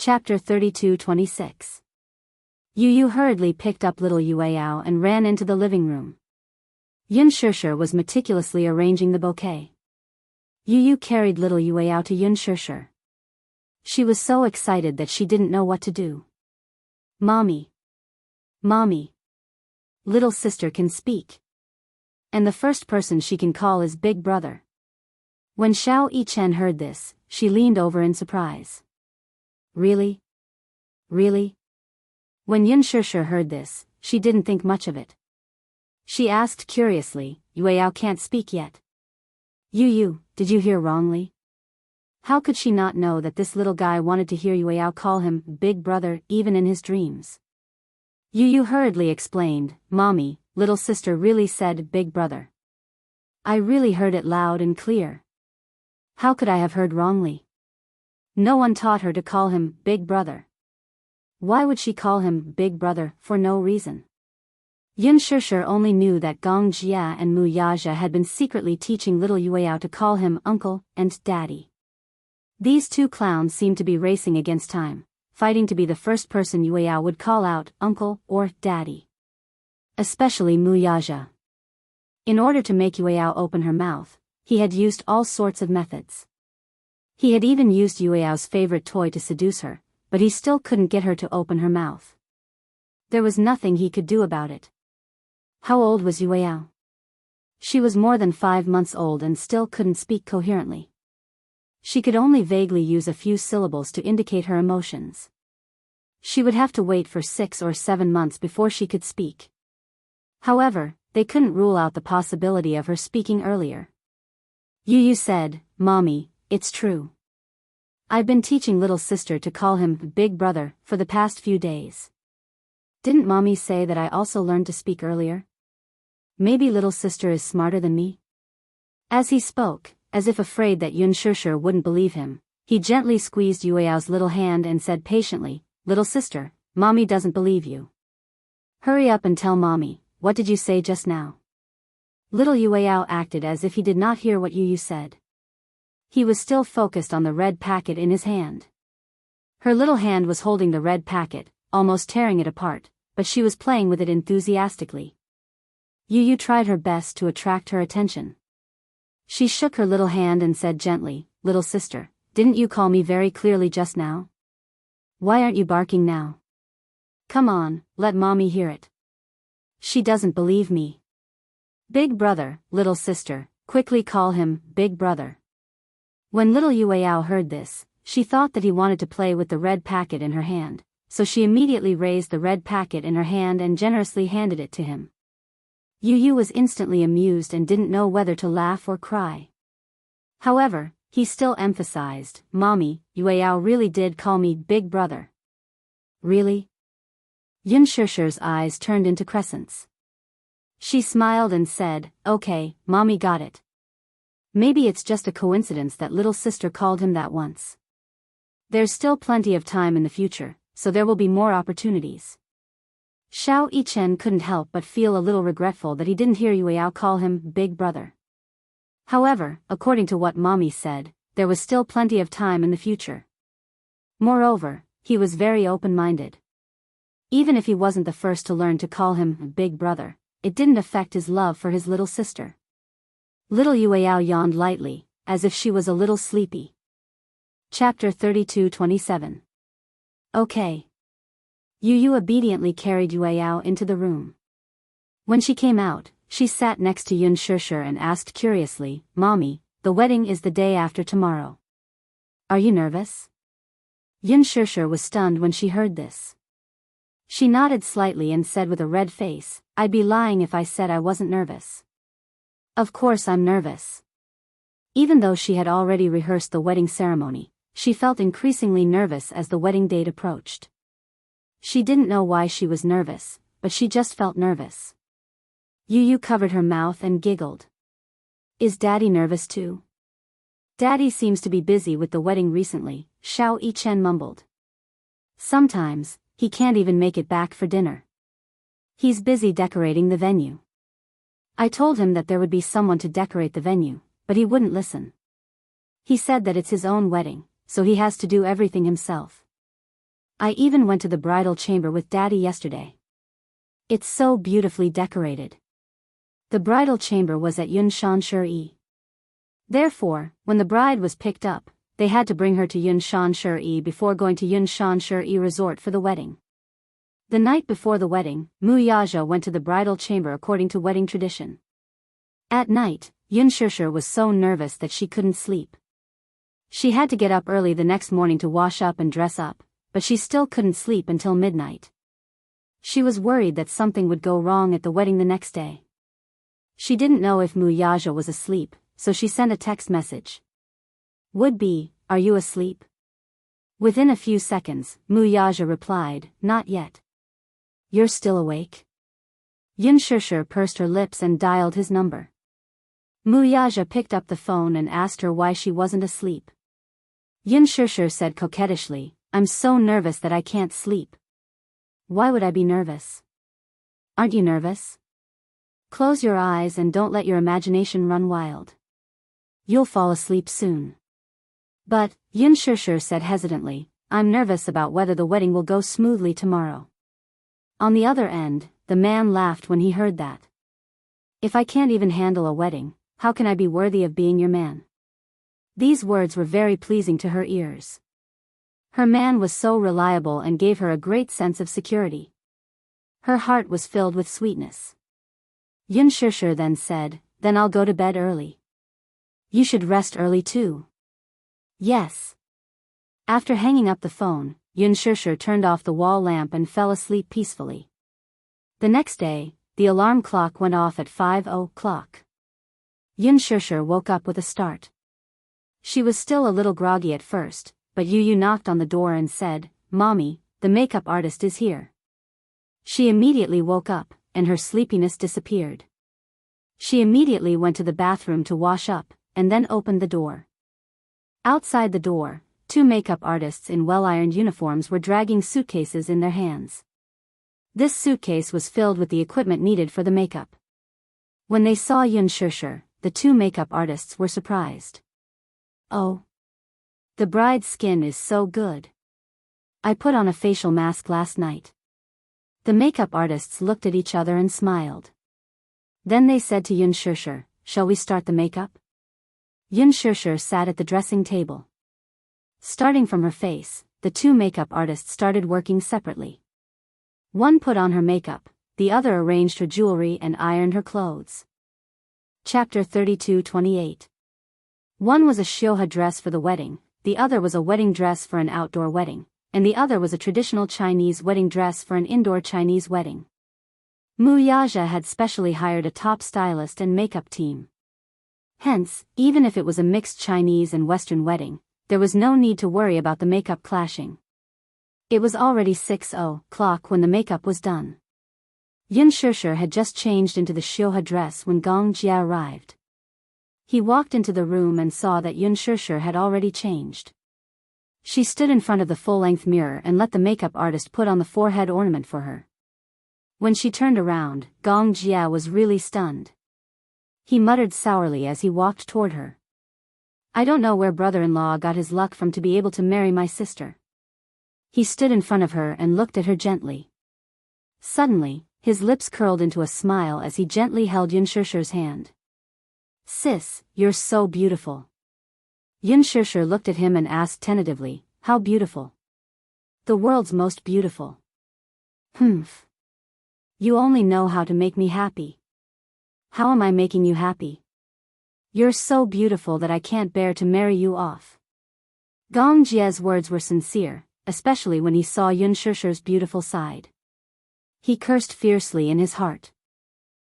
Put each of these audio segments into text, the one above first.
Chapter 32-26. Yu Yu hurriedly picked up little Yueyao and ran into the living room. Yun Shishir was meticulously arranging the bouquet. Yu Yu carried little Yueyao to Yun Shishir. She was so excited that she didn't know what to do. Mommy. Mommy. Little sister can speak. And the first person she can call is Big Brother. When Xiao Yichen heard this, she leaned over in surprise. Really? Really? When Yun Shishir heard this, she didn't think much of it. She asked curiously, Yueyao can't speak yet. Yu Yu, did you hear wrongly? How could she not know that this little guy wanted to hear Yueyao call him Big Brother even in his dreams? Yu Yu hurriedly explained, Mommy, little sister really said Big Brother. I really heard it loud and clear. How could I have heard wrongly? No one taught her to call him Big Brother. Why would she call him Big Brother for no reason? Yun Shishir only knew that Gong Jia and Mu Yaja had been secretly teaching little Yueyao to call him Uncle and Daddy. These two clowns seemed to be racing against time, fighting to be the first person Yueyao would call out Uncle or Daddy. Especially Mu Yaja. In order to make Yueyao open her mouth, he had used all sorts of methods. He had even used Yueyao's favorite toy to seduce her, but he still couldn't get her to open her mouth. There was nothing he could do about it. How old was Yueyao? She was more than 5 months old and still couldn't speak coherently. She could only vaguely use a few syllables to indicate her emotions. She would have to wait for 6 or 7 months before she could speak. However, they couldn't rule out the possibility of her speaking earlier. Yu Yu said, Mommy, it's true. I've been teaching little sister to call him Big Brother for the past few days. Didn't Mommy say that I also learned to speak earlier? Maybe little sister is smarter than me? As he spoke, as if afraid that Yun Shishir wouldn't believe him, he gently squeezed Yueyao's little hand and said patiently, Little sister, Mommy doesn't believe you. Hurry up and tell Mommy, what did you say just now? Little Yueyao acted as if he did not hear what Yu Yu said. He was still focused on the red packet in his hand. Her little hand was holding the red packet, almost tearing it apart, but she was playing with it enthusiastically. Yu Yu tried her best to attract her attention. She shook her little hand and said gently, Little sister, didn't you call me very clearly just now? Why aren't you barking now? Come on, let Mommy hear it. She doesn't believe me. Big Brother, little sister, quickly call him Big Brother. When little Yueyao heard this, she thought that he wanted to play with the red packet in her hand, so she immediately raised the red packet in her hand and generously handed it to him. Yu Yu was instantly amused and didn't know whether to laugh or cry. However, he still emphasized, Mommy, Yueyao really did call me Big Brother. Really? Yun Shishir's eyes turned into crescents. She smiled and said, Okay, Mommy got it. Maybe it's just a coincidence that little sister called him that once. There's still plenty of time in the future, so there will be more opportunities. Xiao Yichen couldn't help but feel a little regretful that he didn't hear Yueyao call him Big Brother. However, according to what Mommy said, there was still plenty of time in the future. Moreover, he was very open-minded. Even if he wasn't the first to learn to call him Big Brother, it didn't affect his love for his little sister. Little Yueyao yawned lightly, as if she was a little sleepy. Chapter 32-27. Okay. Yu Yu obediently carried Yueyao into the room. When she came out, she sat next to Yun Shishir and asked curiously, Mommy, the wedding is the day after tomorrow. Are you nervous? Yun Shishir was stunned when she heard this. She nodded slightly and said with a red face, I'd be lying if I said I wasn't nervous. Of course I'm nervous. Even though she had already rehearsed the wedding ceremony, she felt increasingly nervous as the wedding date approached. She didn't know why she was nervous, but she just felt nervous. Yu Yu covered her mouth and giggled. Is Daddy nervous too? Daddy seems to be busy with the wedding recently, Xiao Yichen mumbled. Sometimes, he can't even make it back for dinner. He's busy decorating the venue. I told him that there would be someone to decorate the venue, but he wouldn't listen. He said that it's his own wedding, so he has to do everything himself. I even went to the bridal chamber with Daddy yesterday. It's so beautifully decorated. The bridal chamber was at Yunshan. Therefore, when the bride was picked up, they had to bring her to Yunshan before going to Yunshan Resort for the wedding. The night before the wedding, Mu Yaja went to the bridal chamber according to wedding tradition. At night, Yunshan was so nervous that she couldn't sleep. She had to get up early the next morning to wash up and dress up, but she still couldn't sleep until midnight. She was worried that something would go wrong at the wedding the next day. She didn't know if Mu Yaja was asleep, so she sent a text message. Would be, are you asleep? Within a few seconds, Mu Yaja replied, not yet. You're still awake? Yunshan pursed her lips and dialed his number. Mu Yaja picked up the phone and asked her why she wasn't asleep. Yunshan said coquettishly, I'm so nervous that I can't sleep. Why would I be nervous? Aren't you nervous? Close your eyes and don't let your imagination run wild. You'll fall asleep soon. But, Yunshan said hesitantly, I'm nervous about whether the wedding will go smoothly tomorrow. On the other end, the man laughed when he heard that. If I can't even handle a wedding, how can I be worthy of being your man? These words were very pleasing to her ears. Her man was so reliable and gave her a great sense of security. Her heart was filled with sweetness. Yunshan then said, then I'll go to bed early. You should rest early too. Yes. After hanging up the phone, Yunshan turned off the wall lamp and fell asleep peacefully. The next day, the alarm clock went off at 5:00. Yunshan woke up with a start. She was still a little groggy at first, but Yu knocked on the door and said, Mommy, the makeup artist is here. She immediately woke up, and her sleepiness disappeared. She immediately went to the bathroom to wash up, and then opened the door. Outside the door, two makeup artists in well-ironed uniforms were dragging suitcases in their hands. This suitcase was filled with the equipment needed for the makeup. When they saw Yunshan, the two makeup artists were surprised. Oh. The bride's skin is so good. I put on a facial mask last night. The makeup artists looked at each other and smiled. Then they said to Yunshan, shall we start the makeup? Yunshan sat at the dressing table. Starting from her face, the two makeup artists started working separately. One put on her makeup, the other arranged her jewelry and ironed her clothes. Chapter 32:28. One was a shioha dress for the wedding, the other was a wedding dress for an outdoor wedding, and the other was a traditional Chinese wedding dress for an indoor Chinese wedding. Mu Yaja had specially hired a top stylist and makeup team. Hence, even if it was a mixed Chinese and Western wedding, there was no need to worry about the makeup clashing. It was already 6:00 when the makeup was done. Yunshan had just changed into the shioha dress when Gong Jia arrived. He walked into the room and saw that Yunshan had already changed. She stood in front of the full-length mirror and let the makeup artist put on the forehead ornament for her. When she turned around, Gong Jia was really stunned. He muttered sourly as he walked toward her. I don't know where brother-in-law got his luck from to be able to marry my sister. He stood in front of her and looked at her gently. Suddenly, his lips curled into a smile as he gently held Yunshan's hand. Sis, you're so beautiful. Yunshan looked at him and asked tentatively, how beautiful? The world's most beautiful. Humph. You only know how to make me happy. How am I making you happy? You're so beautiful that I can't bear to marry you off. Gong Jia's words were sincere, especially when he saw Yunshan's beautiful side. He cursed fiercely in his heart.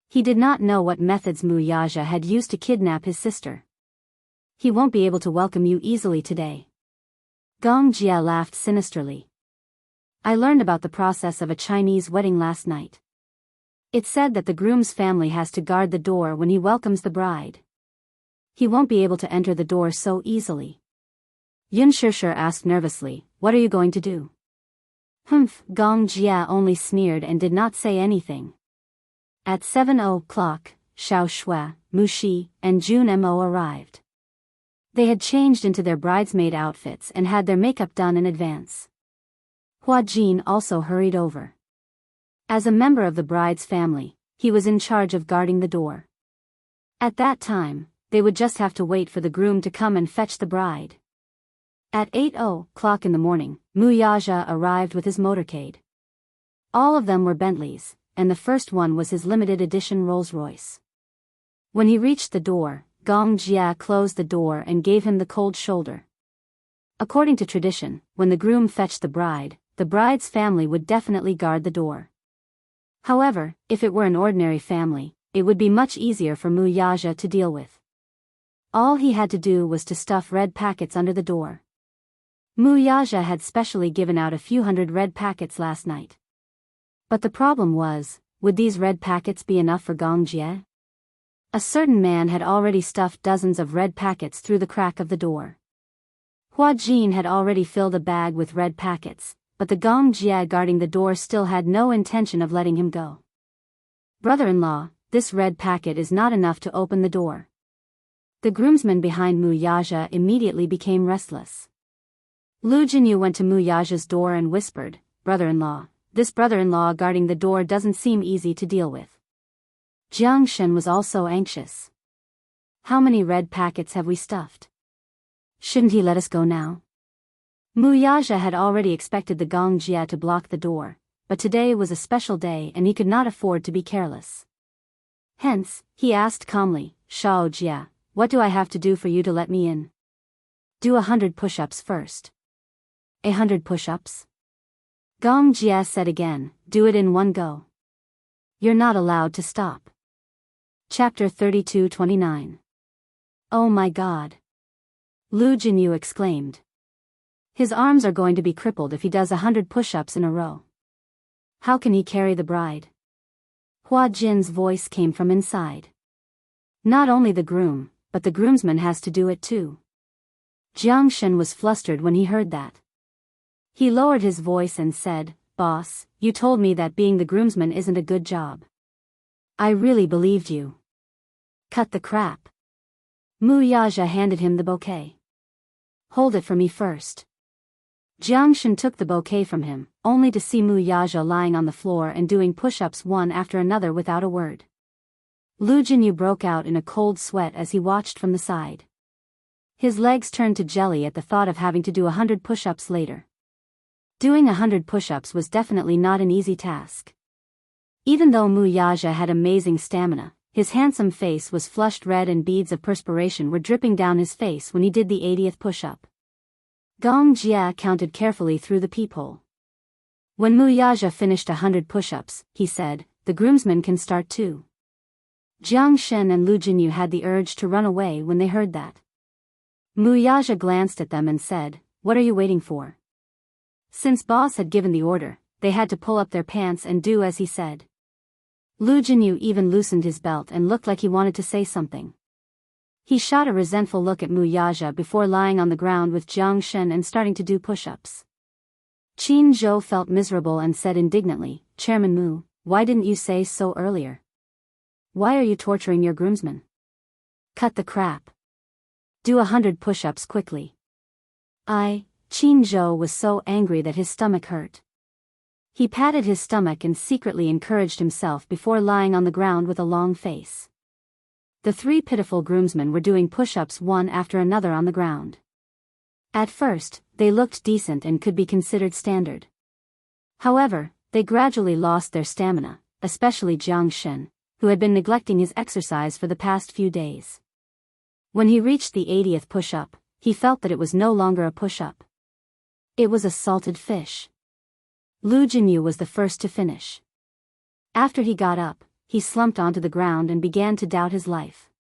He did not know what methods Mu Yaja had used to kidnap his sister. He won't be able to welcome you easily today. Gong Jia laughed sinisterly. I learned about the process of a Chinese wedding last night. It said that the groom's family has to guard the door when he welcomes the bride. He won't be able to enter the door so easily. Yunshan asked nervously, what are you going to do? Humph, Gong Jia only sneered and did not say anything. At 7:00, Xiao Shui, Mu Shi, and Jun Mo arrived. They had changed into their bridesmaid outfits and had their makeup done in advance. Hua Jin also hurried over. As a member of the bride's family, he was in charge of guarding the door. At that time, they would just have to wait for the groom to come and fetch the bride. At 8:00 in the morning, Mu Yaja arrived with his motorcade. All of them were Bentleys, and the first one was his limited edition Rolls-Royce. When he reached the door, Gong Jia closed the door and gave him the cold shoulder. According to tradition, when the groom fetched the bride's family would definitely guard the door. However, if it were an ordinary family, it would be much easier for Mu Yaja to deal with. All he had to do was to stuff red packets under the door. Mu Yaja had specially given out a few hundred red packets last night. But the problem was, would these red packets be enough for Gong Jie? A certain man had already stuffed dozens of red packets through the crack of the door. Hua Jin had already filled a bag with red packets, but the Gong Jie guarding the door still had no intention of letting him go. Brother-in-law, this red packet is not enough to open the door. The groomsman behind Mu Yaja immediately became restless. Lu Jinyu went to Mu Yaja's door and whispered, "Brother-in-law, this brother-in-law guarding the door doesn't seem easy to deal with." Jiang Shen was also anxious. "How many red packets have we stuffed? Shouldn't he let us go now?" Mu Yaja had already expected the Gong Jia to block the door, but today was a special day and he could not afford to be careless. Hence, he asked calmly, "Shao Jia, what do I have to do for you to let me in?" "Do 100 push-ups first." 100 push-ups? Gong Jia said again, "Do it in one go. You're not allowed to stop." Chapter 32-29. "Oh my God!" Lu Jinyu exclaimed. "His arms are going to be crippled if he does 100 push-ups in a row. How can he carry the bride?" Hua Jin's voice came from inside. "Not only the groom, but the groomsman has to do it too." Jiang Shen was flustered when he heard that. He lowered his voice and said, "Boss, you told me that being the groomsman isn't a good job. I really believed you." "Cut the crap." Mu Yaja handed him the bouquet. "Hold it for me first." Jiang Shen took the bouquet from him, only to see Mu Yaja lying on the floor and doing push-ups one after another without a word. Lu Jinyu broke out in a cold sweat as he watched from the side. His legs turned to jelly at the thought of having to do 100 push-ups later. Doing 100 push-ups was definitely not an easy task. Even though Mu Yaja had amazing stamina, his handsome face was flushed red and beads of perspiration were dripping down his face when he did the 80th push-up. Gong Jia counted carefully through the peephole. When Mu Yaja finished 100 push-ups, he said, "The groomsmen can start too." Jiang Shen and Lu Jinyu had the urge to run away when they heard that. Mu Yaja glanced at them and said, "What are you waiting for?" Since boss had given the order, they had to pull up their pants and do as he said. Lu Jinyu even loosened his belt and looked like he wanted to say something. He shot a resentful look at Mu Yaja before lying on the ground with Jiang Shen and starting to do push-ups. Qin Zhou felt miserable and said indignantly, "Chairman Mu, why didn't you say so earlier? Why are you torturing your groomsmen? Cut the crap. Do 100 push-ups quickly." Qin Zhou was so angry that his stomach hurt. He patted his stomach and secretly encouraged himself before lying on the ground with a long face. The three pitiful groomsmen were doing push-ups one after another on the ground. At first, they looked decent and could be considered standard. However, they gradually lost their stamina, especially Jiang Shen, who had been neglecting his exercise for the past few days. When he reached the 80th push-up, he felt that it was no longer a push-up. It was a salted fish. Lu Jinyu was the first to finish. After he got up, he slumped onto the ground and began to doubt his life.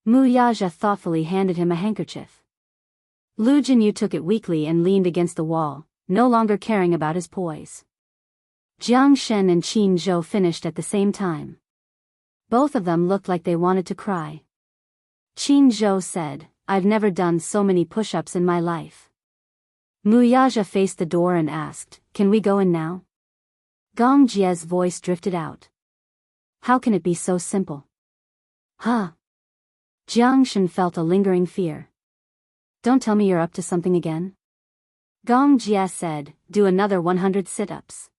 Mu Yaja thoughtfully handed him a handkerchief. Lu Jinyu took it weakly and leaned against the wall, no longer caring about his poise. Jiang Shen and Qin Zhou finished at the same time. Both of them looked like they wanted to cry. Qin Zhou said, "I've never done so many push-ups in my life." Mu Yaja faced the door and asked, "Can we go in now?" Gong Jie's voice drifted out. "How can it be so simple?" "Huh?" Jiang Shen felt a lingering fear. "Don't tell me you're up to something again." Gong Jie said, do another 100 sit-ups.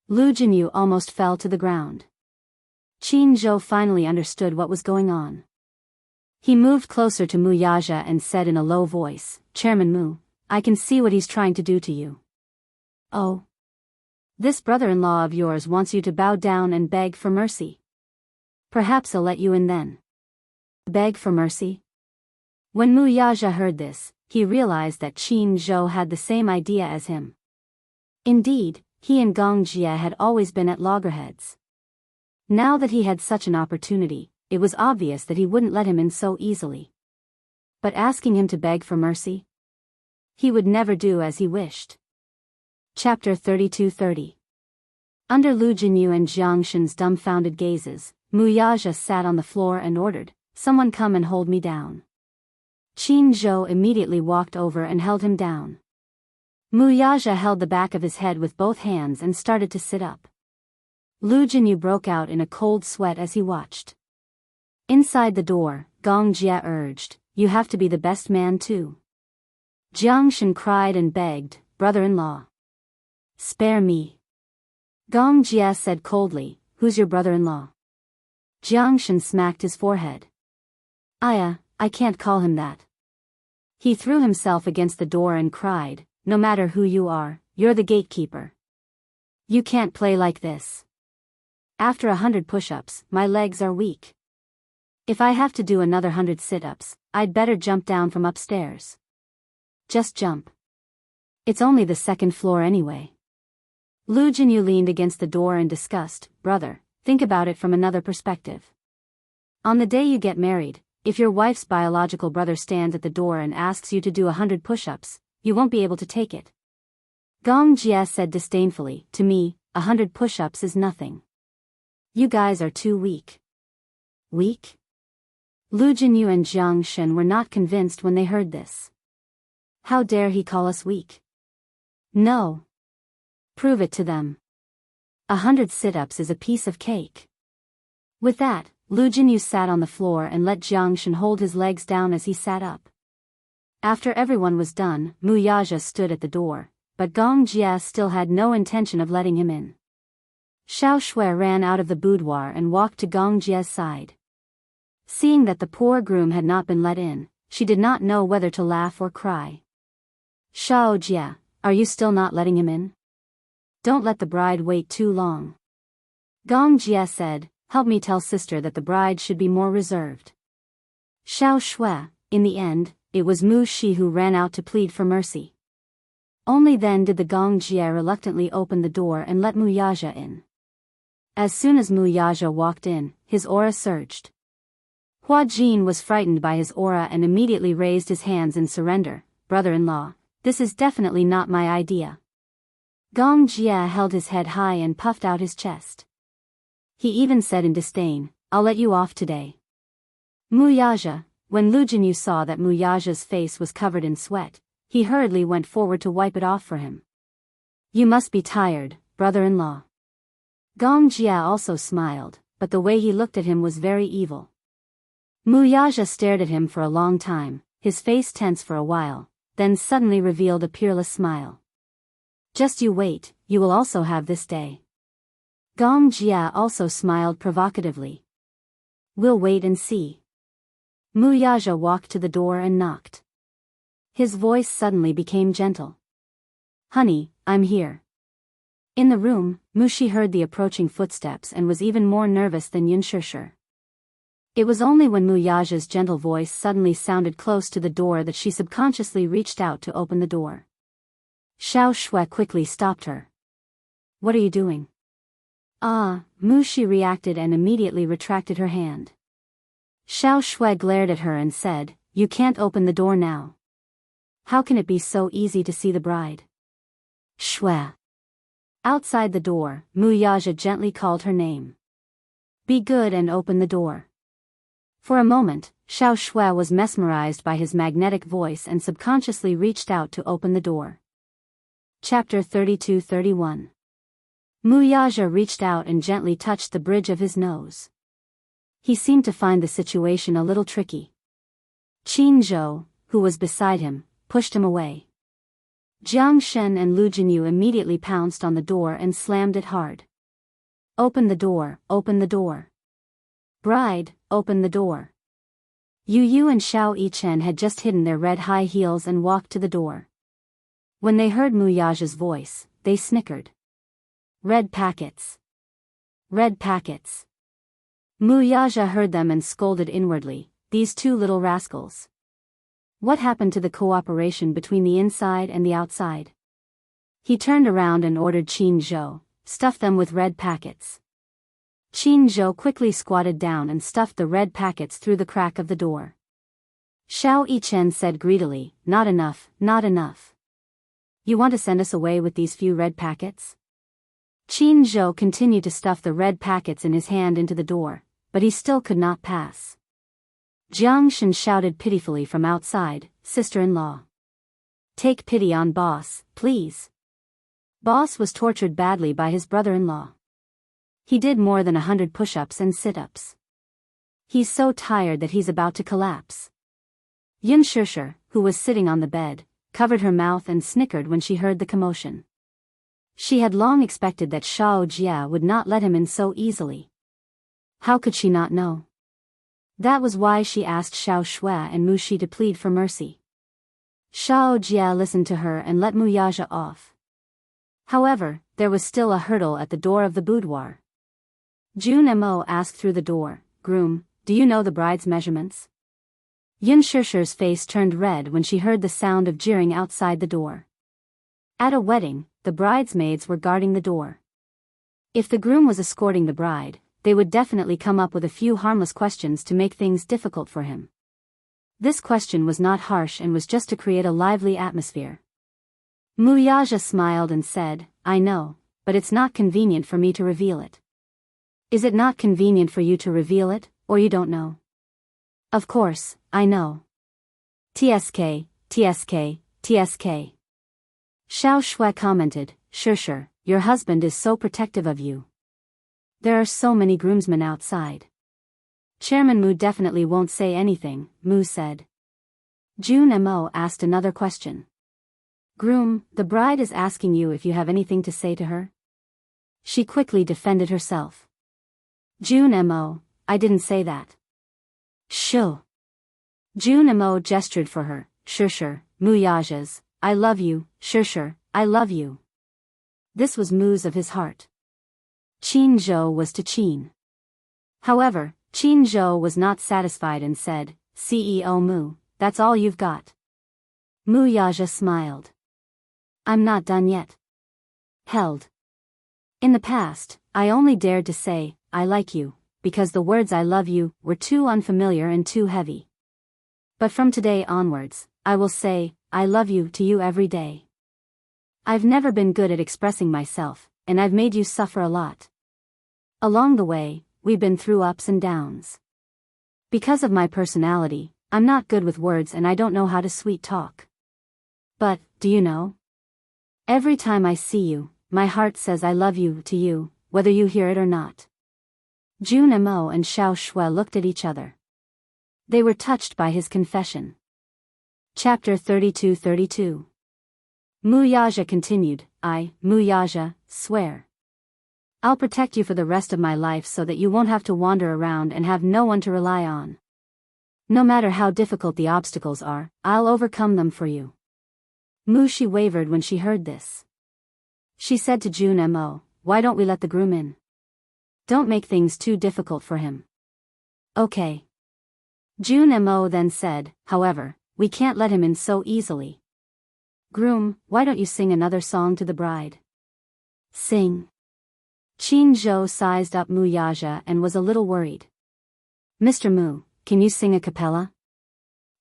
Lu Jinyu almost fell to the ground. Qin Zhou finally understood what was going on. He moved closer to Mu Yaja and said in a low voice, Chairman Mu, I can see what he's trying to do to you. Oh. This brother-in-law of yours wants you to bow down and beg for mercy. Perhaps he'll let you in then. Beg for mercy? When Mu Yaja heard this, he realized that Qin Zhou had the same idea as him. Indeed, he and Gong Jie had always been at loggerheads. Now that he had such an opportunity, it was obvious that he wouldn't let him in so easily. But asking him to beg for mercy? He would never do as he wished. Chapter 32:30. Under Lu Jinyu and Jiang Shen's dumbfounded gazes, Mu Yaja sat on the floor and ordered, someone come and hold me down. Qin Zhou immediately walked over and held him down. Mu Yaja held the back of his head with both hands and started to sit up. Lu Jinyu broke out in a cold sweat as he watched. Inside the door, Gong Jie urged, you have to be the best man too. Jiang Shen cried and begged, brother-in-law. Spare me. Gong Jie said coldly, who's your brother-in-law? Jiang Shen smacked his forehead. I can't call him that. He threw himself against the door and cried, no matter who you are, you're the gatekeeper. You can't play like this. After 100 push-ups, my legs are weak. If I have to do another 100 sit-ups, I'd better jump down from upstairs. Just jump. It's only the second floor anyway. Lu Jinyu leaned against the door in disgust, brother, think about it from another perspective. On the day you get married, if your wife's biological brother stands at the door and asks you to do 100 push-ups, you won't be able to take it. Gong Jie said disdainfully, to me, 100 push-ups is nothing. You guys are too weak. Weak? Lu Jinyu and Jiang Shen were not convinced when they heard this. How dare he call us weak? No. Prove it to them. 100 sit-ups is a piece of cake. With that, Lu Jinyu sat on the floor and let Jiang Shen hold his legs down as he sat up. After everyone was done, Mu Yaja stood at the door, but Gong Jie still had no intention of letting him in. Xiao Shui ran out of the boudoir and walked to Gong Jie's side. Seeing that the poor groom had not been let in, she did not know whether to laugh or cry. Xiao Jie, are you still not letting him in? Don't let the bride wait too long. Gong Jie said, help me tell sister that the bride should be more reserved. Xiao Shui, in the end, it was Mu Shi who ran out to plead for mercy. Only then did the Gong Jie reluctantly open the door and let Mu Yaja in. As soon as Mu Yaja walked in, his aura surged. Hua Jin was frightened by his aura and immediately raised his hands in surrender. Brother-in-law, this is definitely not my idea. Gong Jie held his head high and puffed out his chest. He even said in disdain, I'll let you off today. Mu Yaja, when Lu Jinyu saw that Mu Yaja's face was covered in sweat, he hurriedly went forward to wipe it off for him. You must be tired, brother-in-law. Gong Jie also smiled, but the way he looked at him was very evil. Mu Yaja stared at him for a long time, his face tense for a while, then suddenly revealed a peerless smile. Just you wait, you will also have this day. Gong Jie also smiled provocatively. We'll wait and see. Mu Yaja walked to the door and knocked. His voice suddenly became gentle. Honey, I'm here. In the room, Mu Shi heard the approaching footsteps and was even more nervous than Yunshusher. It was only when Mu Yaja's gentle voice suddenly sounded close to the door that she subconsciously reached out to open the door. Xiao Shui quickly stopped her. What are you doing? Mu Shi reacted and immediately retracted her hand. Xiao Shui glared at her and said, you can't open the door now. How can it be so easy to see the bride? Shui. Outside the door, Mu Yaja gently called her name. Be good and open the door. For a moment, Xiao Shui was mesmerized by his magnetic voice and subconsciously reached out to open the door. Chapter 32-31. Mu Yaja reached out and gently touched the bridge of his nose. He seemed to find the situation a little tricky. Qin Zhou, who was beside him, pushed him away. Jiang Shen and Lu Jinyu immediately pounced on the door and slammed it hard. Open the door, open the door. Bride, open the door. Yu Yu and Xiao Yichen had just hidden their red high heels and walked to the door. When they heard Mu Yaja's voice, they snickered. Red packets. Red packets. Mu Yaja heard them and scolded inwardly, these two little rascals. What happened to the cooperation between the inside and the outside? He turned around and ordered Qin Zhou, stuff them with red packets. Qin Zhou quickly squatted down and stuffed the red packets through the crack of the door. Xiao Yichen said greedily, not enough, not enough. You want to send us away with these few red packets? Qin Zhou continued to stuff the red packets in his hand into the door, but he still could not pass. Jiang Shen shouted pitifully from outside, sister-in-law. Take pity on boss, please. Boss was tortured badly by his brother-in-law. He did more than 100 push-ups and sit-ups. He's so tired that he's about to collapse. Yun Shishir, who was sitting on the bed, covered her mouth and snickered when she heard the commotion. She had long expected that Shao Jia would not let him in so easily. How could she not know? That was why she asked Xiao Shui and Mu Shi to plead for mercy. Shao Jia listened to her and let Mu Yaja off. However, there was still a hurdle at the door of the boudoir. Jun Mo asked through the door, Groom, do you know the bride's measurements? Yun Shishir's face turned red when she heard the sound of jeering outside the door. At a wedding, the bridesmaids were guarding the door. If the groom was escorting the bride, they would definitely come up with a few harmless questions to make things difficult for him. This question was not harsh and was just to create a lively atmosphere. Mu Yaja smiled and said, I know, but it's not convenient for me to reveal it. Is it not convenient for you to reveal it, or you don't know? Of course, I know. TSK, TSK, TSK. Xiao Shui commented, Sure, your husband is so protective of you. There are so many groomsmen outside. Chairman Mu definitely won't say anything, Mu said. Jun Mo asked another question. Groom, the bride is asking you if you have anything to say to her? She quickly defended herself. Jun Mo, I didn't say that. Shoo. Jun Mo gestured for her, Sure, Mu Yaja's, I love you, Sure, I love you. This was Mu's of his heart. Qin Zhou was to Qin. However, Qin Zhou was not satisfied and said, CEO Mu, that's all you've got. Mu Yaja smiled. I'm not done yet. Held. In the past, I only dared to say, I like you, because the words I love you were too unfamiliar and too heavy. But from today onwards, I will say, I love you to you every day. I've never been good at expressing myself, and I've made you suffer a lot. Along the way, we've been through ups and downs. Because of my personality, I'm not good with words and I don't know how to sweet talk. But, do you know? Every time I see you, my heart says I love you to you, whether you hear it or not. Jun Mo and Xiao Shui looked at each other. They were touched by his confession. Chapter 32-32. Mu Yaja continued, I, Mu Yaja, swear. I'll protect you for the rest of my life so that you won't have to wander around and have no one to rely on. No matter how difficult the obstacles are, I'll overcome them for you. Mu Shi wavered when she heard this. She said to Jun Mo, why don't we let the groom in? Don't make things too difficult for him. Okay. Jun Mo then said, however, we can't let him in so easily. Groom, why don't you sing another song to the bride? Sing. Qin Zhou sized up Mu Yaja and was a little worried. Mr. Mu, can you sing a cappella?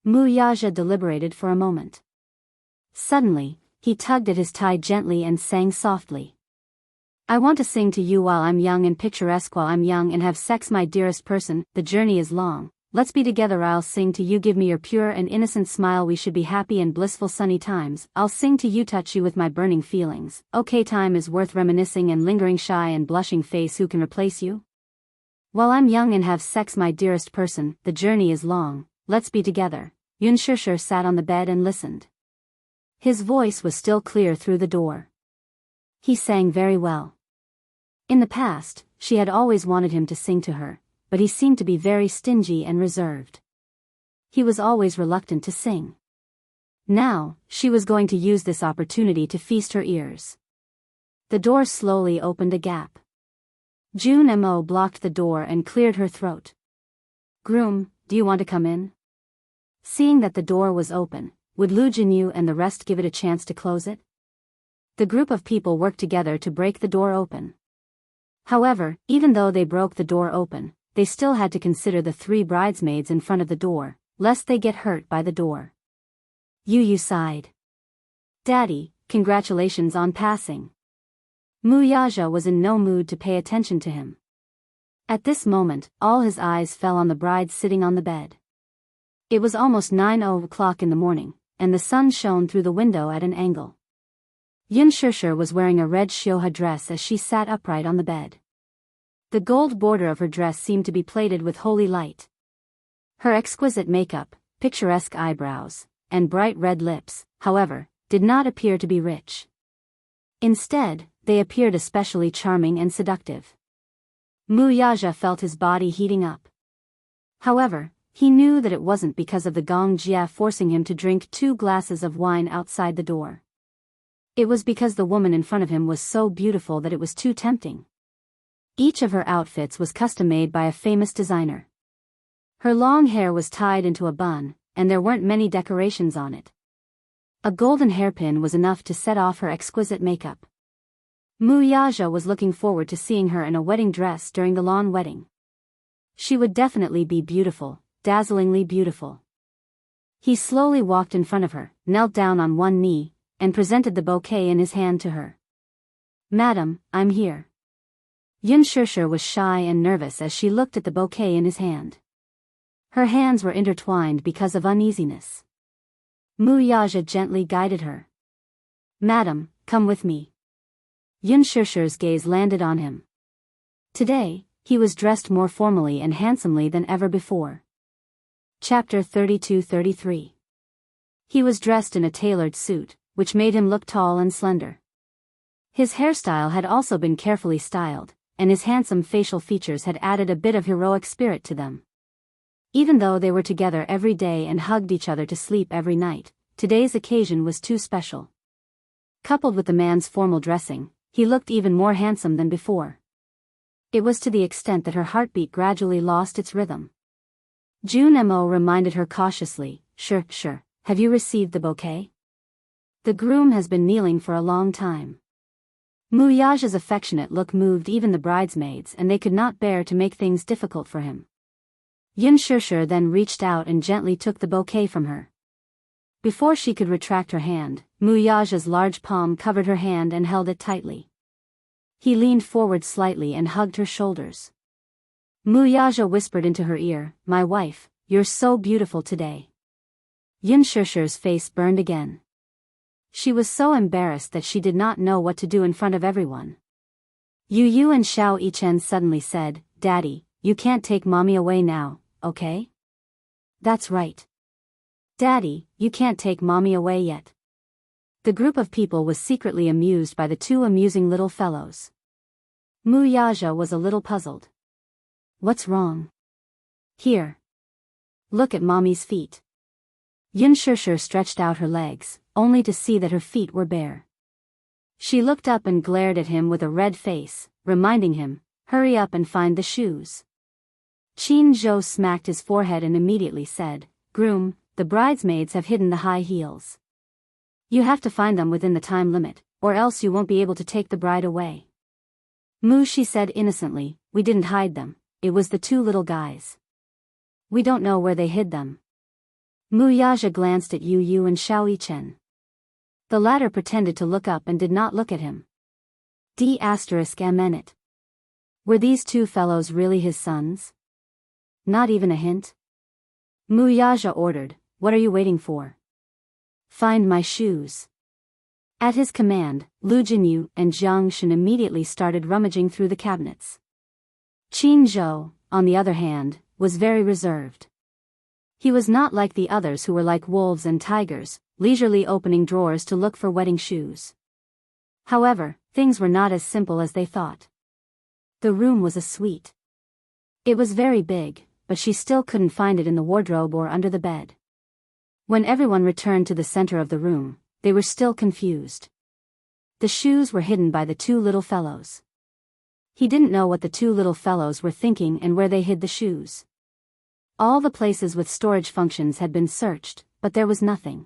Mu Yaja deliberated for a moment. Suddenly, he tugged at his tie gently and sang softly. I want to sing to you while I'm young and picturesque while I'm young and have sex my dearest person, the journey is long, let's be together I'll sing to you give me your pure and innocent smile we should be happy and blissful sunny times, I'll sing to you touch you with my burning feelings, okay time is worth reminiscing and lingering shy and blushing face who can replace you? While I'm young and have sex my dearest person, the journey is long, let's be together. Yun Shishir sat on the bed and listened. His voice was still clear through the door. He sang very well. In the past, she had always wanted him to sing to her, but he seemed to be very stingy and reserved. He was always reluctant to sing. Now, she was going to use this opportunity to feast her ears. The door slowly opened a gap. June Mo blocked the door and cleared her throat. "Groom, do you want to come in?" Seeing that the door was open, would Lu Jinyu and the rest give it a chance to close it? The group of people worked together to break the door open. However, even though they broke the door open, they still had to consider the 3 bridesmaids in front of the door, lest they get hurt by the door. Yu sighed. "Daddy, congratulations on passing." Muyaja was in no mood to pay attention to him. At this moment, all his eyes fell on the bride sitting on the bed. It was almost 9 o'clock in the morning, and the sun shone through the window at an angle. Yunshusher was wearing a red shioha dress as she sat upright on the bed. The gold border of her dress seemed to be plated with holy light. Her exquisite makeup, picturesque eyebrows, and bright red lips, however, did not appear to be rich. Instead, they appeared especially charming and seductive. Muyaja felt his body heating up. However, he knew that it wasn't because of the gong jia forcing him to drink 2 glasses of wine outside the door. It was because the woman in front of him was so beautiful that it was too tempting. Each of her outfits was custom-made by a famous designer. Her long hair was tied into a bun, and there weren't many decorations on it. A golden hairpin was enough to set off her exquisite makeup. Muyaja was looking forward to seeing her in a wedding dress during the lawn wedding. She would definitely be beautiful, dazzlingly beautiful. He slowly walked in front of her, knelt down on one knee, and presented the bouquet in his hand to her. "Madam, I'm here." Yunshusher was shy and nervous as she looked at the bouquet in his hand. Her hands were intertwined because of uneasiness. Muyaja gently guided her. "Madam, come with me." Yunshusher's gaze landed on him. Today, he was dressed more formally and handsomely than ever before. Chapter 32-33. He was dressed in a tailored suit, which made him look tall and slender. His hairstyle had also been carefully styled, and his handsome facial features had added a bit of heroic spirit to them. Even though they were together every day and hugged each other to sleep every night, today's occasion was too special. Coupled with the man's formal dressing, he looked even more handsome than before. It was to the extent that her heartbeat gradually lost its rhythm. June Mo reminded her cautiously, Sure, have you received the bouquet? The groom has been kneeling for a long time." Muyaja's affectionate look moved even the bridesmaids, and they could not bear to make things difficult for him. Yunshusher then reached out and gently took the bouquet from her. Before she could retract her hand, Muyaja's large palm covered her hand and held it tightly. He leaned forward slightly and hugged her shoulders. Muyaja whispered into her ear, "My wife, you're so beautiful today." Yunshusher's face burned again. She was so embarrassed that she did not know what to do in front of everyone. Yu and Xiao Yichen suddenly said, "Daddy, you can't take mommy away now, okay?" "That's right. Daddy, you can't take mommy away yet." The group of people was secretly amused by the 2 amusing little fellows. Muyaja was a little puzzled. "What's wrong?" "Here. Look at mommy's feet." Yunshusher stretched out her legs, only to see that her feet were bare. She looked up and glared at him with a red face, reminding him, "Hurry up and find the shoes." Qin Zhou smacked his forehead and immediately said, "Groom, the bridesmaids have hidden the high heels. You have to find them within the time limit, or else you won't be able to take the bride away." She said innocently, "We didn't hide them, it was the 2 little guys. We don't know where they hid them." Muyaja glanced at Yu and Xiao Yichen. The latter pretended to look up and did not look at him. D****. Were these 2 fellows really his sons? Not even a hint? Muyaja ordered, "What are you waiting for? Find my shoes." At his command, Lu Jinyu and Jiang Shen immediately started rummaging through the cabinets. Qin Zhou, on the other hand, was very reserved. He was not like the others who were like wolves and tigers, leisurely opening drawers to look for wedding shoes. However, things were not as simple as they thought. The room was a suite. It was very big, but she still couldn't find it in the wardrobe or under the bed. When everyone returned to the center of the room, they were still confused. The shoes were hidden by the two little fellows. He didn't know what the two little fellows were thinking and where they hid the shoes. All the places with storage functions had been searched, but there was nothing.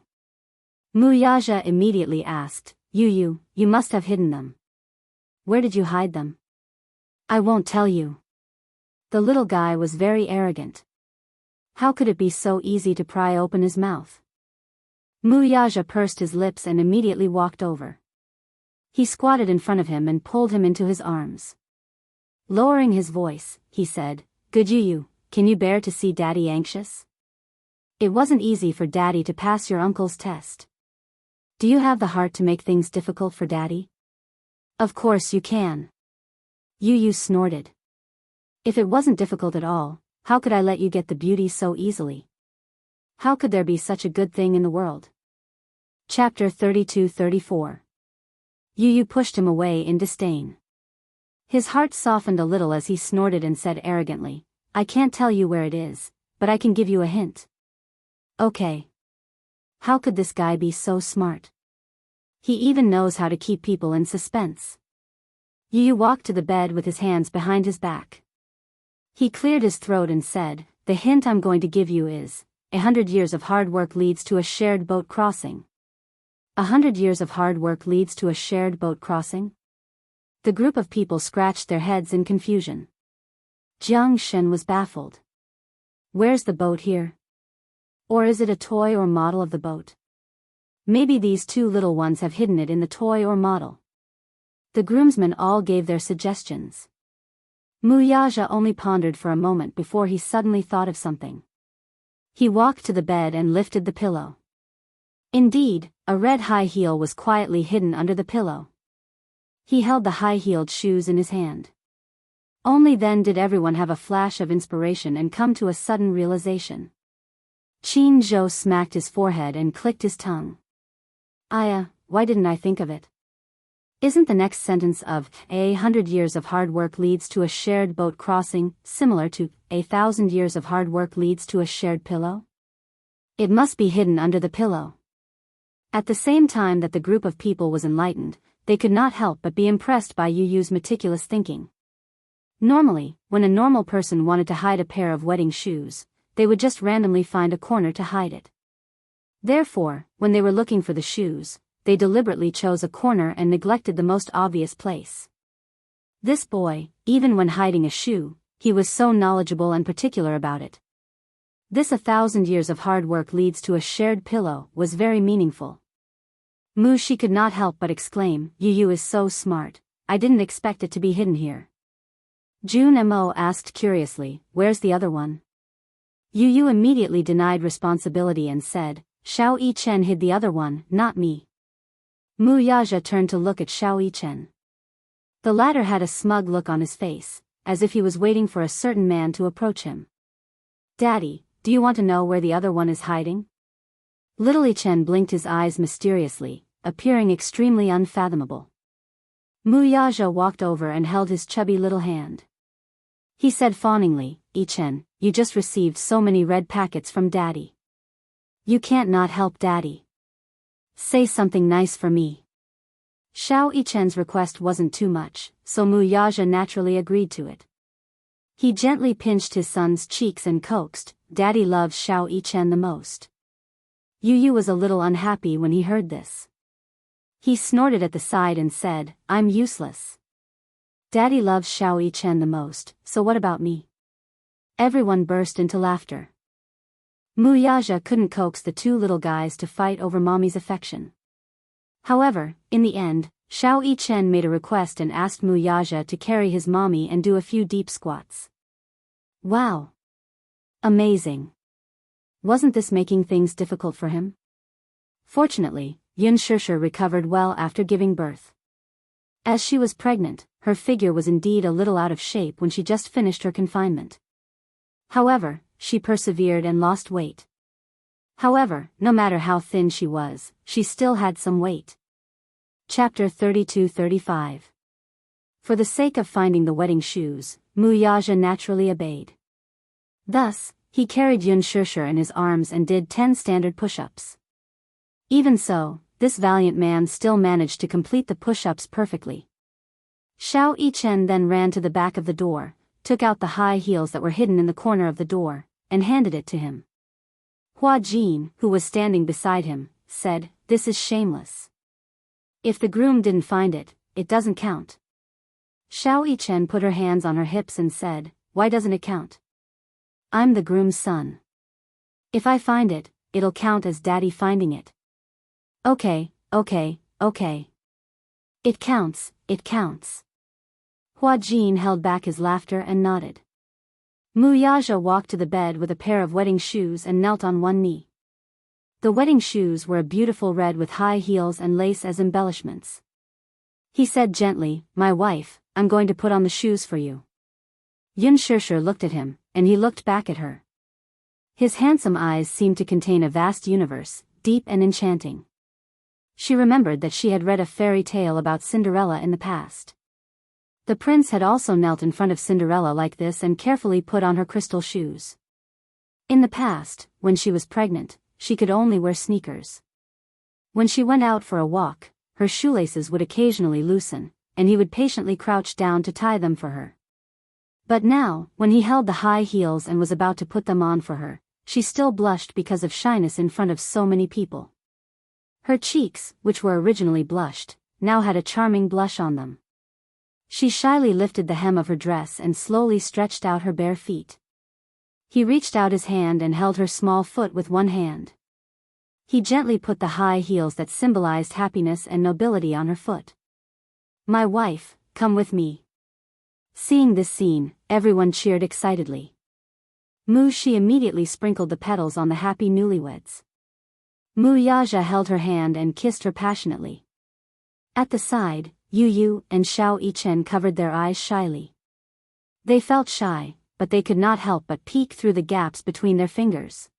Muyaja immediately asked, You must have hidden them. Where did you hide them? I won't tell you. The little guy was very arrogant. How could it be so easy to pry open his mouth? Muyaja pursed his lips and immediately walked over. He squatted in front of him and pulled him into his arms. Lowering his voice, he said, Good Yu, can you bear to see Daddy anxious? It wasn't easy for Daddy to pass your uncle's test. Do you have the heart to make things difficult for Daddy? Of course you can. Yu snorted. If it wasn't difficult at all, how could I let you get the beauty so easily? How could there be such a good thing in the world? Chapter 32-34. Yu pushed him away in disdain. His heart softened a little as he snorted and said arrogantly, I can't tell you where it is, but I can give you a hint. Okay. How could this guy be so smart? He even knows how to keep people in suspense. Yu walked to the bed with his hands behind his back. He cleared his throat and said, The hint I'm going to give you is, 100 years of hard work leads to a shared boat crossing. 100 years of hard work leads to a shared boat crossing? The group of people scratched their heads in confusion. Jiang Shen was baffled. Where's the boat here? Or is it a toy or model of the boat? Maybe these two little ones have hidden it in the toy or model. The groomsmen all gave their suggestions. Muyaja only pondered for a moment before he suddenly thought of something. He walked to the bed and lifted the pillow. Indeed, a red high heel was quietly hidden under the pillow. He held the high-heeled shoes in his hand. Only then did everyone have a flash of inspiration and come to a sudden realization. Qin Zhou smacked his forehead and clicked his tongue. Why didn't I think of it? Isn't the next sentence of 100 years of hard work leads to a shared boat crossing similar to 1,000 years of hard work leads to a shared pillow? It must be hidden under the pillow. At the same time that the group of people was enlightened, they could not help but be impressed by Yu's meticulous thinking. Normally, when a normal person wanted to hide a pair of wedding shoes, they would just randomly find a corner to hide it. Therefore, when they were looking for the shoes, they deliberately chose a corner and neglected the most obvious place. This boy, even when hiding a shoe, he was so knowledgeable and particular about it. This 1,000 years of hard work leads to a shared pillow was very meaningful. She could not help but exclaim, Yu is so smart, I didn't expect it to be hidden here. Jun Mo asked curiously, Where's the other one? Yu immediately denied responsibility and said, Xiao Yichen hid the other one, not me. Muyaja turned to look at Xiao Yichen. The latter had a smug look on his face, as if he was waiting for a certain man to approach him. Daddy, do you want to know where the other one is hiding? Little Yichen blinked his eyes mysteriously, appearing extremely unfathomable. Muyaja walked over and held his chubby little hand. He said fawningly, Yichen, you just received so many red packets from Daddy. You can't not help Daddy. Say something nice for me. Xiao Yichen's request wasn't too much, so Muyaja naturally agreed to it. He gently pinched his son's cheeks and coaxed, Daddy loves Xiao Yichen the most. Yu was a little unhappy when he heard this. He snorted at the side and said, I'm useless. Daddy loves Xiao Yichen the most, so what about me? Everyone burst into laughter. Muyaja couldn't coax the two little guys to fight over mommy's affection. However, in the end, Xiao Yichen made a request and asked Muyaja to carry his mommy and do a few deep squats. Wow! Amazing! Wasn't this making things difficult for him? Fortunately, Yun Shishir recovered well after giving birth. As she was pregnant, her figure was indeed a little out of shape when she just finished her confinement. However, she persevered and lost weight. However, no matter how thin she was, she still had some weight. Chapter 32-35. For the sake of finding the wedding shoes, Muyaja naturally obeyed. Thus, he carried Yun Shusher in his arms and did 10 standard push-ups. Even so, this valiant man still managed to complete the push-ups perfectly. Xiao Yichen then ran to the back of the door, took out the high heels that were hidden in the corner of the door, and handed it to him. Hua Jin, who was standing beside him, said, "This is shameless. If the groom didn't find it, it doesn't count." Xiao Yichen put her hands on her hips and said, "Why doesn't it count? I'm the groom's son. If I find it, it'll count as daddy finding it." Okay. It counts, it counts. Hua Jin held back his laughter and nodded. Muyaja walked to the bed with a pair of wedding shoes and knelt on one knee. The wedding shoes were a beautiful red with high heels and lace as embellishments. He said gently, "My wife, I'm going to put on the shoes for you." Yun Shusher looked at him, and he looked back at her. His handsome eyes seemed to contain a vast universe, deep and enchanting. She remembered that she had read a fairy tale about Cinderella in the past. The prince had also knelt in front of Cinderella like this and carefully put on her crystal shoes. In the past, when she was pregnant, she could only wear sneakers. When she went out for a walk, her shoelaces would occasionally loosen, and he would patiently crouch down to tie them for her. But now, when he held the high heels and was about to put them on for her, she still blushed because of shyness in front of so many people. Her cheeks, which were originally blushed, now had a charming blush on them. She shyly lifted the hem of her dress and slowly stretched out her bare feet. He reached out his hand and held her small foot with one hand. He gently put the high heels that symbolized happiness and nobility on her foot. "My wife, come with me." Seeing this scene, everyone cheered excitedly. Shi immediately sprinkled the petals on the happy newlyweds. Muyaja held her hand and kissed her passionately. At the side, Yu and Xiao Yichen covered their eyes shyly. They felt shy, but they could not help but peek through the gaps between their fingers.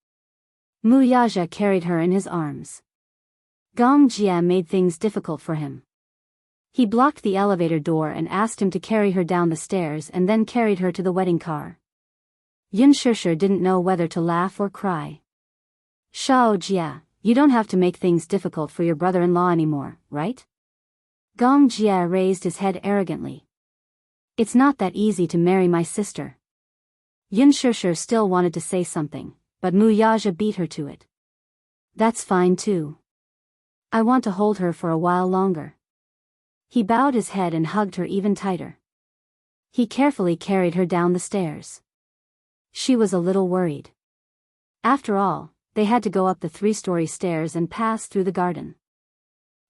Muyaja carried her in his arms. Gong Jia made things difficult for him. He blocked the elevator door and asked him to carry her down the stairs and then carried her to the wedding car. Yun Shusher didn't know whether to laugh or cry. "Xiao Jia, you don't have to make things difficult for your brother-in-law anymore, right?" Gong Jia raised his head arrogantly. "It's not that easy to marry my sister." Yun Shusher still wanted to say something, but Muyaja beat her to it. "That's fine too. I want to hold her for a while longer." He bowed his head and hugged her even tighter. He carefully carried her down the stairs. She was a little worried. After all, they had to go up the 3-story stairs and pass through the garden.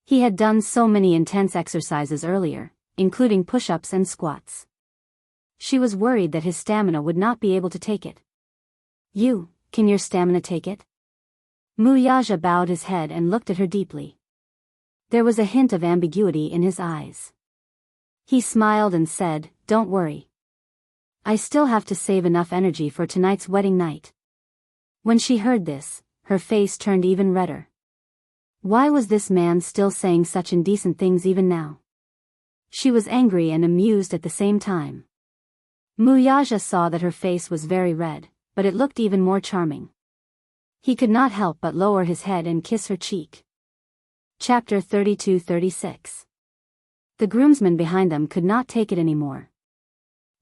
He had done so many intense exercises earlier, including push-ups and squats. She was worried that his stamina would not be able to take it. Can your stamina take it?" Muyaja bowed his head and looked at her deeply. There was a hint of ambiguity in his eyes. He smiled and said, "Don't worry. I still have to save enough energy for tonight's wedding night." When she heard this, her face turned even redder. Why was this man still saying such indecent things even now? She was angry and amused at the same time. Muyaja saw that her face was very red, but it looked even more charming. He could not help but lower his head and kiss her cheek. Chapter 32-36. The groomsmen behind them could not take it anymore.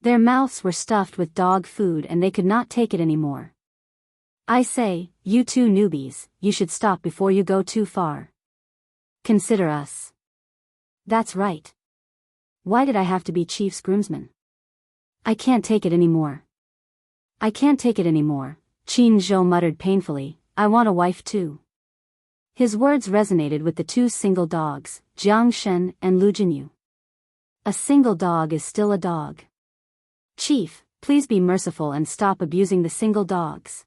Their mouths were stuffed with dog food and they could not take it anymore. "I say, you two newbies, you should stop before you go too far. Consider us." "That's right. Why did I have to be Chief's groomsman? I can't take it anymore." "I can't take it anymore," Qin Zhou muttered painfully, "I want a wife too." His words resonated with the 2 single dogs, Jiang Shen and Lu Jinyu. A single dog is still a dog. "Chief, please be merciful and stop abusing the single dogs.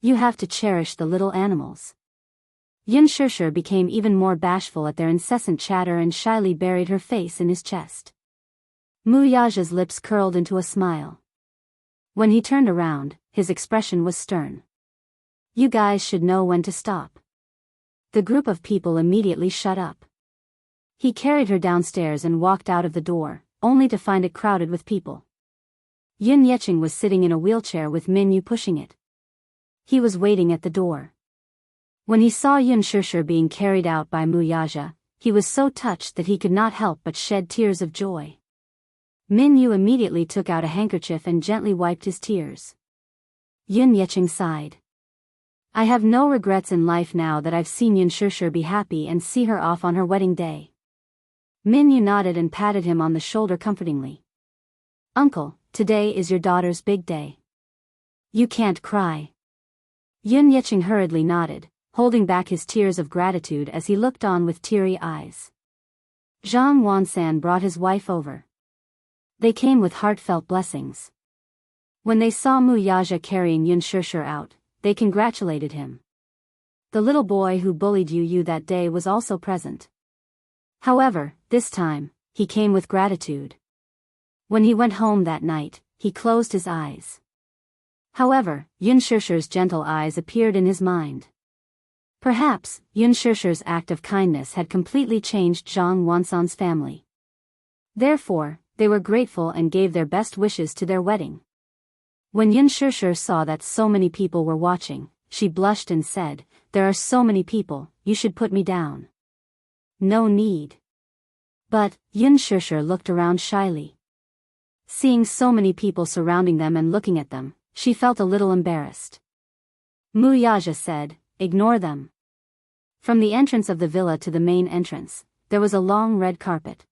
You have to cherish the little animals." Yun Shusher became even more bashful at their incessant chatter and shyly buried her face in his chest. Muyaja's lips curled into a smile. When he turned around, his expression was stern. You guys should know when to stop. The group of people immediately shut up. He carried her downstairs and walked out of the door, only to find it crowded with people. Yun Yecheng was sitting in a wheelchair with Min Yu pushing it. He was waiting at the door. When he saw Yun Shishir being carried out by Mu Yaja, he was so touched that he could not help but shed tears of joy. Min Yu immediately took out a handkerchief and gently wiped his tears. Yun Yecheng sighed. I have no regrets in life now that I've seen Yun Shishir be happy and see her off on her wedding day. Min Yu nodded and patted him on the shoulder comfortingly. Uncle, today is your daughter's big day. You can't cry. Yun Yecheng hurriedly nodded, holding back his tears of gratitude as he looked on with teary eyes. Zhang Wansan brought his wife over. They came with heartfelt blessings. When they saw Mu Yaja carrying Yun Shishir out, they congratulated him. The little boy who bullied Yu that day was also present. However, this time, he came with gratitude. When he went home that night, he closed his eyes. However, Yun Shishir's gentle eyes appeared in his mind. Perhaps, Yun Shishir's act of kindness had completely changed Zhang Wansan's family. Therefore, they were grateful and gave their best wishes to their wedding. When Yun Shishir saw that so many people were watching, she blushed and said, "There are so many people, you should put me down." No need. But, Yun Shishir looked around shyly. Seeing so many people surrounding them and looking at them, she felt a little embarrassed. Mu Yaja said, "Ignore them." From the entrance of the villa to the main entrance, there was a long red carpet.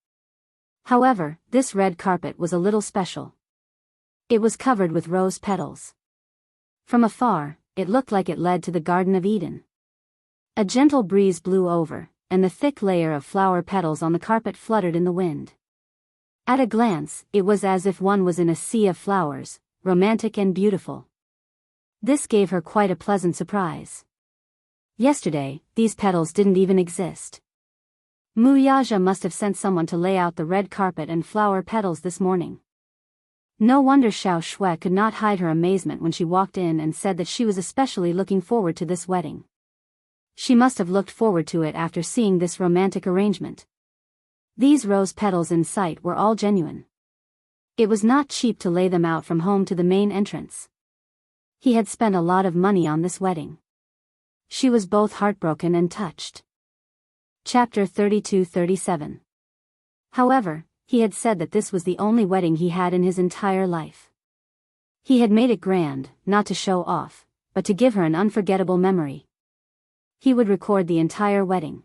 However, this red carpet was a little special. It was covered with rose petals. From afar, it looked like it led to the Garden of Eden. A gentle breeze blew over, and the thick layer of flower petals on the carpet fluttered in the wind. At a glance, it was as if one was in a sea of flowers, romantic and beautiful. This gave her quite a pleasant surprise. Yesterday, these petals didn't even exist. Mu Yaja must have sent someone to lay out the red carpet and flower petals this morning. No wonder Xiao Shui could not hide her amazement when she walked in and said that she was especially looking forward to this wedding. She must have looked forward to it after seeing this romantic arrangement. These rose petals in sight were all genuine. It was not cheap to lay them out from home to the main entrance. He had spent a lot of money on this wedding. She was both heartbroken and touched. Chapter 32-37. However, he had said that this was the only wedding he had in his entire life. He had made it grand, not to show off, but to give her an unforgettable memory. He would record the entire wedding.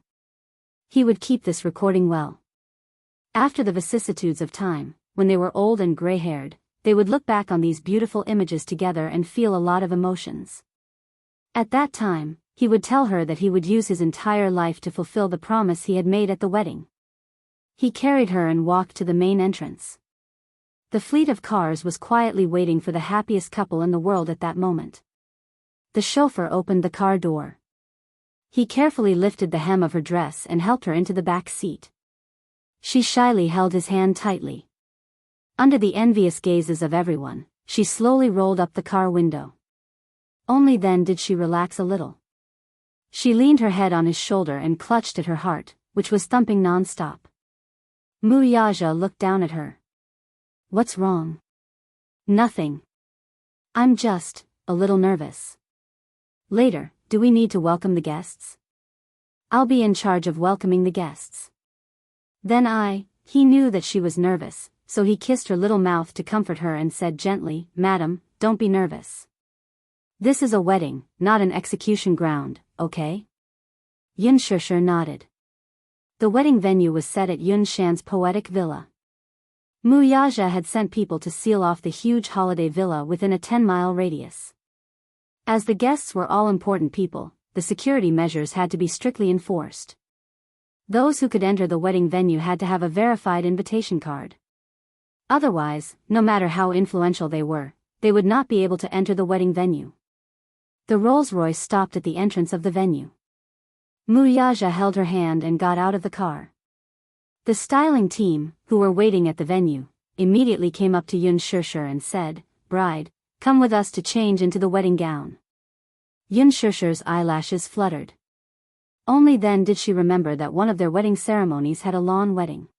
He would keep this recording well. After the vicissitudes of time, when they were old and gray-haired, they would look back on these beautiful images together and feel a lot of emotions. At that time, he would tell her that he would use his entire life to fulfill the promise he had made at the wedding. He carried her and walked to the main entrance. The fleet of cars was quietly waiting for the happiest couple in the world at that moment. The chauffeur opened the car door. He carefully lifted the hem of her dress and helped her into the back seat. She shyly held his hand tightly. Under the envious gazes of everyone, she slowly rolled up the car window. Only then did she relax a little. She leaned her head on his shoulder and clutched at her heart, which was thumping non-stop. Mu Yaja looked down at her. What's wrong? Nothing. I'm just a little nervous. Later, do we need to welcome the guests? I'll be in charge of welcoming the guests. He knew that she was nervous, so he kissed her little mouth to comfort her and said gently, "Madam, don't be nervous. This is a wedding, not an execution ground, okay?" Yun Shishir nodded. The wedding venue was set at Yun Shan's poetic villa. Mu Yaja had sent people to seal off the huge holiday villa within a 10-mile radius. As the guests were all important people, the security measures had to be strictly enforced. Those who could enter the wedding venue had to have a verified invitation card. Otherwise, no matter how influential they were, they would not be able to enter the wedding venue. The Rolls-Royce stopped at the entrance of the venue. Mu Yaja held her hand and got out of the car. The styling team, who were waiting at the venue, immediately came up to Yun Shishir and said, "Bride, come with us to change into the wedding gown." Yun Shusher's eyelashes fluttered. Only then did she remember that one of their wedding ceremonies had a lawn wedding.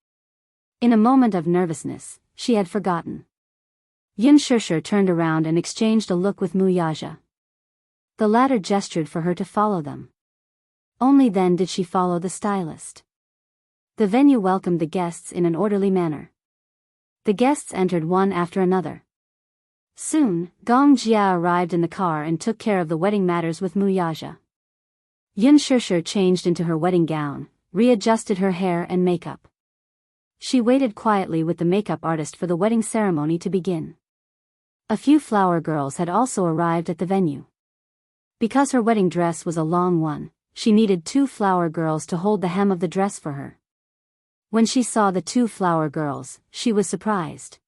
In a moment of nervousness, she had forgotten. Yun Shusher turned around and exchanged a look with Mu Yaja. The latter gestured for her to follow them. Only then did she follow the stylist. The venue welcomed the guests in an orderly manner. The guests entered one after another. Soon, Gong Jia arrived in the car and took care of the wedding matters with Mu Yaja. Yun Shusher changed into her wedding gown, readjusted her hair and makeup. She waited quietly with the makeup artist for the wedding ceremony to begin. A few flower girls had also arrived at the venue. Because her wedding dress was a long one, she needed 2 flower girls to hold the hem of the dress for her. When she saw the 2 flower girls, she was surprised.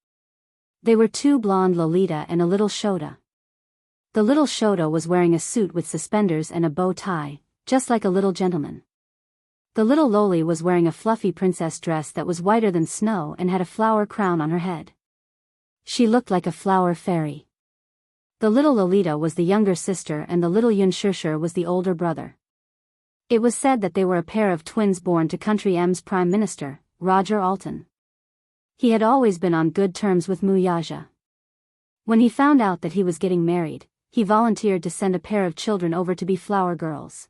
They were 2 blonde Lolita and a little Shota. The little Shota was wearing a suit with suspenders and a bow tie, just like a little gentleman. The little Loli was wearing a fluffy princess dress that was whiter than snow and had a flower crown on her head. She looked like a flower fairy. The little Lolita was the younger sister and the little Yun Shusher was the older brother. It was said that they were a pair of twins born to Country M's Prime Minister, Roger Alton. He had always been on good terms with Mu Yaja. When he found out that he was getting married, he volunteered to send a pair of children over to be flower girls.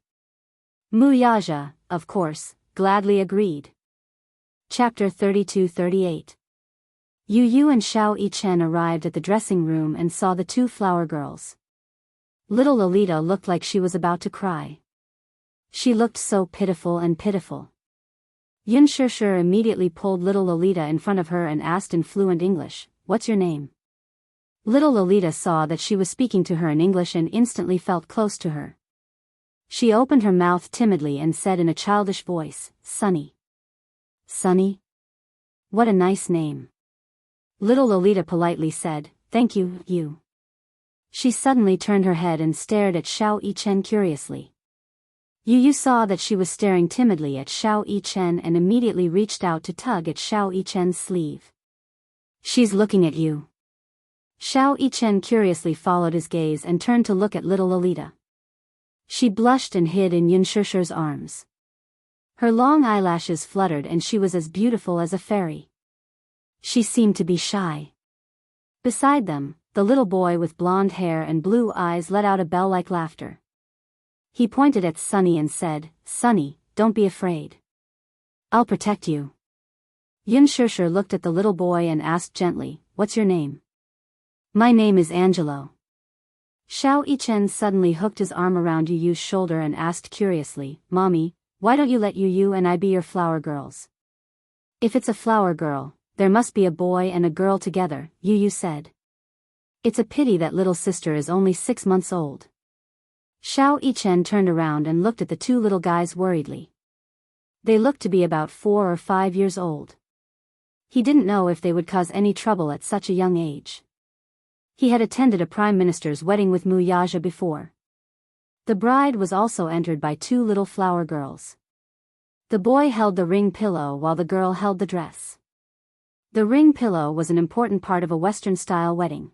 Mu Yaja, of course, gladly agreed. Chapter 32-38. Yu Yu and Xiao Yichen arrived at the dressing room and saw the 2 flower girls. Little Lolita looked like she was about to cry. She looked so pitiful and pitiful. Yun Shusher immediately pulled little Lolita in front of her and asked in fluent English, "What's your name?" Little Lolita saw that she was speaking to her in English and instantly felt close to her. She opened her mouth timidly and said in a childish voice, "Sunny." "Sunny? What a nice name." Little Lolita politely said, "Thank you, you." She suddenly turned her head and stared at Xiao Yichen curiously. Yu Yu saw that she was staring timidly at Xiao Yichen and immediately reached out to tug at Xiao Yichen's sleeve. "She's looking at you." Xiao Yichen curiously followed his gaze and turned to look at little Lolita. She blushed and hid in Yun Shusher's arms. Her long eyelashes fluttered and she was as beautiful as a fairy. She seemed to be shy. Beside them, the little boy with blonde hair and blue eyes let out a bell-like laughter. He pointed at Sunny and said, "Sunny, don't be afraid. I'll protect you." Yun Shusher looked at the little boy and asked gently, "What's your name?" "My name is Angelo." Xiao Yichen suddenly hooked his arm around Yu Yu's shoulder and asked curiously, "Mommy, why don't you let Yu Yu and I be your flower girls?" "If it's a flower girl, there must be a boy and a girl together," Yu Yu said. "It's a pity that little sister is only 6 months old." Xiao Yichen turned around and looked at the 2 little guys worriedly. They looked to be about 4 or 5 years old. He didn't know if they would cause any trouble at such a young age. He had attended a prime minister's wedding with Mu Yaja before. The bride was also entered by 2 little flower girls. The boy held the ring pillow while the girl held the dress. The ring pillow was an important part of a Western-style wedding.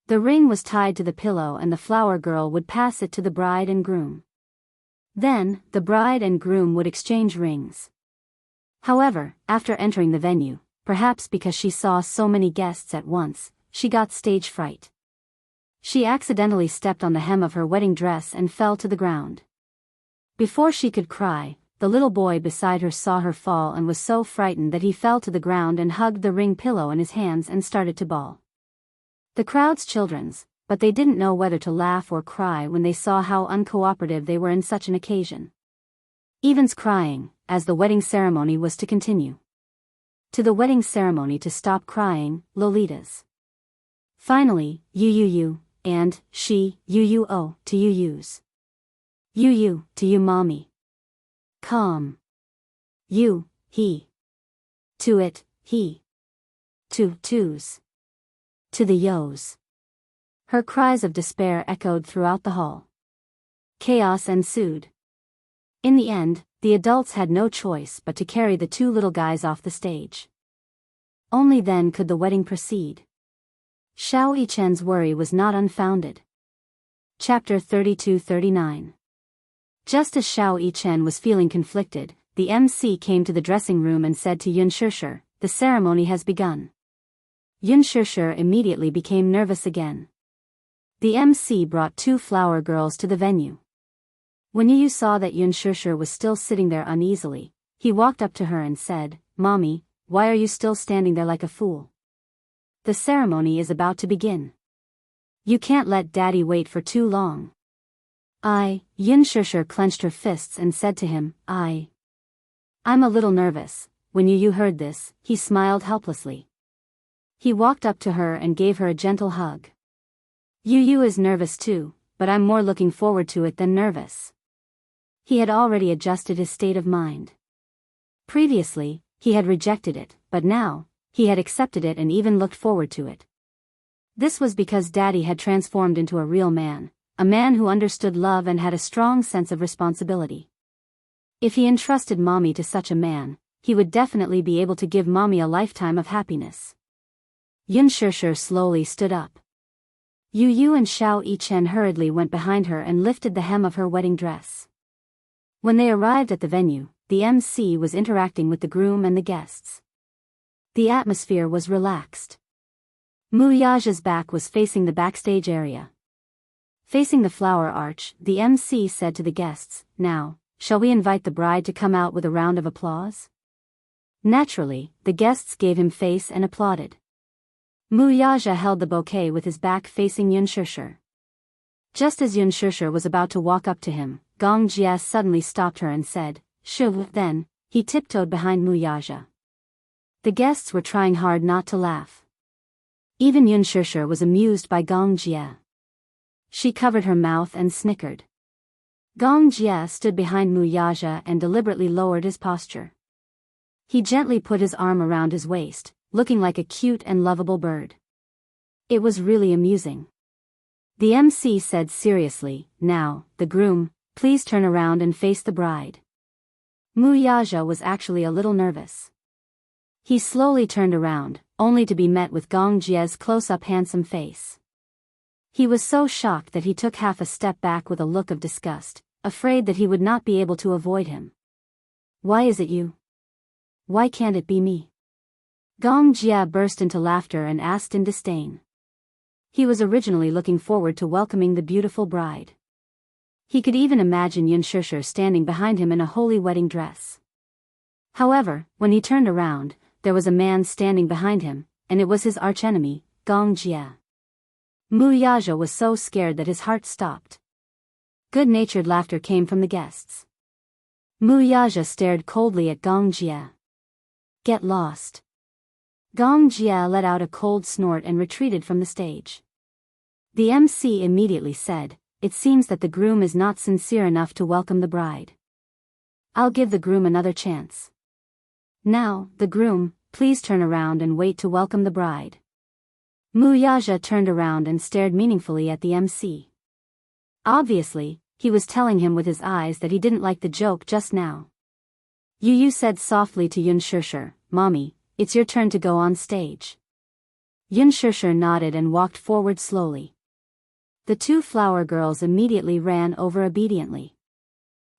The ring was tied to the pillow and the flower girl would pass it to the bride and groom. Then, the bride and groom would exchange rings. However, after entering the venue, perhaps because she saw so many guests at once, she got stage fright. She accidentally stepped on the hem of her wedding dress and fell to the ground. Before she could cry, the little boy beside her saw her fall and was so frightened that he fell to the ground and hugged the ring pillow in his hands and started to bawl. The crowd's children's, but they didn't know whether to laugh or cry when they saw how uncooperative they were in such an occasion. Evens crying, as the wedding ceremony was to continue. To the wedding ceremony to stop crying, Lolitas. Finally, Yu, and she, Yu to Yu's. Yu to you mommy. Calm. You, he. To it, he. To's. To the yos. Her cries of despair echoed throughout the hall. Chaos ensued. In the end, the adults had no choice but to carry the 2 little guys off the stage. Only then could the wedding proceed. Xiao Yichen's worry was not unfounded. Chapter 32-39. Just as Xiao Yichen was feeling conflicted, the MC came to the dressing room and said to Yun Shishir, "The ceremony has begun." Yun Shishir immediately became nervous again. The MC brought 2 flower girls to the venue. When Yu saw that Yun Shishir was still sitting there uneasily, he walked up to her and said, "Mommy, why are you still standing there like a fool? The ceremony is about to begin. You can't let Daddy wait for too long." Yun Shishir clenched her fists and said to him, I'm a little nervous." When Yu heard this, he smiled helplessly. He walked up to her and gave her a gentle hug. Yu is nervous too, but I'm more looking forward to it than nervous. He had already adjusted his state of mind. Previously, he had rejected it, but now, he had accepted it and even looked forward to it. This was because Daddy had transformed into a real man, a man who understood love and had a strong sense of responsibility. If he entrusted Mommy to such a man, he would definitely be able to give Mommy a lifetime of happiness. Yun Shishir slowly stood up. Yu and Xiao Yichen hurriedly went behind her and lifted the hem of her wedding dress. When they arrived at the venue, the MC was interacting with the groom and the guests. The atmosphere was relaxed. Mu Yaja's back was facing the backstage area. Facing the flower arch, the MC said to the guests, "Now, shall we invite the bride to come out with a round of applause?" Naturally, the guests gave him face and applauded. Mu Yaja held the bouquet with his back facing Yun Shishir. Just as Yun Shishir was about to walk up to him, Gong Jie suddenly stopped her and said, "Shu." Then, he tiptoed behind Mu Yaja. The guests were trying hard not to laugh. Even Yun Shishir was amused by Gong Jie. She covered her mouth and snickered. Gong Jie stood behind Mu Yaja and deliberately lowered his posture. He gently put his arm around his waist, looking like a cute and lovable bird. It was really amusing. The MC said seriously, "Now, the groom, please turn around and face the bride." Mu Yaja was actually a little nervous. He slowly turned around, only to be met with Gong Jie's close-up handsome face. He was so shocked that he took half a step back with a look of disgust, afraid that he would not be able to avoid him. "Why is it you? Why can't it be me?" Gong Jie burst into laughter and asked in disdain. He was originally looking forward to welcoming the beautiful bride. He could even imagine Yun Shishir standing behind him in a holy wedding dress. However, when he turned around, there was a man standing behind him, and it was his archenemy, Gong Jie. Mu Yaja was so scared that his heart stopped. Good-natured laughter came from the guests. Mu Yaja stared coldly at Gong Jie. "Get lost." Gong Jie let out a cold snort and retreated from the stage. The MC immediately said, "It seems that the groom is not sincere enough to welcome the bride. I'll give the groom another chance. Now, the groom, please turn around and wait to welcome the bride." Mu Yaja turned around and stared meaningfully at the MC. Obviously, he was telling him with his eyes that he didn't like the joke just now. Yu said softly to Yun Shishir, "Mommy, it's your turn to go on stage." Yun Shishir nodded and walked forward slowly. The 2 flower girls immediately ran over obediently.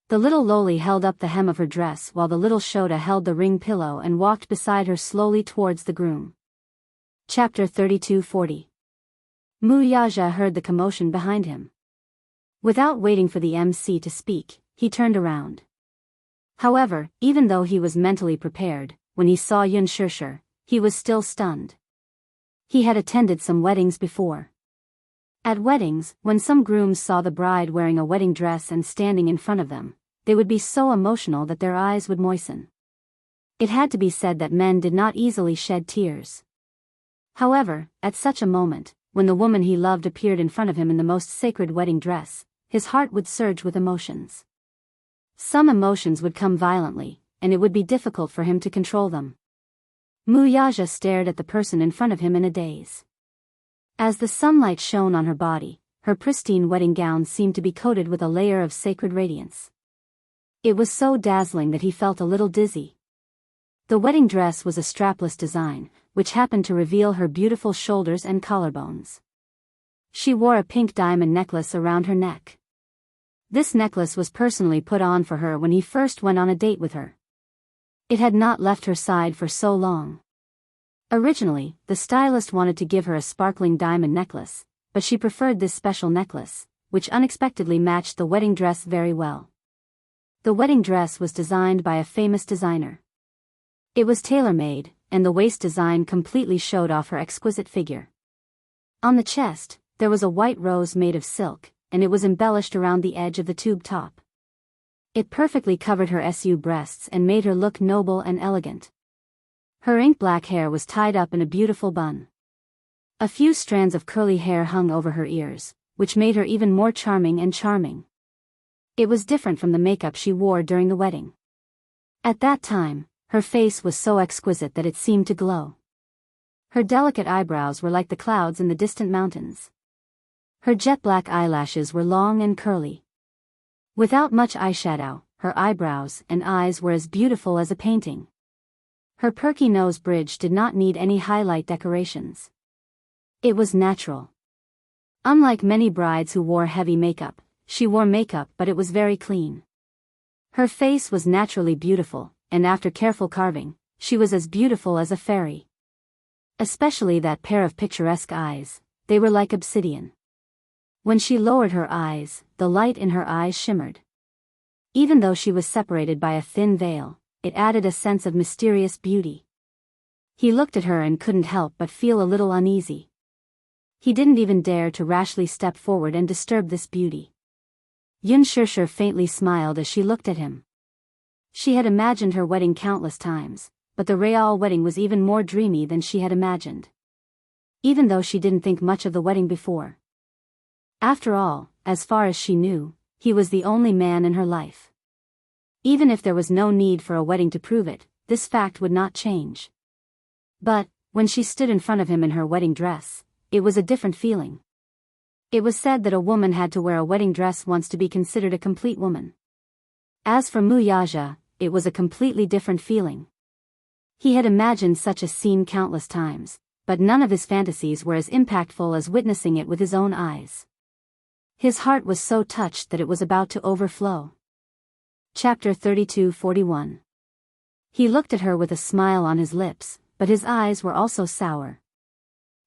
The little Loli held up the hem of her dress while the little Shota held the ring pillow and walked beside her slowly towards the groom. Chapter 32-40. Mu Yaja heard the commotion behind him. Without waiting for the MC to speak, he turned around. However, even though he was mentally prepared, when he saw Yun Shishir, he was still stunned. He had attended some weddings before. At weddings, when some grooms saw the bride wearing a wedding dress and standing in front of them, they would be so emotional that their eyes would moisten. It had to be said that men did not easily shed tears. However, at such a moment, when the woman he loved appeared in front of him in the most sacred wedding dress, his heart would surge with emotions. Some emotions would come violently, and it would be difficult for him to control them. Mu Yaja stared at the person in front of him in a daze. As the sunlight shone on her body, her pristine wedding gown seemed to be coated with a layer of sacred radiance. It was so dazzling that he felt a little dizzy. The wedding dress was a strapless design, which happened to reveal her beautiful shoulders and collarbones. She wore a pink diamond necklace around her neck. This necklace was personally put on for her when he first went on a date with her. It had not left her side for so long. Originally, the stylist wanted to give her a sparkling diamond necklace, but she preferred this special necklace, which unexpectedly matched the wedding dress very well. The wedding dress was designed by a famous designer. It was tailor-made, and the waist design completely showed off her exquisite figure. On the chest, there was a white rose made of silk, and it was embellished around the edge of the tube top. It perfectly covered her breasts and made her look noble and elegant. Her ink-black hair was tied up in a beautiful bun. A few strands of curly hair hung over her ears, which made her even more charming. It was different from the makeup she wore during the wedding. At that time, her face was so exquisite that it seemed to glow. Her delicate eyebrows were like the clouds in the distant mountains. Her jet-black eyelashes were long and curly. Without much eyeshadow, her eyebrows and eyes were as beautiful as a painting. Her perky nose bridge did not need any highlight decorations. It was natural. Unlike many brides who wore heavy makeup, she wore makeup, but it was very clean. Her face was naturally beautiful, and after careful carving, she was as beautiful as a fairy. Especially that pair of picturesque eyes, they were like obsidian. When she lowered her eyes, the light in her eyes shimmered. Even though she was separated by a thin veil, it added a sense of mysterious beauty. He looked at her and couldn't help but feel a little uneasy. He didn't even dare to rashly step forward and disturb this beauty. Yun Shirshir faintly smiled as she looked at him. She had imagined her wedding countless times, but the Real wedding was even more dreamy than she had imagined. Even though she didn't think much of the wedding before. After all, as far as she knew, he was the only man in her life. Even if there was no need for a wedding to prove it, this fact would not change. But, when she stood in front of him in her wedding dress, it was a different feeling. It was said that a woman had to wear a wedding dress once to be considered a complete woman. As for Muyaja, it was a completely different feeling. He had imagined such a scene countless times, but none of his fantasies were as impactful as witnessing it with his own eyes. His heart was so touched that it was about to overflow. Chapter 32:41. He looked at her with a smile on his lips, but his eyes were also sour.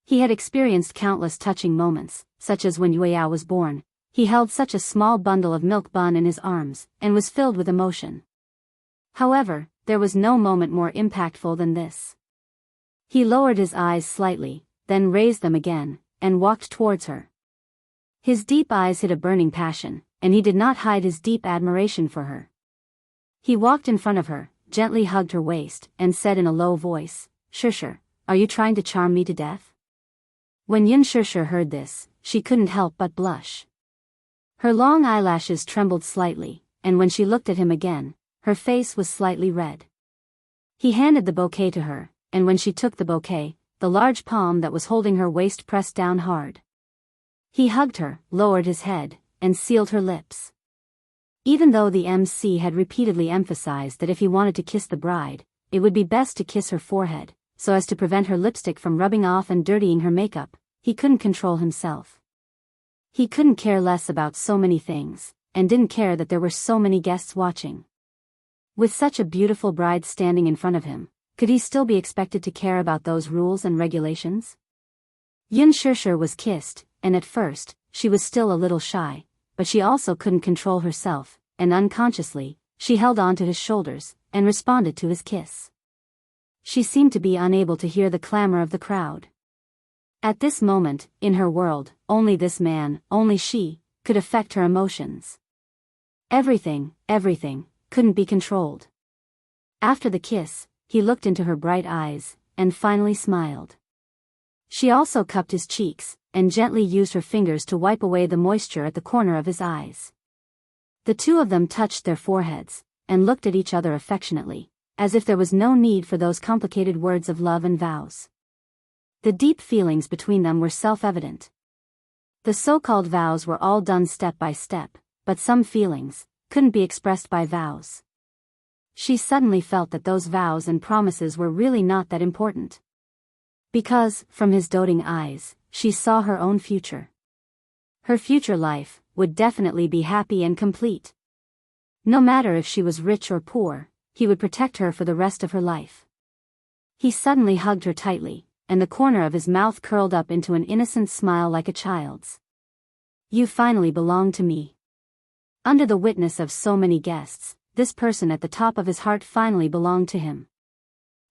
He had experienced countless touching moments, such as when Yueyao was born. He held such a small bundle of milk bun in his arms, and was filled with emotion. However, there was no moment more impactful than this. He lowered his eyes slightly, then raised them again, and walked towards her. His deep eyes hid a burning passion, and he did not hide his deep admiration for her. He walked in front of her, gently hugged her waist, and said in a low voice, "Shirshir, are you trying to charm me to death?" When Yun Shirshir heard this, she couldn't help but blush. Her long eyelashes trembled slightly, and when she looked at him again, her face was slightly red. He handed the bouquet to her, and when she took the bouquet, the large palm that was holding her waist pressed down hard. He hugged her, lowered his head, and sealed her lips. Even though the MC had repeatedly emphasized that if he wanted to kiss the bride, it would be best to kiss her forehead, so as to prevent her lipstick from rubbing off and dirtying her makeup, he couldn't control himself. He couldn't care less about so many things, and didn't care that there were so many guests watching. With such a beautiful bride standing in front of him, could he still be expected to care about those rules and regulations? Yun Shirshir was kissed, and at first, she was still a little shy, but she also couldn't control herself, and unconsciously, she held on to his shoulders, and responded to his kiss. She seemed to be unable to hear the clamor of the crowd. At this moment, in her world, only this man, only she, could affect her emotions. Everything, couldn't be controlled. After the kiss, he looked into her bright eyes, and finally smiled. She also cupped his cheeks, and gently used her fingers to wipe away the moisture at the corner of his eyes. The two of them touched their foreheads, and looked at each other affectionately, as if there was no need for those complicated words of love and vows. The deep feelings between them were self-evident. The so-called vows were all done step by step, but some feelings couldn't be expressed by vows. She suddenly felt that those vows and promises were really not that important. Because, from his doting eyes, she saw her own future. Her future life would definitely be happy and complete. No matter if she was rich or poor, he would protect her for the rest of her life. He suddenly hugged her tightly, and the corner of his mouth curled up into an innocent smile like a child's. You finally belong to me. Under the witness of so many guests, this person at the top of his heart finally belonged to him.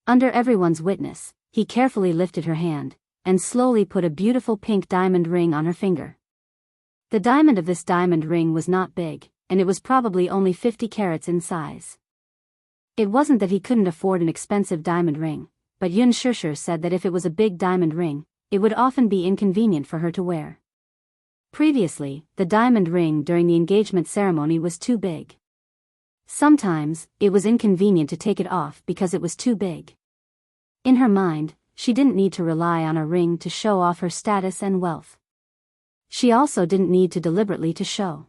Under everyone's witness, he carefully lifted her hand, and slowly put a beautiful pink diamond ring on her finger. The diamond of this diamond ring was not big, and it was probably only 50 carats in size. It wasn't that he couldn't afford an expensive diamond ring, but Yun Shusher said that if it was a big diamond ring, it would often be inconvenient for her to wear. Previously, the diamond ring during the engagement ceremony was too big. Sometimes, it was inconvenient to take it off because it was too big. In her mind, she didn't need to rely on a ring to show off her status and wealth. She also didn't need to deliberately to show.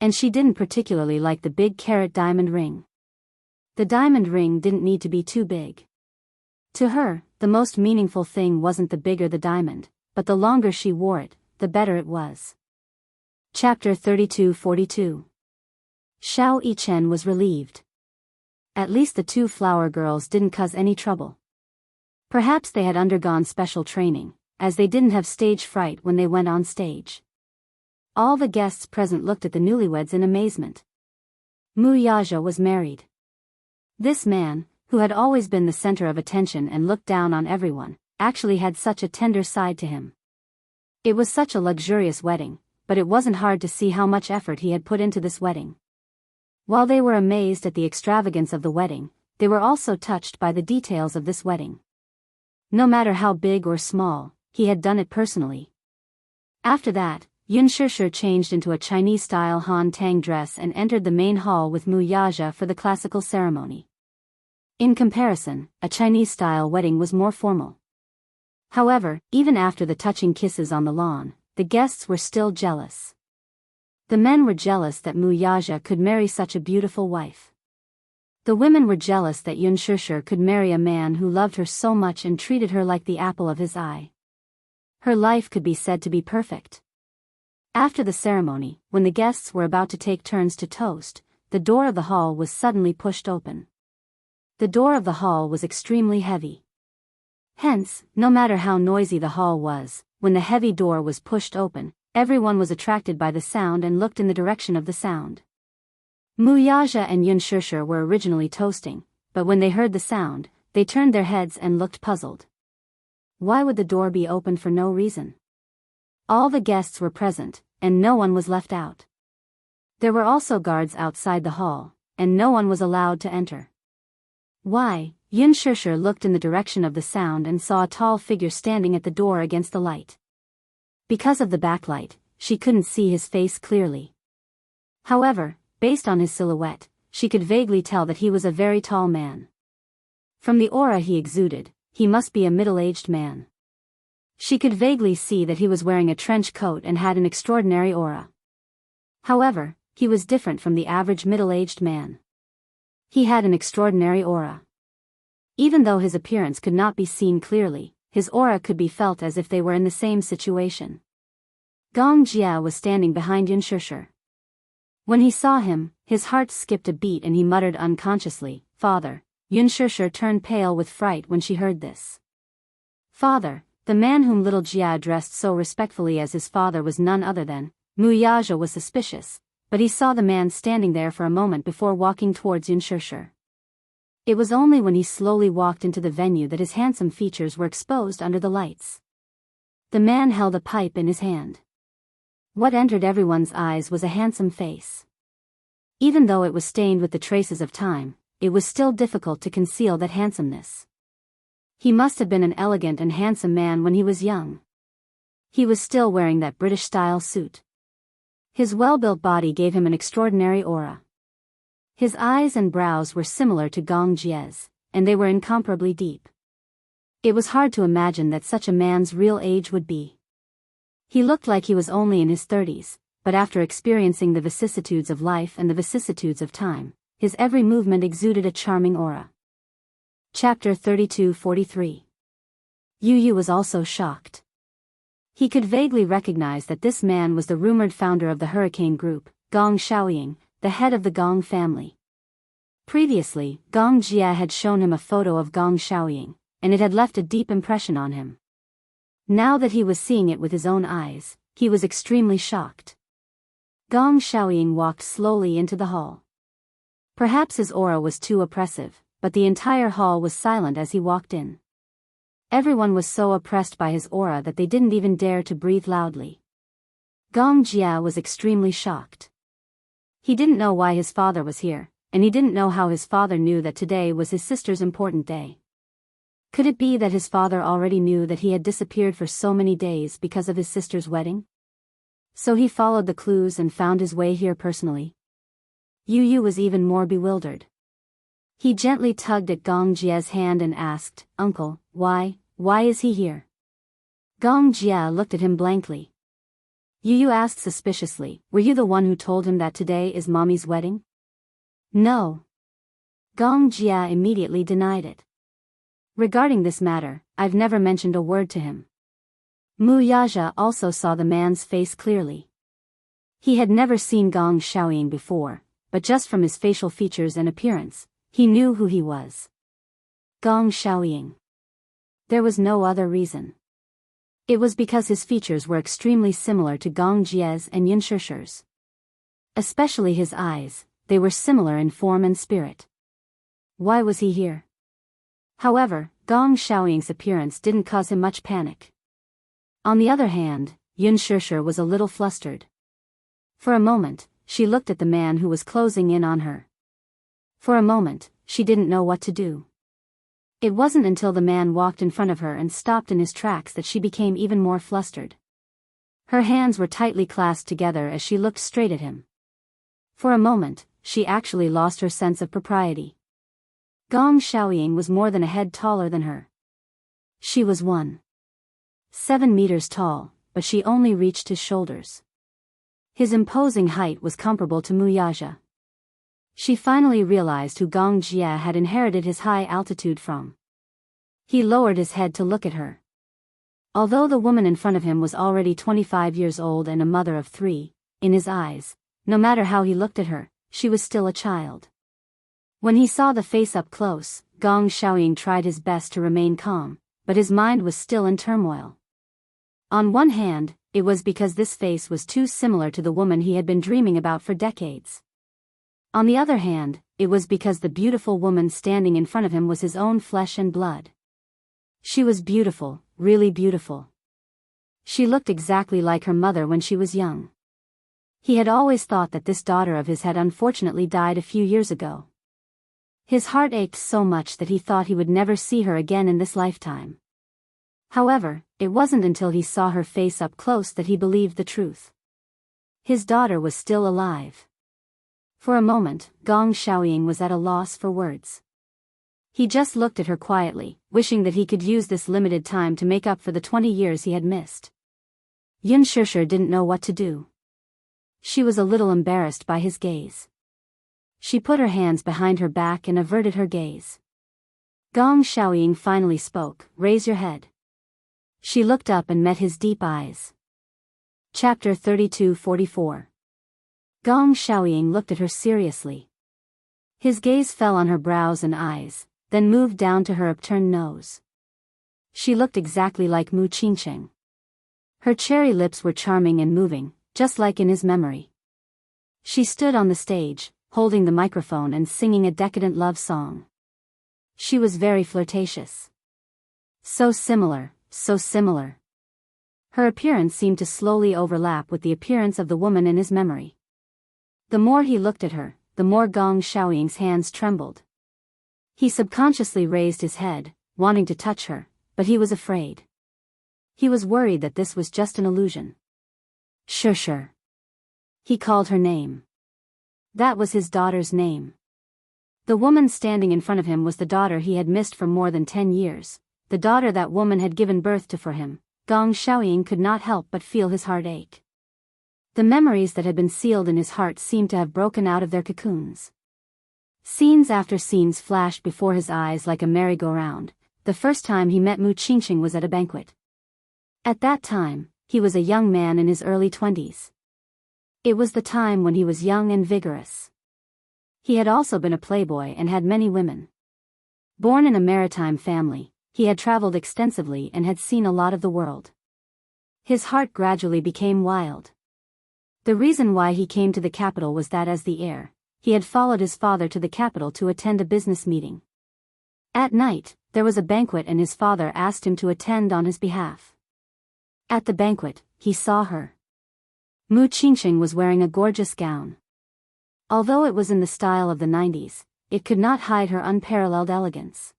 And she didn't particularly like the big carat diamond ring. The diamond ring didn't need to be too big. To her, the most meaningful thing wasn't the bigger the diamond, but the longer she wore it, the better it was. Chapter 32-42. Xiao Yichen was relieved. At least the two flower girls didn't cause any trouble. Perhaps they had undergone special training, as they didn't have stage fright when they went on stage. All the guests present looked at the newlyweds in amazement. Mu Yaja was married. This man, who had always been the center of attention and looked down on everyone, actually had such a tender side to him. It was such a luxurious wedding, but it wasn't hard to see how much effort he had put into this wedding. While they were amazed at the extravagance of the wedding, they were also touched by the details of this wedding. No matter how big or small, he had done it personally. After that, Yun Shusher changed into a Chinese-style Han Tang dress and entered the main hall with Mu Yaja for the classical ceremony. In comparison, a Chinese-style wedding was more formal. However, even after the touching kisses on the lawn, the guests were still jealous. The men were jealous that Mu Yaja could marry such a beautiful wife. The women were jealous that Yun Shusher could marry a man who loved her so much and treated her like the apple of his eye. Her life could be said to be perfect. After the ceremony, when the guests were about to take turns to toast, the door of the hall was suddenly pushed open. The door of the hall was extremely heavy. Hence, no matter how noisy the hall was, when the heavy door was pushed open, everyone was attracted by the sound and looked in the direction of the sound. Mu Yaja and Yun Shusher were originally toasting, but when they heard the sound, they turned their heads and looked puzzled. Why would the door be open for no reason? All the guests were present, and no one was left out. There were also guards outside the hall, and no one was allowed to enter. Why? Yun Shusher looked in the direction of the sound and saw a tall figure standing at the door against the light. Because of the backlight, she couldn't see his face clearly. However, based on his silhouette, she could vaguely tell that he was a very tall man. From the aura he exuded, he must be a middle-aged man. She could vaguely see that he was wearing a trench coat and had an extraordinary aura. However, he was different from the average middle-aged man. He had an extraordinary aura. Even though his appearance could not be seen clearly, his aura could be felt as if they were in the same situation. Gong Jia was standing behind Yun Shusher. When he saw him, his heart skipped a beat and he muttered unconsciously, "Father." Yun Shusher turned pale with fright when she heard this. Father, the man whom little Jia addressed so respectfully as his father was none other than. Mu Yaja was suspicious, but he saw the man standing there for a moment before walking towards Yun Shusher. It was only when he slowly walked into the venue that his handsome features were exposed under the lights. The man held a pipe in his hand. What entered everyone's eyes was a handsome face. Even though it was stained with the traces of time, it was still difficult to conceal that handsomeness. He must have been an elegant and handsome man when he was young. He was still wearing that British-style suit. His well-built body gave him an extraordinary aura. His eyes and brows were similar to Gong Jie's, and they were incomparably deep. It was hard to imagine that such a man's real age would be. He looked like he was only in his 30s, but after experiencing the vicissitudes of life and the vicissitudes of time, his every movement exuded a charming aura. Chapter 32-43. Yu Yu was also shocked. He could vaguely recognize that this man was the rumored founder of the Hurricane Group, Gong Xiaoying, the head of the Gong family. Previously, Gong Jia had shown him a photo of Gong Xiaoying, and it had left a deep impression on him. Now that he was seeing it with his own eyes, he was extremely shocked. Gong Xiaoying walked slowly into the hall. Perhaps his aura was too oppressive, but the entire hall was silent as he walked in. Everyone was so oppressed by his aura that they didn't even dare to breathe loudly. Gong Jia was extremely shocked. He didn't know why his father was here, and he didn't know how his father knew that today was his sister's important day. Could it be that his father already knew that he had disappeared for so many days because of his sister's wedding? So he followed the clues and found his way here personally. Yu was even more bewildered. He gently tugged at Gong Jia's hand and asked, "Uncle, why is he here?" Gong Jia looked at him blankly. Yu asked suspiciously, "Were you the one who told him that today is Mommy's wedding?" "No." Gong Jia immediately denied it. "Regarding this matter, I've never mentioned a word to him." Mu Yaja also saw the man's face clearly. He had never seen Gong Xiaoying before, but just from his facial features and appearance, he knew who he was. Gong Xiaoying. There was no other reason. It was because his features were extremely similar to Gong Jia's and Yun Shishir's. Especially his eyes, they were similar in form and spirit. Why was he here? However, Gong Xiaoying's appearance didn't cause him much panic. On the other hand, Yun Shishir was a little flustered. For a moment, she looked at the man who was closing in on her. For a moment, she didn't know what to do. It wasn't until the man walked in front of her and stopped in his tracks that she became even more flustered. Her hands were tightly clasped together as she looked straight at him. For a moment, she actually lost her sense of propriety. Gong Xiaoying was more than a head taller than her. She was 1.7 meters tall, but she only reached his shoulders. His imposing height was comparable to Mu Yaja. She finally realized who Gong Jia had inherited his high altitude from. He lowered his head to look at her. Although the woman in front of him was already 25 years old and a mother of 3, in his eyes, no matter how he looked at her, she was still a child. When he saw the face up close, Gong Xiaoying tried his best to remain calm, but his mind was still in turmoil. On one hand, it was because this face was too similar to the woman he had been dreaming about for decades. On the other hand, it was because the beautiful woman standing in front of him was his own flesh and blood. She was beautiful, really beautiful. She looked exactly like her mother when she was young. He had always thought that this daughter of his had unfortunately died a few years ago. His heart ached so much that he thought he would never see her again in this lifetime. However, it wasn't until he saw her face up close that he believed the truth. His daughter was still alive. For a moment, Gong Xiaoying was at a loss for words. He just looked at her quietly, wishing that he could use this limited time to make up for the 20 years he had missed. Yun Shishir didn't know what to do. She was a little embarrassed by his gaze. She put her hands behind her back and averted her gaze. Gong Xiaoying finally spoke, "Raise your head." She looked up and met his deep eyes. Chapter 32-44. Gong Xiaoying looked at her seriously. His gaze fell on her brows and eyes, then moved down to her upturned nose. She looked exactly like Mu Qingcheng. Her cherry lips were charming and moving, just like in his memory. She stood on the stage, holding the microphone and singing a decadent love song. She was very flirtatious. So similar, so similar. Her appearance seemed to slowly overlap with the appearance of the woman in his memory. The more he looked at her, the more Gong Xiaoying's hands trembled. He subconsciously raised his head, wanting to touch her, but he was afraid. He was worried that this was just an illusion. Sure. He called her name. That was his daughter's name. The woman standing in front of him was the daughter he had missed for more than 10 years, the daughter that woman had given birth to for him. Gong Xiaoying could not help but feel his heart ache. The memories that had been sealed in his heart seemed to have broken out of their cocoons. Scenes after scenes flashed before his eyes like a merry-go-round. The first time he met Mu Qingqing was at a banquet. At that time, he was a young man in his early 20s. It was the time when he was young and vigorous. He had also been a playboy and had many women. Born in a maritime family, he had traveled extensively and had seen a lot of the world. His heart gradually became wild. The reason why he came to the capital was that as the heir, he had followed his father to the capital to attend a business meeting. At night, there was a banquet and his father asked him to attend on his behalf. At the banquet, he saw her. Mu Qingqing was wearing a gorgeous gown. Although it was in the style of the 90s, it could not hide her unparalleled elegance.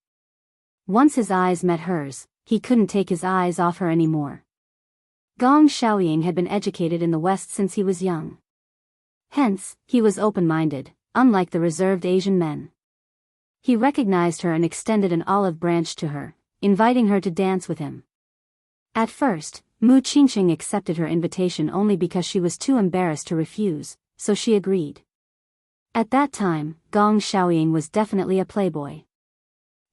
Once his eyes met hers, he couldn't take his eyes off her anymore. Gong Xiaoying had been educated in the West since he was young. Hence, he was open-minded, unlike the reserved Asian men. He recognized her and extended an olive branch to her, inviting her to dance with him. At first, Mu Qingqing accepted her invitation only because she was too embarrassed to refuse, so she agreed. At that time, Gong Xiaoying was definitely a playboy.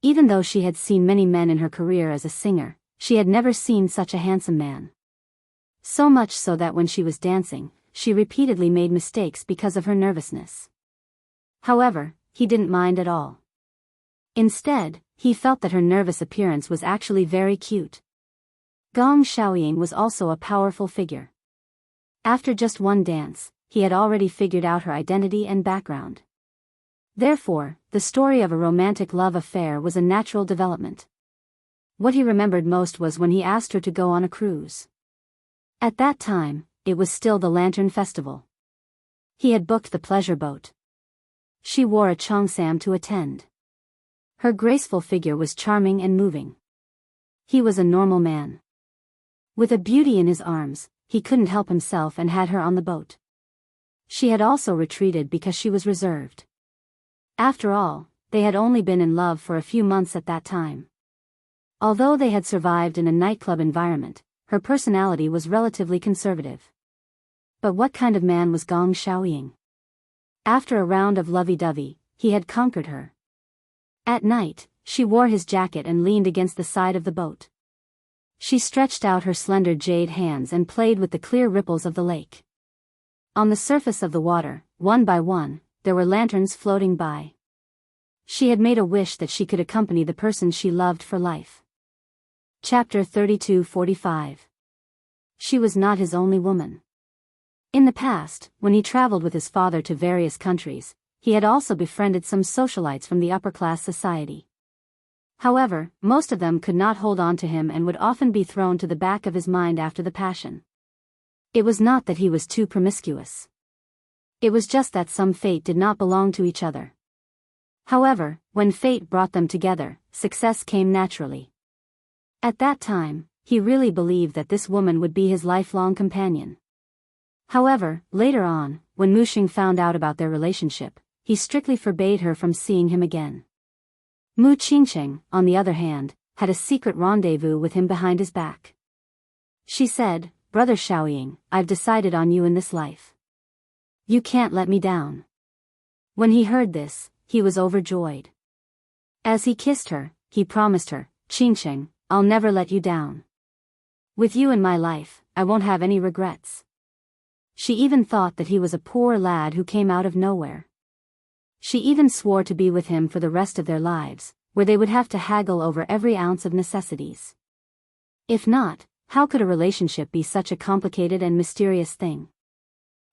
Even though she had seen many men in her career as a singer, she had never seen such a handsome man. So much so that when she was dancing, she repeatedly made mistakes because of her nervousness. However, he didn't mind at all. Instead, he felt that her nervous appearance was actually very cute. Gong Xiaoying was also a powerful figure. After just one dance, he had already figured out her identity and background. Therefore, the story of a romantic love affair was a natural development. What he remembered most was when he asked her to go on a cruise. At that time, it was still the Lantern Festival. He had booked the pleasure boat. She wore a cheongsam to attend. Her graceful figure was charming and moving. He was a normal man. With a beauty in his arms, he couldn't help himself and had her on the boat. She had also retreated because she was reserved. After all, they had only been in love for a few months at that time. Although they had survived in a nightclub environment, her personality was relatively conservative. But what kind of man was Gong Xiaoying? After a round of lovey-dovey, he had conquered her. At night, she wore his jacket and leaned against the side of the boat. She stretched out her slender jade hands and played with the clear ripples of the lake. On the surface of the water, one by one, there were lanterns floating by. She had made a wish that she could accompany the person she loved for life. Chapter 32:45. She was not his only woman. In the past, when he traveled with his father to various countries, he had also befriended some socialites from the upper-class society. However, most of them could not hold on to him and would often be thrown to the back of his mind after the passion. It was not that he was too promiscuous. It was just that some fate did not belong to each other. However, when fate brought them together, success came naturally. At that time, he really believed that this woman would be his lifelong companion. However, later on, when Mu Xing found out about their relationship, he strictly forbade her from seeing him again. Mu Qingqing, on the other hand, had a secret rendezvous with him behind his back. She said, "Brother Xiaoying, I've decided on you in this life. You can't let me down." When he heard this, he was overjoyed. As he kissed her, he promised her, "Qingqing, I'll never let you down. With you in my life, I won't have any regrets." She even thought that he was a poor lad who came out of nowhere. She even swore to be with him for the rest of their lives, where they would have to haggle over every ounce of necessities. If not, how could a relationship be such a complicated and mysterious thing?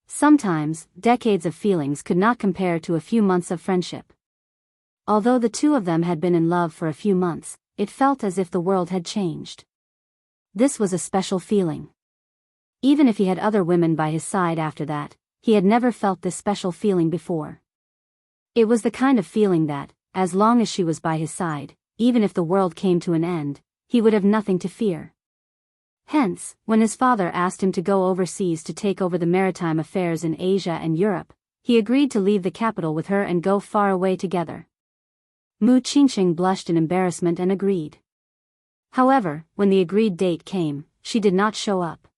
Sometimes, decades of feelings could not compare to a few months of friendship. Although the two of them had been in love for a few months, it felt as if the world had changed. This was a special feeling. Even if he had other women by his side after that, he had never felt this special feeling before. It was the kind of feeling that, as long as she was by his side, even if the world came to an end, he would have nothing to fear. Hence, when his father asked him to go overseas to take over the maritime affairs in Asia and Europe, he agreed to leave the capital with her and go far away together. Mu Qingqing blushed in embarrassment and agreed. However, when the agreed date came, she did not show up.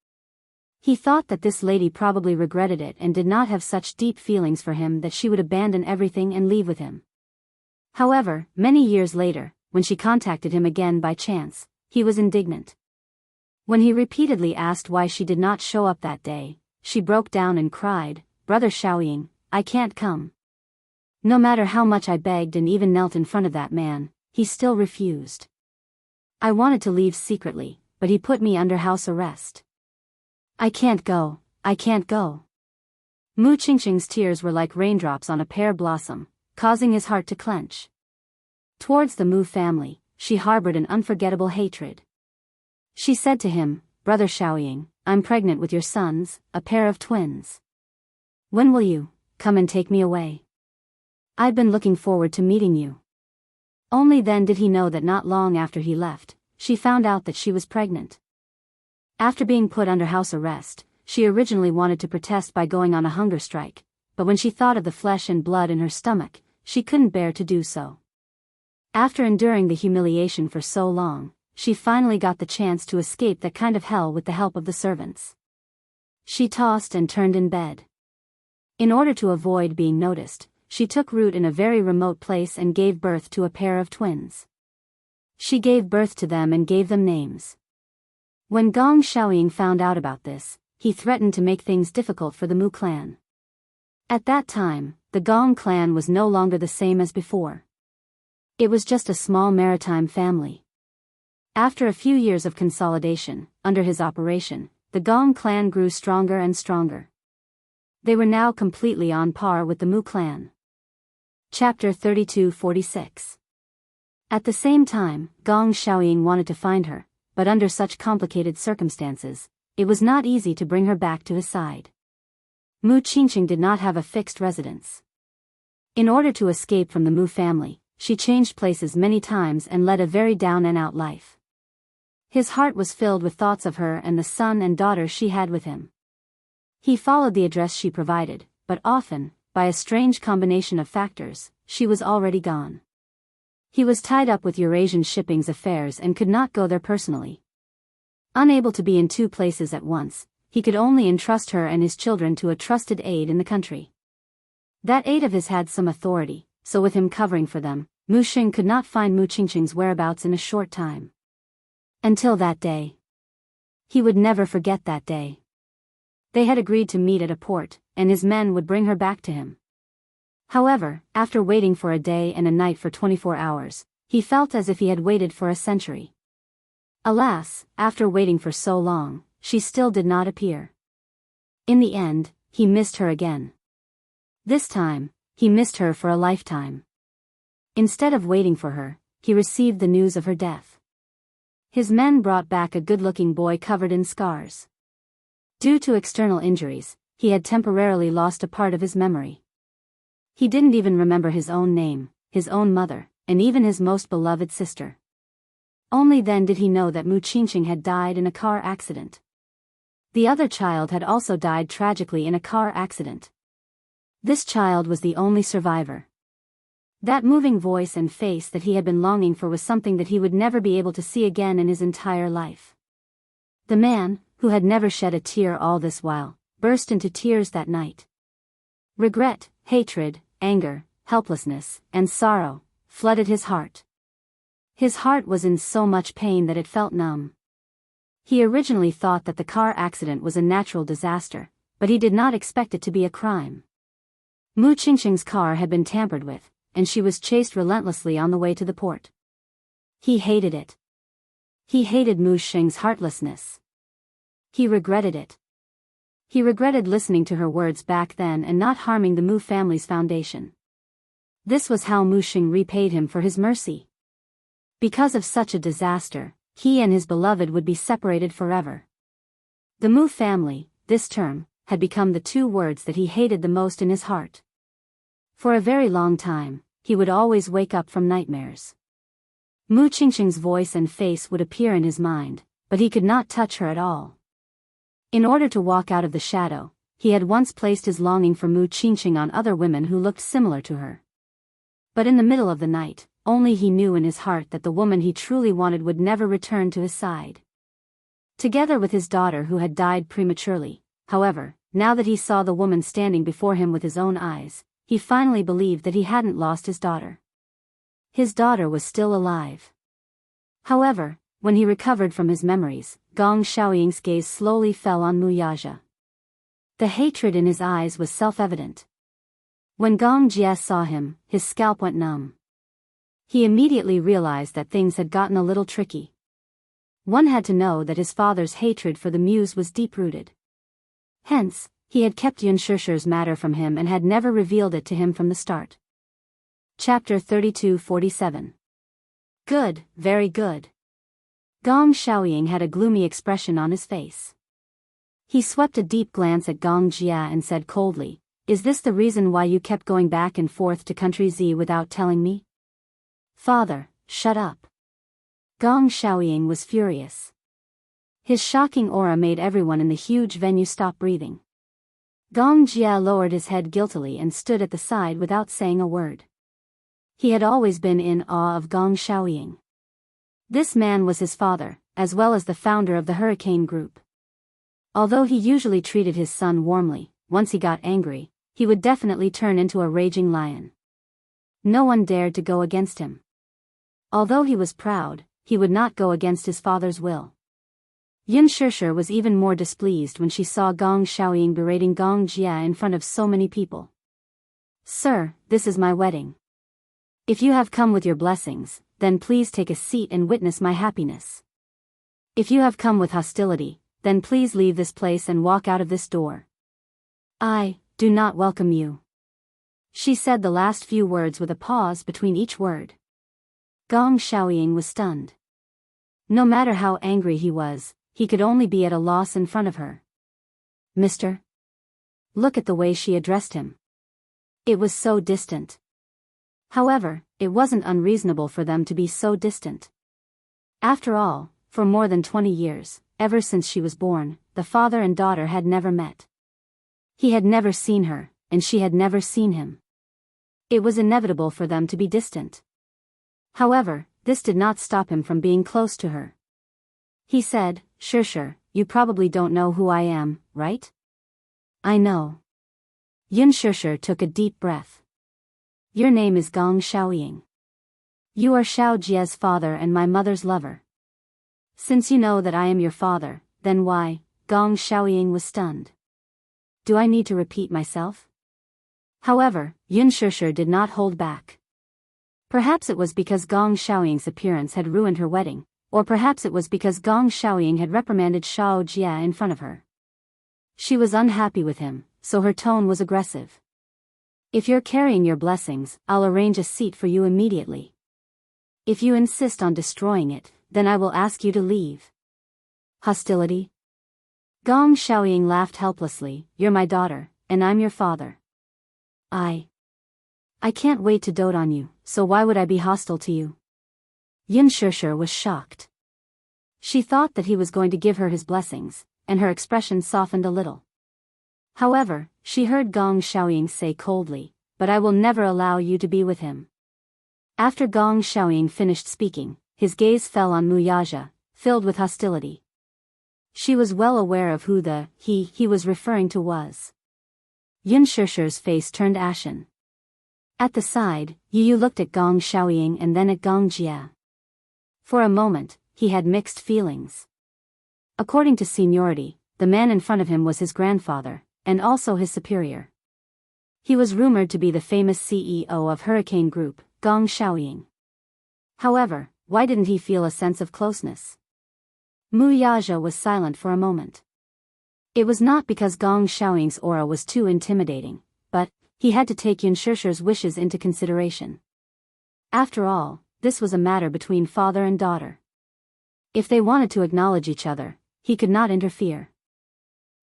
He thought that this lady probably regretted it and did not have such deep feelings for him that she would abandon everything and leave with him. However, many years later, when she contacted him again by chance, he was indignant. When he repeatedly asked why she did not show up that day, she broke down and cried, "Brother Xiaoying, I can't come." No matter how much I begged and even knelt in front of that man, he still refused. I wanted to leave secretly, but he put me under house arrest. I can't go, I can't go. Mu Qingqing's tears were like raindrops on a pear blossom, causing his heart to clench. Towards the Mu family, she harbored an unforgettable hatred. She said to him, "Brother Xiaoying, I'm pregnant with your sons, a pair of twins. When will you come and take me away? I've been looking forward to meeting you." Only then did he know that not long after he left, she found out that she was pregnant. After being put under house arrest, she originally wanted to protest by going on a hunger strike, but when she thought of the flesh and blood in her stomach, she couldn't bear to do so. After enduring the humiliation for so long, she finally got the chance to escape that kind of hell with the help of the servants. She tossed and turned in bed. In order to avoid being noticed, she took root in a very remote place and gave birth to a pair of twins. She gave birth to them and gave them names. When Gong Xiaoying found out about this, he threatened to make things difficult for the Mu clan. At that time, the Gong clan was no longer the same as before. It was just a small maritime family. After a few years of consolidation, under his operation, the Gong clan grew stronger and stronger. They were now completely on par with the Mu clan. Chapter 32-46. At the same time, Gong Xiaoying wanted to find her, but under such complicated circumstances, it was not easy to bring her back to his side. Mu Qingqing did not have a fixed residence. In order to escape from the Mu family, she changed places many times and led a very down-and-out life. His heart was filled with thoughts of her and the son and daughter she had with him. He followed the address she provided, but often, by a strange combination of factors, she was already gone. He was tied up with Eurasian Shipping's affairs and could not go there personally. Unable to be in two places at once, he could only entrust her and his children to a trusted aide in the country. That aide of his had some authority, so with him covering for them, Mu Xing could not find Mu Qingqing's whereabouts in a short time. Until that day. He would never forget that day. They had agreed to meet at a port, and his men would bring her back to him. However, after waiting for a day and a night for 24 hours, he felt as if he had waited for a century. Alas, after waiting for so long, she still did not appear. In the end, he missed her again. This time, he missed her for a lifetime. Instead of waiting for her, he received the news of her death. His men brought back a good-looking boy covered in scars. Due to external injuries, he had temporarily lost a part of his memory. He didn't even remember his own name, his own mother, and even his most beloved sister. Only then did he know that Mu Qingqing had died in a car accident. The other child had also died tragically in a car accident. This child was the only survivor. That moving voice and face that he had been longing for was something that he would never be able to see again in his entire life. The man, who had never shed a tear all this while, burst into tears that night. Regret, hatred, anger, helplessness, and sorrow flooded his heart. His heart was in so much pain that it felt numb. He originally thought that the car accident was a natural disaster, but he did not expect it to be a crime. Mu Qingqing's car had been tampered with, and she was chased relentlessly on the way to the port. He hated it. He hated Mu Xing's heartlessness. He regretted it. He regretted listening to her words back then and not harming the Mu family's foundation. This was how Mu Xing repaid him for his mercy. Because of such a disaster, he and his beloved would be separated forever. The Mu family, this term, had become the two words that he hated the most in his heart. For a very long time, he would always wake up from nightmares. Mu Qingqing's voice and face would appear in his mind, but he could not touch her at all. In order to walk out of the shadow, he had once placed his longing for Mu Qingqing on other women who looked similar to her. But in the middle of the night, only he knew in his heart that the woman he truly wanted would never return to his side. Together with his daughter who had died prematurely, however, now that he saw the woman standing before him with his own eyes, he finally believed that he hadn't lost his daughter. His daughter was still alive. However, when he recovered from his memories, Gong Xiaoying's gaze slowly fell on Muyaja. The hatred in his eyes was self-evident. When Gong Jie saw him, his scalp went numb. He immediately realized that things had gotten a little tricky. One had to know that his father's hatred for the muse was deep-rooted. Hence, he had kept Yun Shusher's matter from him and had never revealed it to him from the start. Chapter 32:47. Good, very good. Gong Xiaoying had a gloomy expression on his face. He swept a deep glance at Gong Jie and said coldly, "Is this the reason why you kept going back and forth to Country Z without telling me?" "Father, shut up." Gong Xiaoying was furious. His shocking aura made everyone in the huge venue stop breathing. Gong Jie lowered his head guiltily and stood at the side without saying a word. He had always been in awe of Gong Xiaoying. This man was his father, as well as the founder of the Hurricane Group. Although he usually treated his son warmly, once he got angry, he would definitely turn into a raging lion. No one dared to go against him. Although he was proud, he would not go against his father's will. Yun Shusher was even more displeased when she saw Gong Xiaoying berating Gong Jie in front of so many people. "Sir, this is my wedding. If you have come with your blessings, then please take a seat and witness my happiness. If you have come with hostility, then please leave this place and walk out of this door. I do not welcome you." She said the last few words with a pause between each word. Gong Xiaoying was stunned. No matter how angry he was, he could only be at a loss in front of her. "Mister?" Look at the way she addressed him. It was so distant. However, it wasn't unreasonable for them to be so distant. After all, for more than 20 years, ever since she was born, the father and daughter had never met. He had never seen her, and she had never seen him. It was inevitable for them to be distant. However, this did not stop him from being close to her. He said, "Shusher, you probably don't know who I am, right?" "I know." Yun Shusher took a deep breath. "Your name is Gong Xiaoying. You are Xiao Jie's father and my mother's lover. Since you know that I am your father, then why?" Gong Xiaoying was stunned. "Do I need to repeat myself?" However, Yun Shusher did not hold back. Perhaps it was because Gong Xiaoying's appearance had ruined her wedding, or perhaps it was because Gong Xiaoying had reprimanded Xiao Jie in front of her. She was unhappy with him, so her tone was aggressive. "If you're carrying your blessings, I'll arrange a seat for you immediately. If you insist on destroying it, then I will ask you to leave." "Hostility?" Gong Xiaoying laughed helplessly. "You're my daughter, and I'm your father. I can't wait to dote on you, so why would I be hostile to you?" Yun Shusher was shocked. She thought that he was going to give her his blessings, and her expression softened a little. However, she heard Gong Xiaoying say coldly, "But I will never allow you to be with him." After Gong Xiaoying finished speaking, his gaze fell on Muyaja, filled with hostility. She was well aware of who the he was referring to was. Yun Shusher's face turned ashen. At the side, Yu looked at Gong Xiaoying and then at Gong Jie. For a moment, he had mixed feelings. According to seniority, the man in front of him was his grandfather, and also his superior. He was rumored to be the famous CEO of Hurricane Group, Gong Xiaoying. However, why didn't he feel a sense of closeness? Muyaja was silent for a moment. It was not because Gong Xiaoying's aura was too intimidating, but he had to take Yun Shusher's wishes into consideration. After all, this was a matter between father and daughter. If they wanted to acknowledge each other, he could not interfere.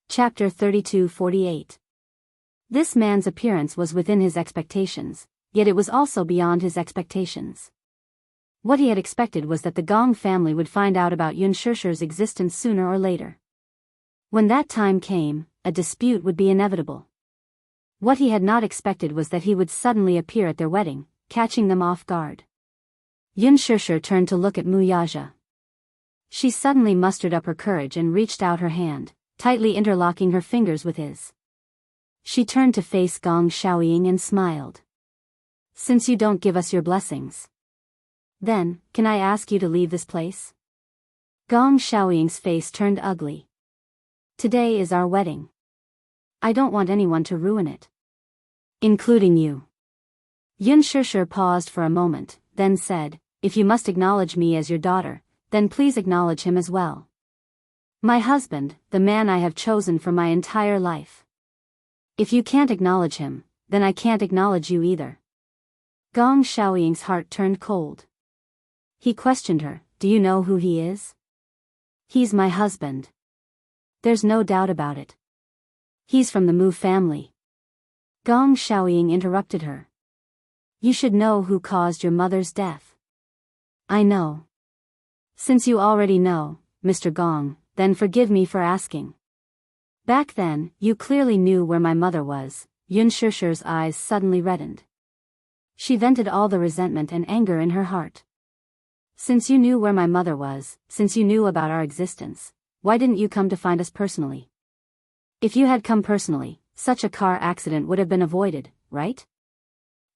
Chapter 32:48. This man's appearance was within his expectations, yet it was also beyond his expectations. What he had expected was that the Gong family would find out about Yun Shusher's existence sooner or later. When that time came, a dispute would be inevitable. What he had not expected was that he would suddenly appear at their wedding, catching them off guard. Yun Shusher turned to look at Muyaja. She suddenly mustered up her courage and reached out her hand, tightly interlocking her fingers with his. She turned to face Gong Xiaoying and smiled. "Since you don't give us your blessings, then, can I ask you to leave this place?" Gong Xiaoying's face turned ugly. Today is our wedding. I don't want anyone to ruin it. Including you. Yun Shishir paused for a moment, then said, if you must acknowledge me as your daughter, then please acknowledge him as well. My husband, the man I have chosen for my entire life. If you can't acknowledge him, then I can't acknowledge you either. Gong Xiaoying's heart turned cold. He questioned her, do you know who he is? He's my husband. There's no doubt about it. He's from the Mu family. Gong Xiaoying interrupted her. You should know who caused your mother's death. I know. Since you already know, Mr. Gong, then forgive me for asking. Back then, you clearly knew where my mother was. Yun Shishir's eyes suddenly reddened. She vented all the resentment and anger in her heart. Since you knew where my mother was, since you knew about our existence, why didn't you come to find us personally? If you had come personally, such a car accident would have been avoided, right?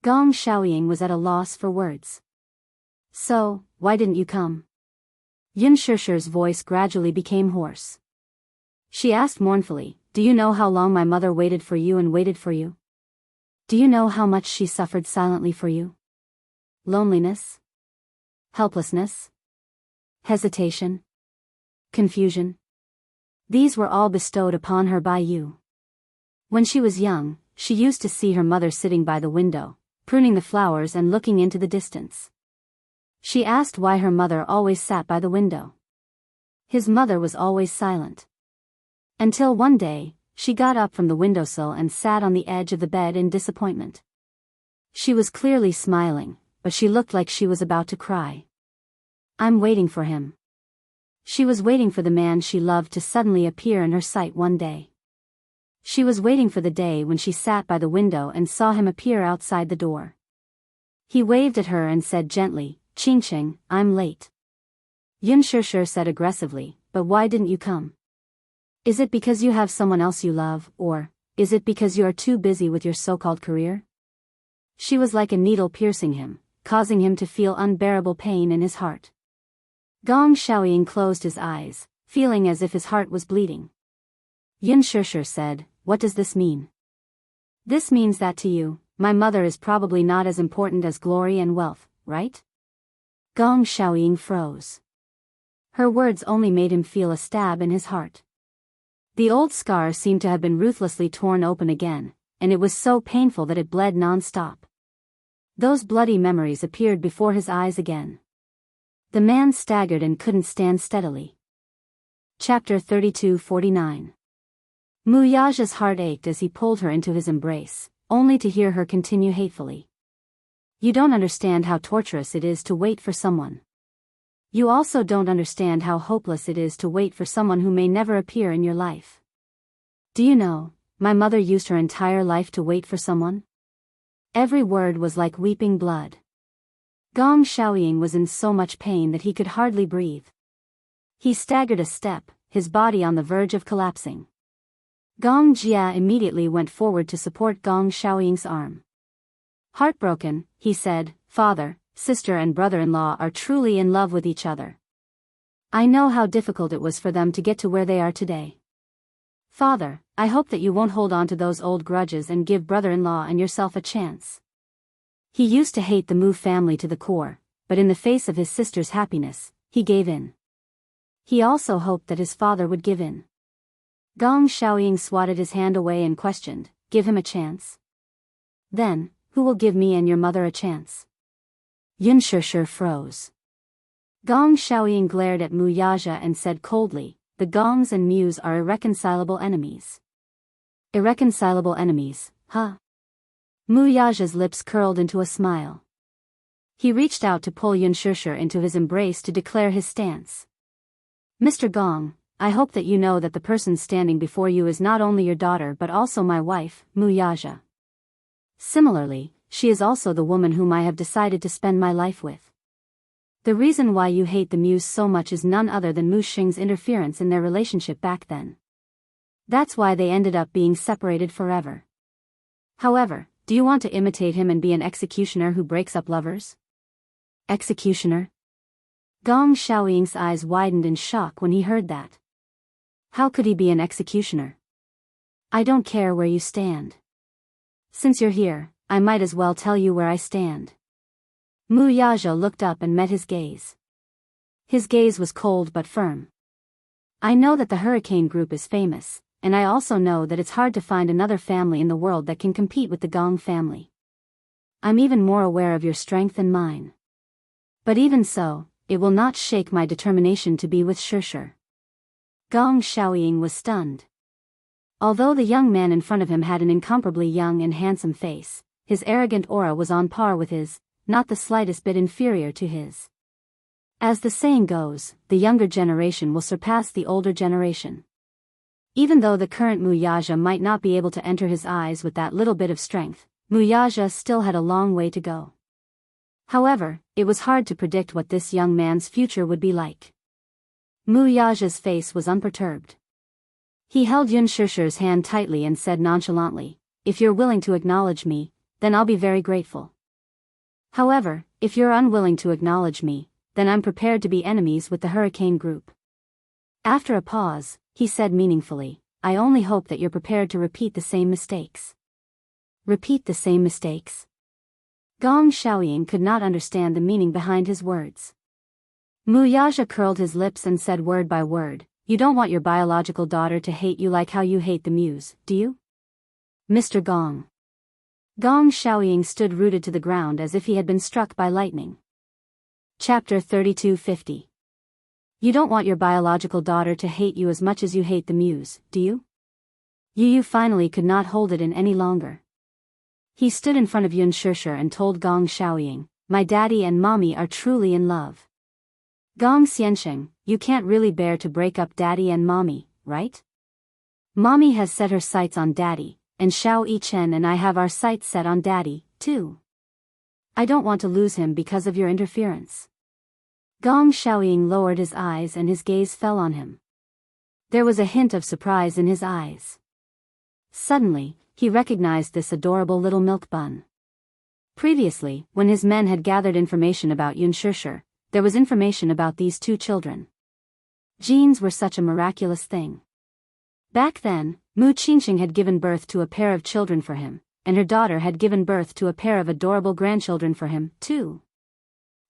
Gong Xiaoying was at a loss for words. So, why didn't you come? Yun Shishir's voice gradually became hoarse. She asked mournfully, do you know how long my mother waited for you and waited for you? Do you know how much she suffered silently for you? Loneliness? Helplessness? Hesitation? Confusion? These were all bestowed upon her by you. When she was young, she used to see her mother sitting by the window, pruning the flowers and looking into the distance. She asked why her mother always sat by the window. His mother was always silent. Until one day, she got up from the windowsill and sat on the edge of the bed in disappointment. She was clearly smiling, but she looked like she was about to cry. I'm waiting for him. She was waiting for the man she loved to suddenly appear in her sight one day. She was waiting for the day when she sat by the window and saw him appear outside the door. He waved at her and said gently, Qingqing, I'm late. Yun Shishir said aggressively, but why didn't you come? Is it because you have someone else you love, or is it because you are too busy with your so-called career? She was like a needle piercing him, causing him to feel unbearable pain in his heart. Gong Xiaoying closed his eyes, feeling as if his heart was bleeding. Yun Shishir said, what does this mean? This means that to you, my mother is probably not as important as glory and wealth, right? Gong Xiaoying froze. Her words only made him feel a stab in his heart. The old scar seemed to have been ruthlessly torn open again, and it was so painful that it bled non-stop. Those bloody memories appeared before his eyes again. The man staggered and couldn't stand steadily. Chapter 32-49. Mu Yaja's heart ached as he pulled her into his embrace, only to hear her continue hatefully. You don't understand how torturous it is to wait for someone. You also don't understand how hopeless it is to wait for someone who may never appear in your life. Do you know, my mother used her entire life to wait for someone? Every word was like weeping blood. Gong Xiaoying was in so much pain that he could hardly breathe. He staggered a step, his body on the verge of collapsing. Gong Jia immediately went forward to support Gong Xiaoying's arm. Heartbroken, he said, Father, sister and brother-in-law are truly in love with each other. I know how difficult it was for them to get to where they are today. Father, I hope that you won't hold on to those old grudges and give brother-in-law and yourself a chance. He used to hate the Mu family to the core, but in the face of his sister's happiness, he gave in. He also hoped that his father would give in. Gong Xiaoying swatted his hand away and questioned, give him a chance? Then, who will give me and your mother a chance? Yun Shishir froze. Gong Xiaoying glared at Mu Yaja and said coldly, the Gongs and Mus are irreconcilable enemies. Irreconcilable enemies, huh? Mu Yaja's lips curled into a smile. He reached out to pull Yun Shishir into his embrace to declare his stance. Mr. Gong, I hope that you know that the person standing before you is not only your daughter but also my wife, Mu Yaja. Similarly, she is also the woman whom I have decided to spend my life with. The reason why you hate the Mus so much is none other than Mu Xing's interference in their relationship back then. That's why they ended up being separated forever. However, do you want to imitate him and be an executioner who breaks up lovers? Executioner? Gong Xiaoying's eyes widened in shock when he heard that. How could he be an executioner? I don't care where you stand. Since you're here, I might as well tell you where I stand. Mu Yazhe looked up and met his gaze. His gaze was cold but firm. I know that the Hurricane Group is famous, and I also know that it's hard to find another family in the world that can compete with the Gong family. I'm even more aware of your strength than mine. But even so, it will not shake my determination to be with Shishir. Gong Xiaoying was stunned. Although the young man in front of him had an incomparably young and handsome face, his arrogant aura was on par with his, not the slightest bit inferior to his. As the saying goes, the younger generation will surpass the older generation. Even though the current Mu Yazhe might not be able to enter his eyes with that little bit of strength, Mu Yazhe still had a long way to go. However, it was hard to predict what this young man's future would be like. Mu Yazhe's face was unperturbed. He held Yun Shishir's hand tightly and said nonchalantly, "If you're willing to acknowledge me, then I'll be very grateful. However, if you're unwilling to acknowledge me, then I'm prepared to be enemies with the Hurricane Group." After a pause, he said meaningfully, "I only hope that you're prepared to repeat the same mistakes." Repeat the same mistakes? Gong Xiaoying could not understand the meaning behind his words. Mu Yazhe curled his lips and said word by word, "You don't want your biological daughter to hate you like how you hate the Muse, do you? Mr. Gong." Gong Xiaoying stood rooted to the ground as if he had been struck by lightning. Chapter 3250. You don't want your biological daughter to hate you as much as you hate the Muse, do you? Yu finally could not hold it in any longer. He stood in front of Yun Shishir and told Gong Xiaoying, "My daddy and mommy are truly in love." Gong Xiansheng, you can't really bear to break up daddy and mommy, right? Mommy has set her sights on daddy, and Xiao Yichen and I have our sights set on daddy, too. I don't want to lose him because of your interference. Gong Xiaoying lowered his eyes and his gaze fell on him. There was a hint of surprise in his eyes. Suddenly, he recognized this adorable little milk bun. Previously, when his men had gathered information about Yun Shishir, there was information about these two children. Genes were such a miraculous thing. Back then, Mu Qingxing had given birth to a pair of children for him, and her daughter had given birth to a pair of adorable grandchildren for him, too.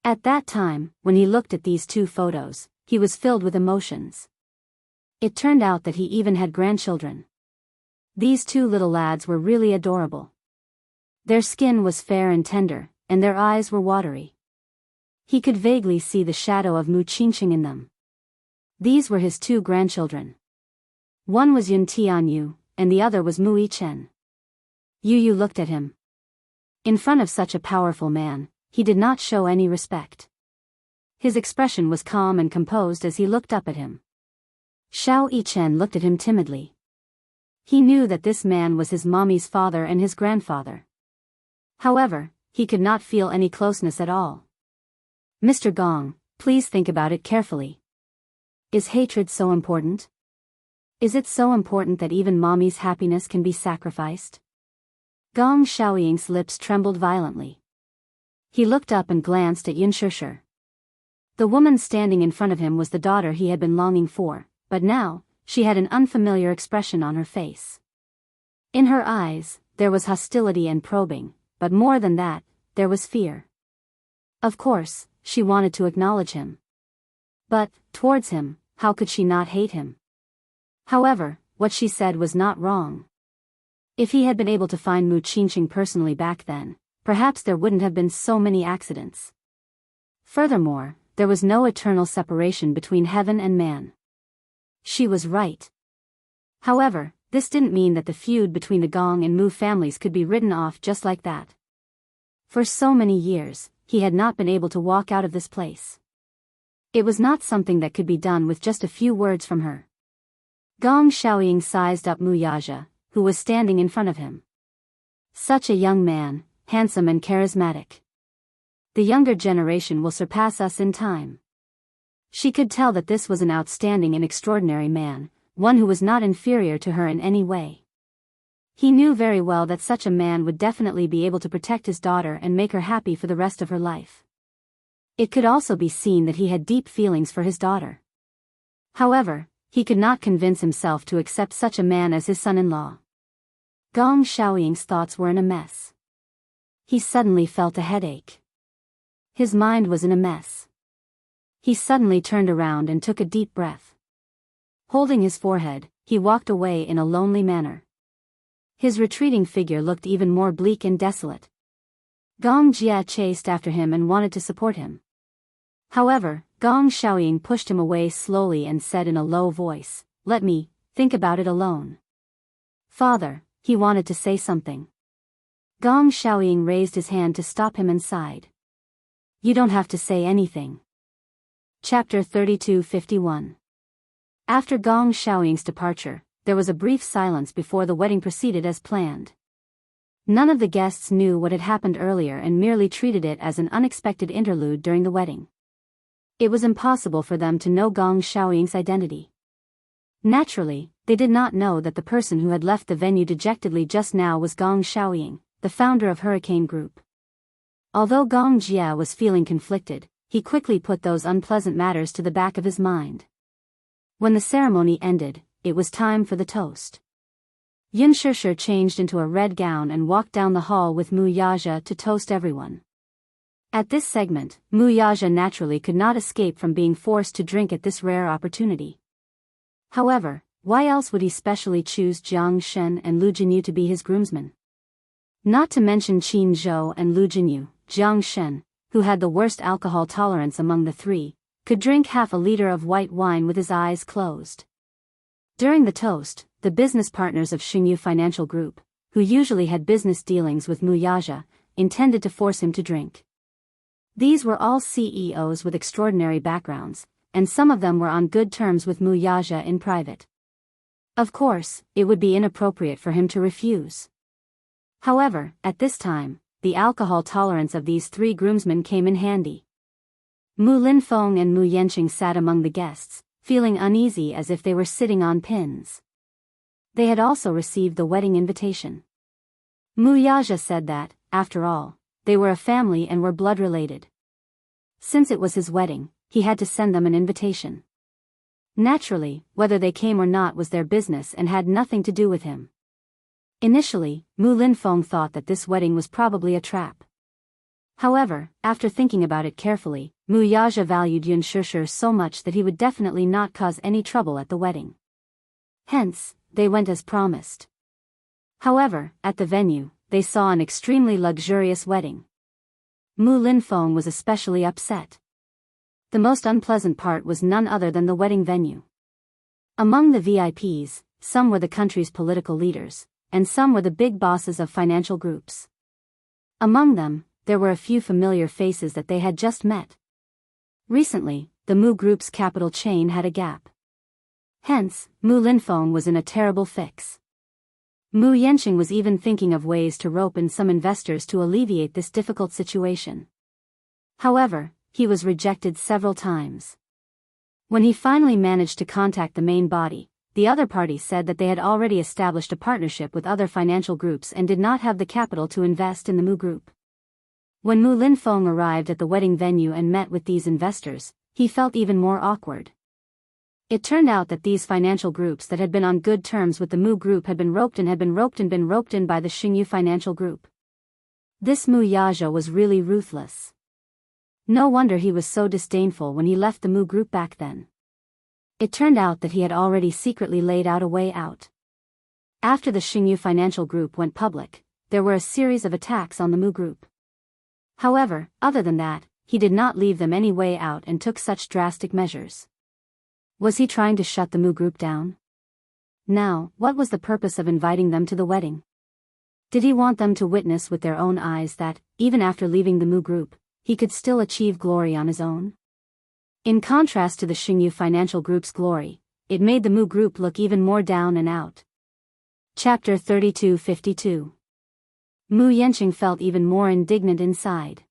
At that time, when he looked at these two photos, he was filled with emotions. It turned out that he even had grandchildren. These two little lads were really adorable. Their skin was fair and tender, and their eyes were watery. He could vaguely see the shadow of Mu Qingxing in them. These were his two grandchildren. One was Yun Tianyu, and the other was Mu Yichen. Yu looked at him. In front of such a powerful man, he did not show any respect. His expression was calm and composed as he looked up at him. Xiao Yichen looked at him timidly. He knew that this man was his mommy's father and his grandfather. However, he could not feel any closeness at all. Mr. Gong, please think about it carefully. Is hatred so important? Is it so important that even mommy's happiness can be sacrificed? Gong Xiaoying's lips trembled violently. He looked up and glanced at Yun Shishir. The woman standing in front of him was the daughter he had been longing for, but now, she had an unfamiliar expression on her face. In her eyes, there was hostility and probing, but more than that, there was fear. Of course, she wanted to acknowledge him. But, towards him, how could she not hate him? However, what she said was not wrong. If he had been able to find Mu Qingxing personally back then, perhaps there wouldn't have been so many accidents. Furthermore, there was no eternal separation between heaven and man. She was right. However, this didn't mean that the feud between the Gong and Mu families could be written off just like that. For so many years, he had not been able to walk out of this place. It was not something that could be done with just a few words from her. Gong Xiaoying sized up Mu Yazhe, who was standing in front of him. Such a young man, handsome and charismatic. The younger generation will surpass us in time. She could tell that this was an outstanding and extraordinary man, one who was not inferior to her in any way. He knew very well that such a man would definitely be able to protect his daughter and make her happy for the rest of her life. It could also be seen that he had deep feelings for his daughter. However, he could not convince himself to accept such a man as his son-in-law. Gong Xiaoying's thoughts were in a mess. He suddenly felt a headache. His mind was in a mess. He suddenly turned around and took a deep breath. Holding his forehead, he walked away in a lonely manner. His retreating figure looked even more bleak and desolate. Gong Jia chased after him and wanted to support him. However, Gong Xiaoying pushed him away slowly and said in a low voice, "Let me think about it alone." "Father," he wanted to say something. Gong Xiaoying raised his hand to stop him and sighed. "You don't have to say anything." Chapter 32:51. After Gong Xiaoying's departure, there was a brief silence before the wedding proceeded as planned. None of the guests knew what had happened earlier and merely treated it as an unexpected interlude during the wedding. It was impossible for them to know Gong Xiaoying's identity. Naturally, they did not know that the person who had left the venue dejectedly just now was Gong Xiaoying, the founder of Hurricane Group. Although Gong Jia was feeling conflicted, he quickly put those unpleasant matters to the back of his mind. When the ceremony ended, it was time for the toast. Yun Shishir changed into a red gown and walked down the hall with Mu Yaja to toast everyone. At this segment, Mu Yaja naturally could not escape from being forced to drink at this rare opportunity. However, why else would he specially choose Jiang Shen and Lu Jinyu to be his groomsmen? Not to mention Qin Zhou and Lu Jinyu, Jiang Shen, who had the worst alcohol tolerance among the three, could drink half a liter of white wine with his eyes closed. During the toast, the business partners of Xingyu Financial Group, who usually had business dealings with Mu Yaja, intended to force him to drink. These were all CEOs with extraordinary backgrounds, and some of them were on good terms with Mu Yaja in private. Of course, it would be inappropriate for him to refuse. However, at this time, the alcohol tolerance of these three groomsmen came in handy. Mu Linfeng and Mu Yanqing sat among the guests, feeling uneasy as if they were sitting on pins. They had also received the wedding invitation. Mu Yaja said that, after all, they were a family and were blood-related. Since it was his wedding, he had to send them an invitation. Naturally, whether they came or not was their business and had nothing to do with him. Initially, Mu Linfeng thought that this wedding was probably a trap. However, after thinking about it carefully, Mu Yaja valued Yun Shishir so much that he would definitely not cause any trouble at the wedding. Hence, they went as promised. However, at the venue, they saw an extremely luxurious wedding. Mu Linfeng was especially upset. The most unpleasant part was none other than the wedding venue. Among the VIPs, some were the country's political leaders, and some were the big bosses of financial groups. Among them, there were a few familiar faces that they had just met. Recently, the Mu Group's capital chain had a gap. Hence, Mu Linfeng was in a terrible fix. Mu Yanqing was even thinking of ways to rope in some investors to alleviate this difficult situation. However, he was rejected several times. When he finally managed to contact the main body, the other party said that they had already established a partnership with other financial groups and did not have the capital to invest in the Mu Group. When Mu Linfeng arrived at the wedding venue and met with these investors, he felt even more awkward. It turned out that these financial groups that had been on good terms with the Mu Group had been roped in by the Xingyu Financial Group. This Mu Yaja was really ruthless. No wonder he was so disdainful when he left the Mu Group back then. It turned out that he had already secretly laid out a way out. After the Xingyu Financial Group went public, there were a series of attacks on the Mu Group. However, other than that, he did not leave them any way out and took such drastic measures. Was he trying to shut the Mu Group down? Now, what was the purpose of inviting them to the wedding? Did he want them to witness with their own eyes that, even after leaving the Mu Group, he could still achieve glory on his own? In contrast to the Xingyu Financial Group's glory, it made the Mu Group look even more down and out. Chapter 32:52. Mu Yanqing felt even more indignant inside.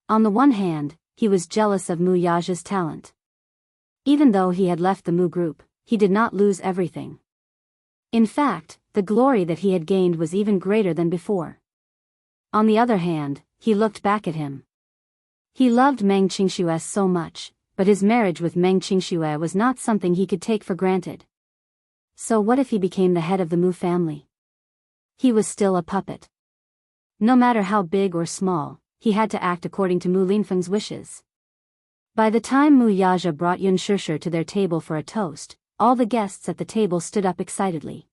On the one hand, he was jealous of Mu Yaja's talent. Even though he had left the Mu Group, he did not lose everything. In fact, the glory that he had gained was even greater than before. On the other hand, he looked back at him. He loved Meng Qingxue so much, but his marriage with Meng Qingxue was not something he could take for granted. So what if he became the head of the Mu family? He was still a puppet. No matter how big or small, he had to act according to Mu Linfeng's wishes. By the time Mu Yaja brought Yun Shishir to their table for a toast, all the guests at the table stood up excitedly.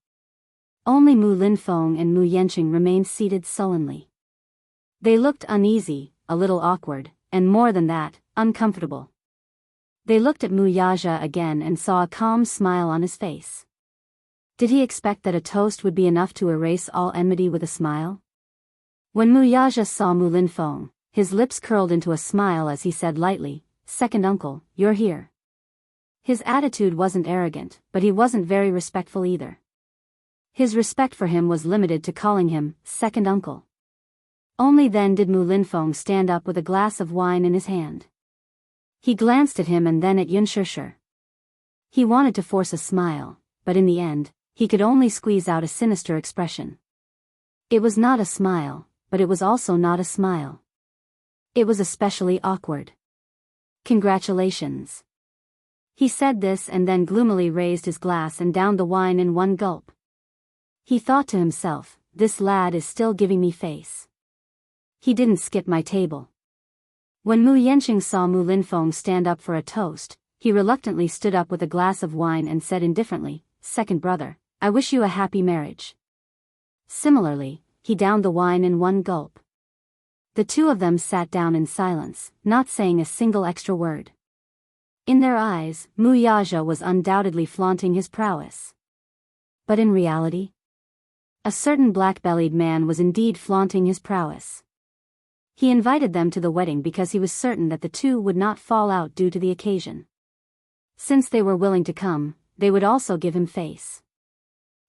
Only Mu Linfeng and Mu Yanqing remained seated sullenly. They looked uneasy, a little awkward, and more than that, uncomfortable. They looked at Mu Yaja again and saw a calm smile on his face. Did he expect that a toast would be enough to erase all enmity with a smile? When Mu Yaja saw Mu Linfeng, his lips curled into a smile as he said lightly, "Second uncle, you're here." His attitude wasn't arrogant, but he wasn't very respectful either. His respect for him was limited to calling him second uncle. Only then did Mu Linfeng stand up with a glass of wine in his hand. He glanced at him and then at Yun Shishir. He wanted to force a smile, but in the end, he could only squeeze out a sinister expression. It was not a smile, but it was also not a smile. It was especially awkward. "Congratulations." He said this and then gloomily raised his glass and downed the wine in one gulp. He thought to himself, "This lad is still giving me face. He didn't skip my table." When Mu Yanqing saw Mu Linfeng stand up for a toast, he reluctantly stood up with a glass of wine and said indifferently, "Second brother, I wish you a happy marriage." Similarly, he downed the wine in one gulp. The two of them sat down in silence, not saying a single extra word. In their eyes, Mu Yaja was undoubtedly flaunting his prowess. But in reality, a certain black-bellied man was indeed flaunting his prowess. He invited them to the wedding because he was certain that the two would not fall out due to the occasion. Since they were willing to come, they would also give him face.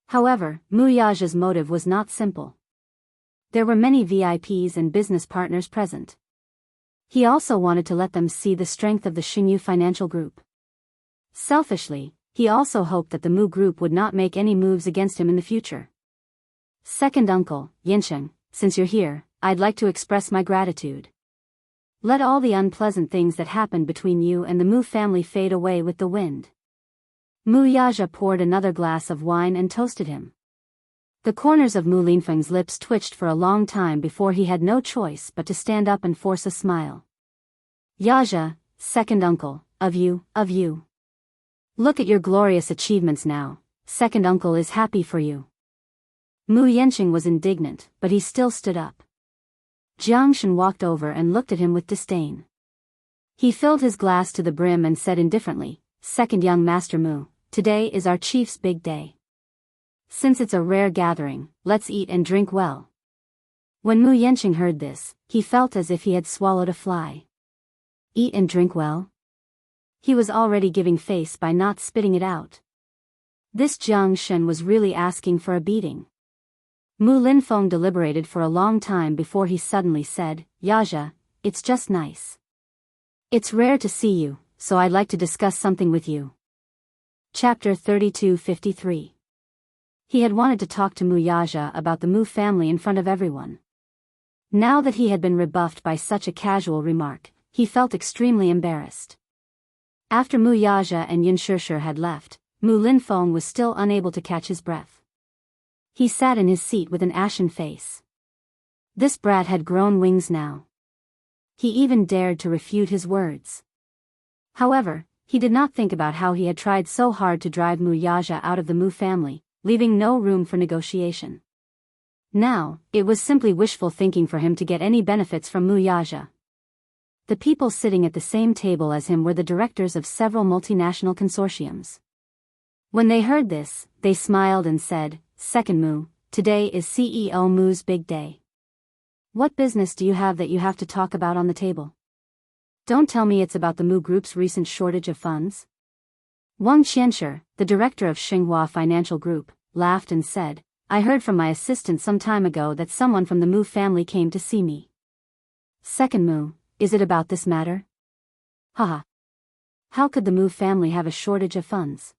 However, Mu Yaja's motive was not simple. There were many VIPs and business partners present. He also wanted to let them see the strength of the Xingyu Financial Group. Selfishly, he also hoped that the Mu Group would not make any moves against him in the future. "Second uncle, Yanqing, since you're here, I'd like to express my gratitude. Let all the unpleasant things that happened between you and the Mu family fade away with the wind." Mu Yaja poured another glass of wine and toasted him. The corners of Mu Linfeng's lips twitched for a long time before he had no choice but to stand up and force a smile. "Yaja, second uncle, of you. Look at your glorious achievements now, second uncle is happy for you." Mu Yanqing was indignant, but he still stood up. Jiang Shen walked over and looked at him with disdain. He filled his glass to the brim and said indifferently, "Second young Master Mu, today is our chief's big day. Since it's a rare gathering, let's eat and drink well." When Mu Yanqing heard this, he felt as if he had swallowed a fly. Eat and drink well? He was already giving face by not spitting it out. This Jiang Shen was really asking for a beating. Mu Linfeng deliberated for a long time before he suddenly said, "Yaja, it's just nice. It's rare to see you, so I'd like to discuss something with you." Chapter 3253. He had wanted to talk to Mu Yaja about the Mu family in front of everyone. Now that he had been rebuffed by such a casual remark, he felt extremely embarrassed. After Mu Yaja and Yun Shishir had left, Mu Linfeng was still unable to catch his breath. He sat in his seat with an ashen face. This brat had grown wings now. He even dared to refute his words. However, he did not think about how he had tried so hard to drive Mu Yaja out of the Mu family, leaving no room for negotiation. Now, it was simply wishful thinking for him to get any benefits from Mu Yaja. The people sitting at the same table as him were the directors of several multinational consortiums. When they heard this, they smiled and said, "Second Mu, today is CEO Mu's big day. What business do you have that you have to talk about on the table? Don't tell me it's about the Mu Group's recent shortage of funds." Wang Qianshi, the director of Xinhua Financial Group, laughed and said, "I heard from my assistant some time ago that someone from the Mu family came to see me. Second Mu, is it about this matter?" Haha. How could the Mu family have a shortage of funds?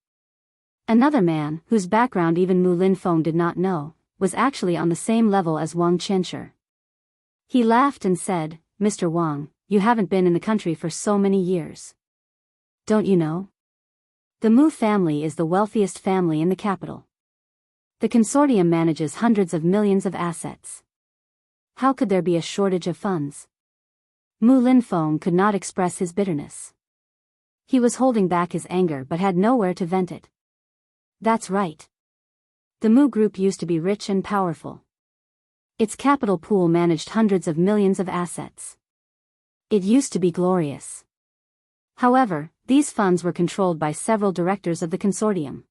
Another man, whose background even Mu Linfeng did not know, was actually on the same level as Wang Qianshi. He laughed and said, "Mr. Wang, you haven't been in the country for so many years. Don't you know? The Mu family is the wealthiest family in the capital. The consortium manages hundreds of millions of assets. How could there be a shortage of funds? Mu Linfeng could not express his bitterness. He was holding back his anger but had nowhere to vent it. That's right. The Mu Group used to be rich and powerful. Its capital pool managed hundreds of millions of assets. It used to be glorious. However, these funds were controlled by several directors of the consortium.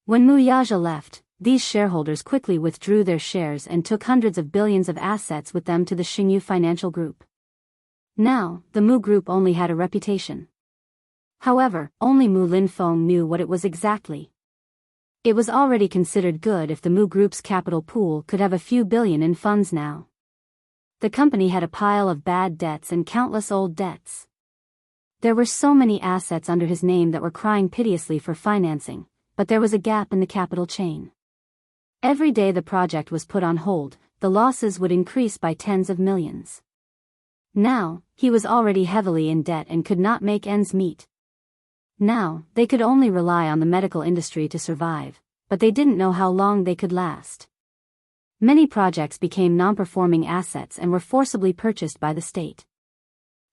When Mu Yaja left, these shareholders quickly withdrew their shares and took hundreds of billions of assets with them to the Xingyu Financial Group. Now, the Mu Group only had a reputation. However, only Mu Linfeng knew what it was exactly. It was already considered good if the Mu Group's capital pool could have a few billion in funds now. The company had a pile of bad debts and countless old debts. There were so many assets under his name that were crying piteously for financing, but there was a gap in the capital chain. Every day the project was put on hold, the losses would increase by tens of millions. Now, he was already heavily in debt and could not make ends meet. Now, they could only rely on the medical industry to survive, but they didn't know how long they could last. Many projects became non-performing assets and were forcibly purchased by the state.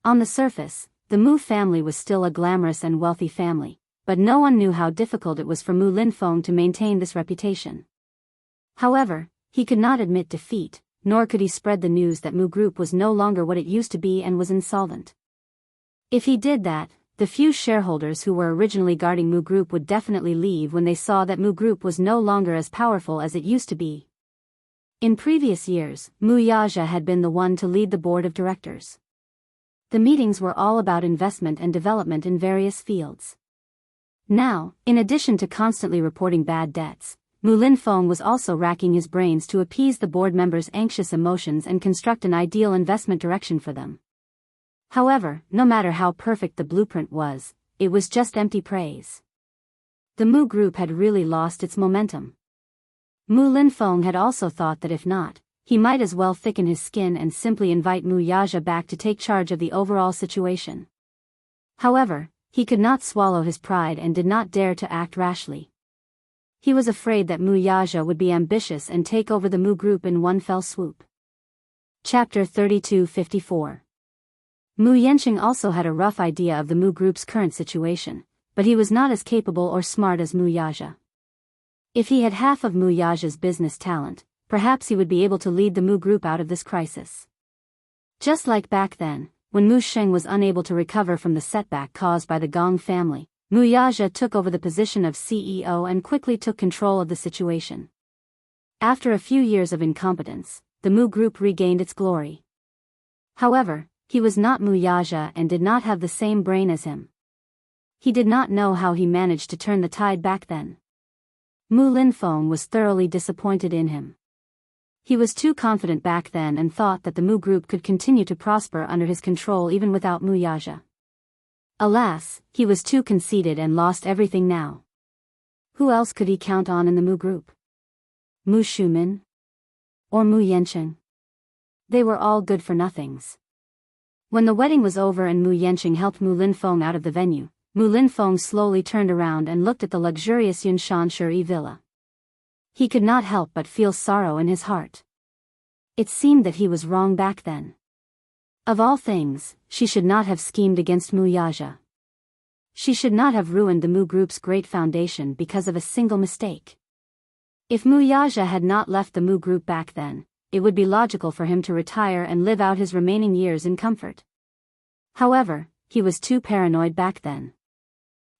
On the surface, the Mu family was still a glamorous and wealthy family, but no one knew how difficult it was for Mu Linfeng to maintain this reputation. However, he could not admit defeat, nor could he spread the news that Mu Group was no longer what it used to be and was insolvent. If he did that, the few shareholders who were originally guarding Mu Group would definitely leave when they saw that Mu Group was no longer as powerful as it used to be. In previous years, Mu Yaja had been the one to lead the board of directors. The meetings were all about investment and development in various fields. Now, in addition to constantly reporting bad debts, Mu Linfeng was also racking his brains to appease the board members' anxious emotions and construct an ideal investment direction for them. However, no matter how perfect the blueprint was, it was just empty praise. The Mu Group had really lost its momentum. Mu Linfeng had also thought that if not, he might as well thicken his skin and simply invite Mu Yaja back to take charge of the overall situation. However, he could not swallow his pride and did not dare to act rashly. He was afraid that Mu Yaja would be ambitious and take over the Mu Group in one fell swoop. Chapter 3254. Mu Yanqing also had a rough idea of the Mu Group's current situation, but he was not as capable or smart as Mu Yaja. If he had half of Mu Yaja's business talent, perhaps he would be able to lead the Mu Group out of this crisis. Just like back then, when Mu Sheng was unable to recover from the setback caused by the Gong family, Mu Yaja took over the position of CEO and quickly took control of the situation. After a few years of incompetence, the Mu Group regained its glory. However, he was not Mu Yaja and did not have the same brain as him. He did not know how he managed to turn the tide back then. Mu Linfeng was thoroughly disappointed in him. He was too confident back then and thought that the Mu Group could continue to prosper under his control even without Mu Yaja. Alas, he was too conceited and lost everything now. Who else could he count on in the Mu Group? Mu Shumin? Or Mu Yanqing? They were all good-for-nothings. When the wedding was over and Mu Yanqing helped Mu Linfeng out of the venue, Mu Linfeng slowly turned around and looked at the luxurious Yunshan Shuri villa. He could not help but feel sorrow in his heart. It seemed that he was wrong back then. Of all things, she should not have schemed against Mu Yaja. She should not have ruined the Mu Group's great foundation because of a single mistake. If Mu Yaja had not left the Mu Group back then, it would be logical for him to retire and live out his remaining years in comfort. However, he was too paranoid back then.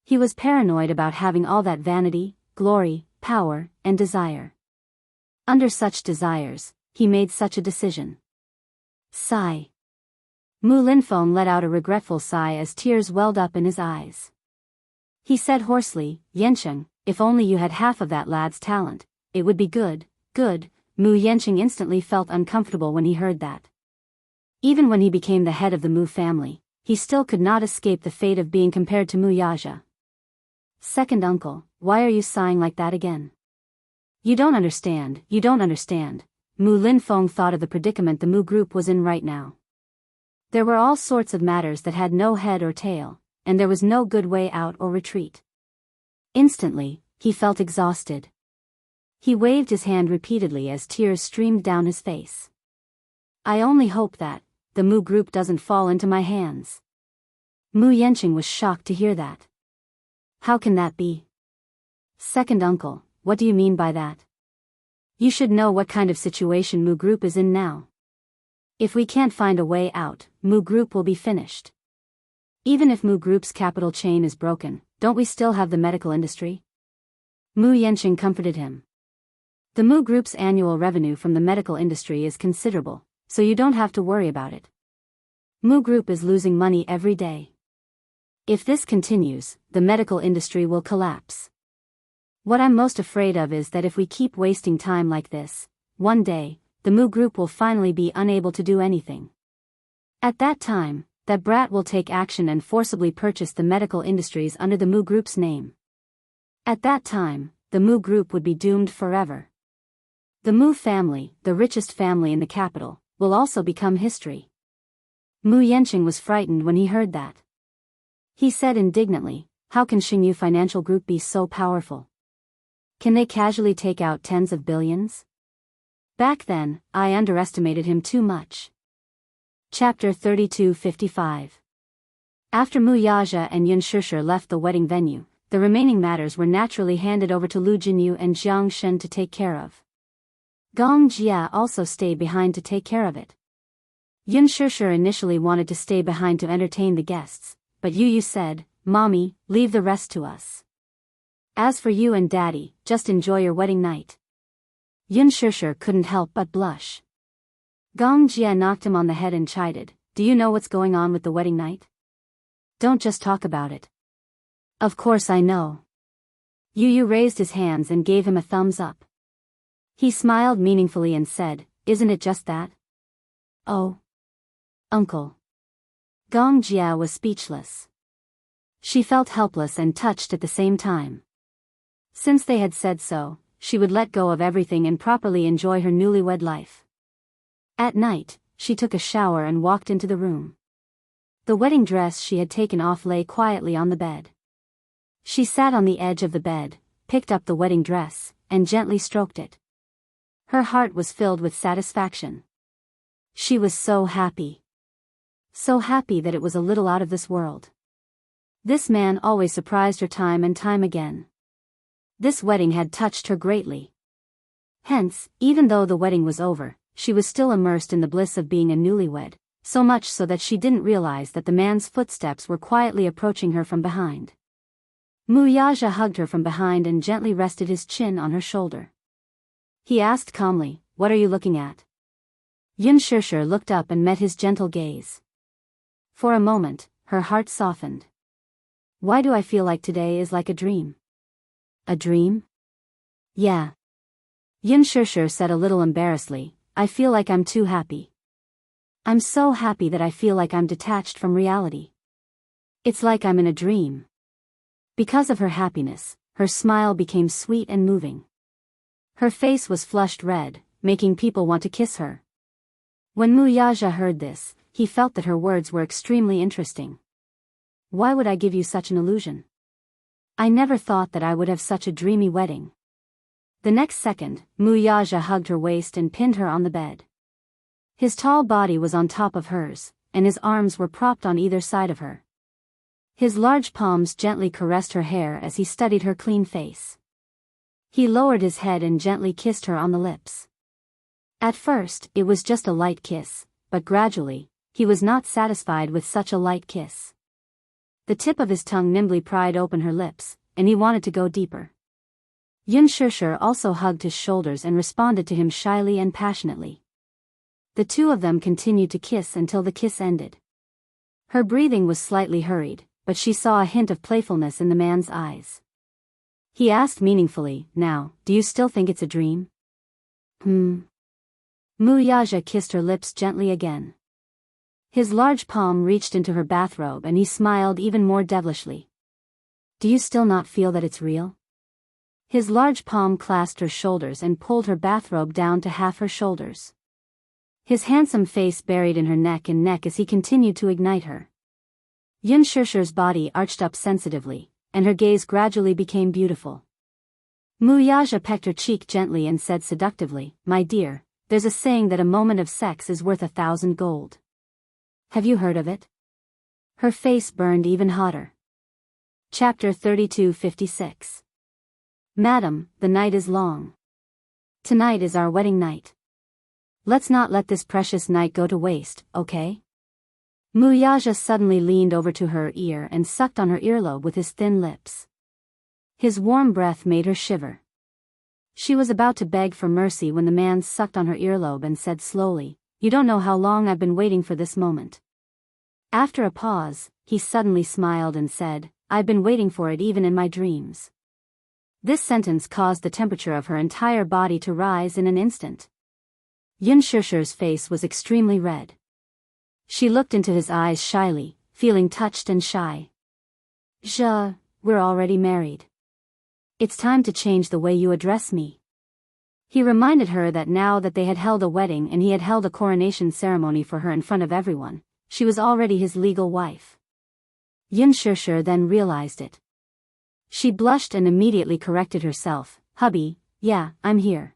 He was paranoid about having all that vanity, glory, power, and desire. Under such desires, he made such a decision. Sigh. Mu Linfeng let out a regretful sigh as tears welled up in his eyes. He said hoarsely, "Yanqing, if only you had half of that lad's talent, it would be good, good." Mu Yanqing instantly felt uncomfortable when he heard that. Even when he became the head of the Mu family, he still could not escape the fate of being compared to Mu Yaja. "Second uncle, why are you sighing like that again? You don't understand, you don't understand." Mu Linfeng thought of the predicament the Mu Group was in right now. There were all sorts of matters that had no head or tail, and there was no good way out or retreat. Instantly, he felt exhausted. He waved his hand repeatedly as tears streamed down his face. I only hope that the Mu group doesn't fall into my hands. Mu Yenqing was shocked to hear that. How can that be? Second uncle, what do you mean by that? You should know what kind of situation Mu group is in now. If we can't find a way out, Mu group will be finished. Even if Mu group's capital chain is broken, don't we still have the medical industry? Mu Yenqing comforted him. The Mu group's annual revenue from the medical industry is considerable, so you don't have to worry about it. Mu group is losing money every day. If this continues, the medical industry will collapse. What I'm most afraid of is that if we keep wasting time like this, one day, the Mu group will finally be unable to do anything. At that time, that brat will take action and forcibly purchase the medical industries under the Mu group's name. At that time, the Mu group would be doomed forever. The Mu family, the richest family in the capital, will also become history. Mu Yenqing was frightened when he heard that. He said indignantly, how can Xingyu Financial Group be so powerful? Can they casually take out tens of billions? Back then, I underestimated him too much. Chapter 3255. After Mu Yaja and Yun Shishir left the wedding venue, the remaining matters were naturally handed over to Lu Jinyu and Jiang Shen to take care of. Gong Jia also stayed behind to take care of it. Yun Shishir initially wanted to stay behind to entertain the guests, but Yu said, Mommy, leave the rest to us. As for you and Daddy, just enjoy your wedding night. Yun Shishir couldn't help but blush. Gong Jia knocked him on the head and chided, do you know what's going on with the wedding night? Don't just talk about it. Of course I know. Yu raised his hands and gave him a thumbs up. He smiled meaningfully and said, isn't it just that? Oh. Uncle. Gong Jia was speechless. She felt helpless and touched at the same time. Since they had said so, she would let go of everything and properly enjoy her newlywed life. At night, she took a shower and walked into the room. The wedding dress she had taken off lay quietly on the bed. She sat on the edge of the bed, picked up the wedding dress, and gently stroked it. Her heart was filled with satisfaction. She was so happy. So happy that it was a little out of this world. This man always surprised her time and time again. This wedding had touched her greatly. Hence, even though the wedding was over, she was still immersed in the bliss of being a newlywed, so much so that she didn't realize that the man's footsteps were quietly approaching her from behind. Mu Yaja hugged her from behind and gently rested his chin on her shoulder. He asked calmly, what are you looking at? Yun Shishir looked up and met his gentle gaze. For a moment, her heart softened. Why do I feel like today is like a dream? A dream? Yeah. Yun Shishir said a little embarrassedly, I feel like I'm too happy. I'm so happy that I feel like I'm detached from reality. It's like I'm in a dream. Because of her happiness, her smile became sweet and moving. Her face was flushed red, making people want to kiss her. When Mu Yaja heard this, he felt that her words were extremely interesting. Why would I give you such an illusion? I never thought that I would have such a dreamy wedding. The next second, Mu Yaja hugged her waist and pinned her on the bed. His tall body was on top of hers, and his arms were propped on either side of her. His large palms gently caressed her hair as he studied her clean face. He lowered his head and gently kissed her on the lips. At first, it was just a light kiss, but gradually, he was not satisfied with such a light kiss. The tip of his tongue nimbly pried open her lips, and he wanted to go deeper. Yun Shishir also hugged his shoulders and responded to him shyly and passionately. The two of them continued to kiss until the kiss ended. Her breathing was slightly hurried, but she saw a hint of playfulness in the man's eyes. He asked meaningfully, now, do you still think it's a dream? Mu Yaja kissed her lips gently again. His large palm reached into her bathrobe and he smiled even more devilishly. Do you still not feel that it's real? His large palm clasped her shoulders and pulled her bathrobe down to half her shoulders. his handsome face buried in her neck and neck as he continued to ignite her. Yun Shusher's body arched up sensitively, and her gaze gradually became beautiful. Muyaja pecked her cheek gently and said seductively, "My dear, there's a saying that a moment of sex is worth 1,000 gold. Have you heard of it?" Her face burned even hotter. Chapter 32:56. Madam, the night is long. Tonight is our wedding night. Let's not let this precious night go to waste, okay? Muyaja suddenly leaned over to her ear and sucked on her earlobe with his thin lips. His warm breath made her shiver. She was about to beg for mercy when the man sucked on her earlobe and said slowly, "You don't know how long I've been waiting for this moment." After a pause, he suddenly smiled and said, "I've been waiting for it even in my dreams." This sentence caused the temperature of her entire body to rise in an instant. Yun Shusher's face was extremely red. She looked into his eyes shyly, feeling touched and shy. We're already married. It's time to change the way you address me." He reminded her that now that they had held a wedding and he had held a coronation ceremony for her in front of everyone, she was already his legal wife. Yun Shusher then realized it. She blushed and immediately corrected herself, "Hubby, yeah, I'm here."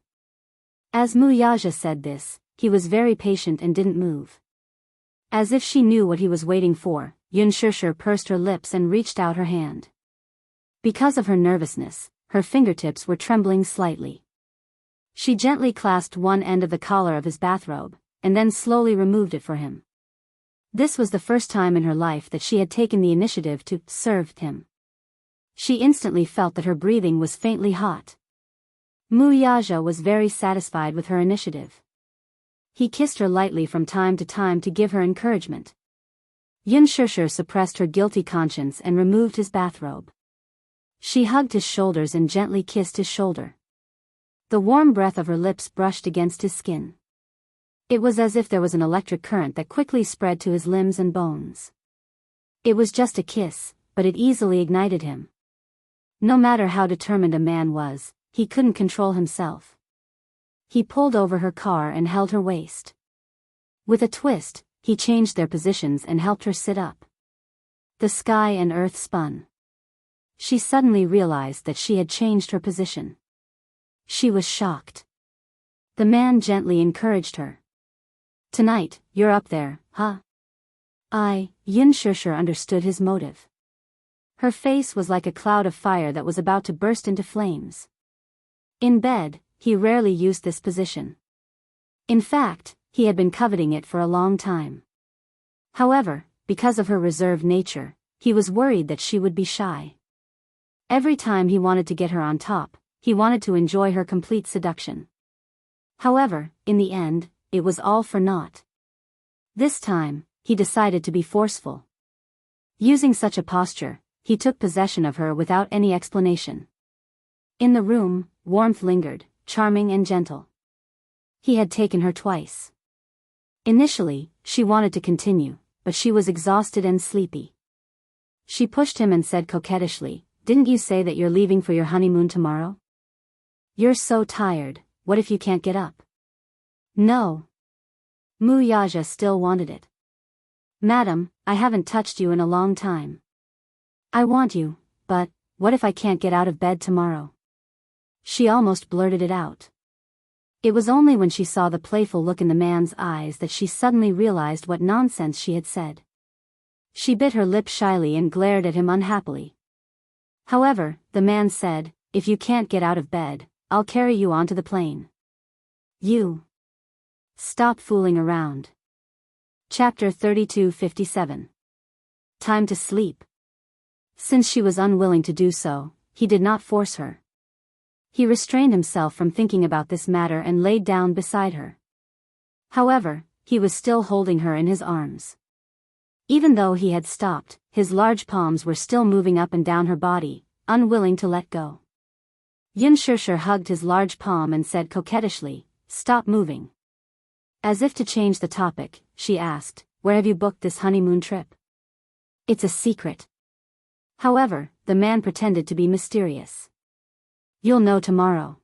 As Muyaja said this, he was very patient and didn't move. As if she knew what he was waiting for, Yun Shusher pursed her lips and reached out her hand. Because of her nervousness, her fingertips were trembling slightly. She gently clasped one end of the collar of his bathrobe, and then slowly removed it for him. This was the first time in her life that she had taken the initiative to serve him. She instantly felt that her breathing was faintly hot. Muyaja was very satisfied with her initiative. He kissed her lightly from time to time to give her encouragement. Yun Shusher suppressed her guilty conscience and removed his bathrobe. She hugged his shoulders and gently kissed his shoulder. The warm breath of her lips brushed against his skin. It was as if there was an electric current that quickly spread to his limbs and bones. It was just a kiss, but it easily ignited him. No matter how determined a man was, he couldn't control himself. He pulled over her car and held her waist. With a twist, he changed their positions and helped her sit up. The sky and earth spun. She suddenly realized that she had changed her position. She was shocked. The man gently encouraged her. "Tonight, you're up there, huh?" Yun Shusher understood his motive. Her face was like a cloud of fire that was about to burst into flames. In bed, he rarely used this position. In fact, he had been coveting it for a long time. However, because of her reserved nature, he was worried that she would be shy. Every time he wanted to get her on top, he wanted to enjoy her complete seduction. However, in the end, it was all for naught. This time, he decided to be forceful. Using such a posture, he took possession of her without any explanation. In the room, warmth lingered, charming and gentle. He had taken her twice. Initially, she wanted to continue, but she was exhausted and sleepy. She pushed him and said coquettishly, "Didn't you say that you're leaving for your honeymoon tomorrow? You're so tired, what if you can't get up?" "No." Muyaja still wanted it. "Madam, I haven't touched you in a long time. I want you, but what if I can't get out of bed tomorrow?" She almost blurted it out. It was only when she saw the playful look in the man's eyes that she suddenly realized what nonsense she had said. She bit her lip shyly and glared at him unhappily. However, the man said, "If you can't get out of bed, I'll carry you onto the plane." "You. Stop fooling around." Chapter 32:57. Time to sleep. Since she was unwilling to do so, he did not force her. He restrained himself from thinking about this matter and laid down beside her. However, he was still holding her in his arms. Even though he had stopped, his large palms were still moving up and down her body, unwilling to let go. Yun Shusher hugged his large palm and said coquettishly, "Stop moving." As if to change the topic, she asked, "Where have you booked this honeymoon trip?" "It's a secret." However, the man pretended to be mysterious. "You'll know tomorrow."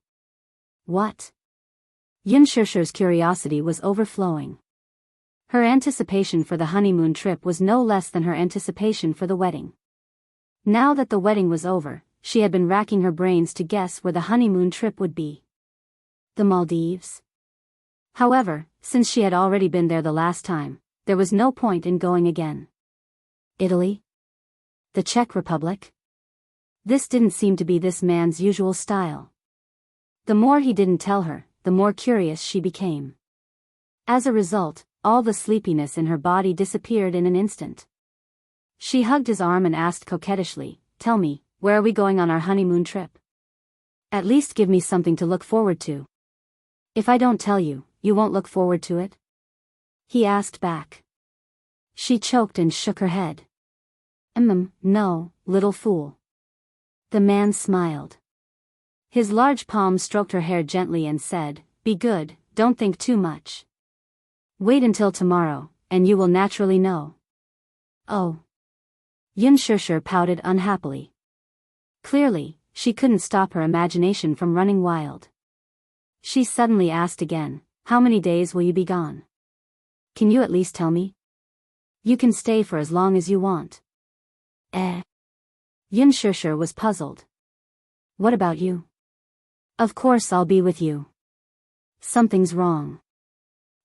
"What?" Yun Shusher's curiosity was overflowing. Her anticipation for the honeymoon trip was no less than her anticipation for the wedding. Now that the wedding was over, she had been racking her brains to guess where the honeymoon trip would be. The Maldives? However, since she had already been there the last time, there was no point in going again. Italy? The Czech Republic? This didn't seem to be this man's usual style. The more he didn't tell her, the more curious she became. As a result, all the sleepiness in her body disappeared in an instant. She hugged his arm and asked coquettishly, "Tell me, where are we going on our honeymoon trip? At least give me something to look forward to." "If I don't tell you, you won't look forward to it?" he asked back. She choked and shook her head. No, little fool." The man smiled. His large palm stroked her hair gently and said, "Be good, don't think too much. Wait until tomorrow, and you will naturally know." "Oh." Yun Shusher pouted unhappily. Clearly, she couldn't stop her imagination from running wild. She suddenly asked again, "How many days will you be gone? Can you at least tell me? You can stay for as long as you want." Yun Shusher was puzzled. "What about you?" "Of course I'll be with you." "Something's wrong.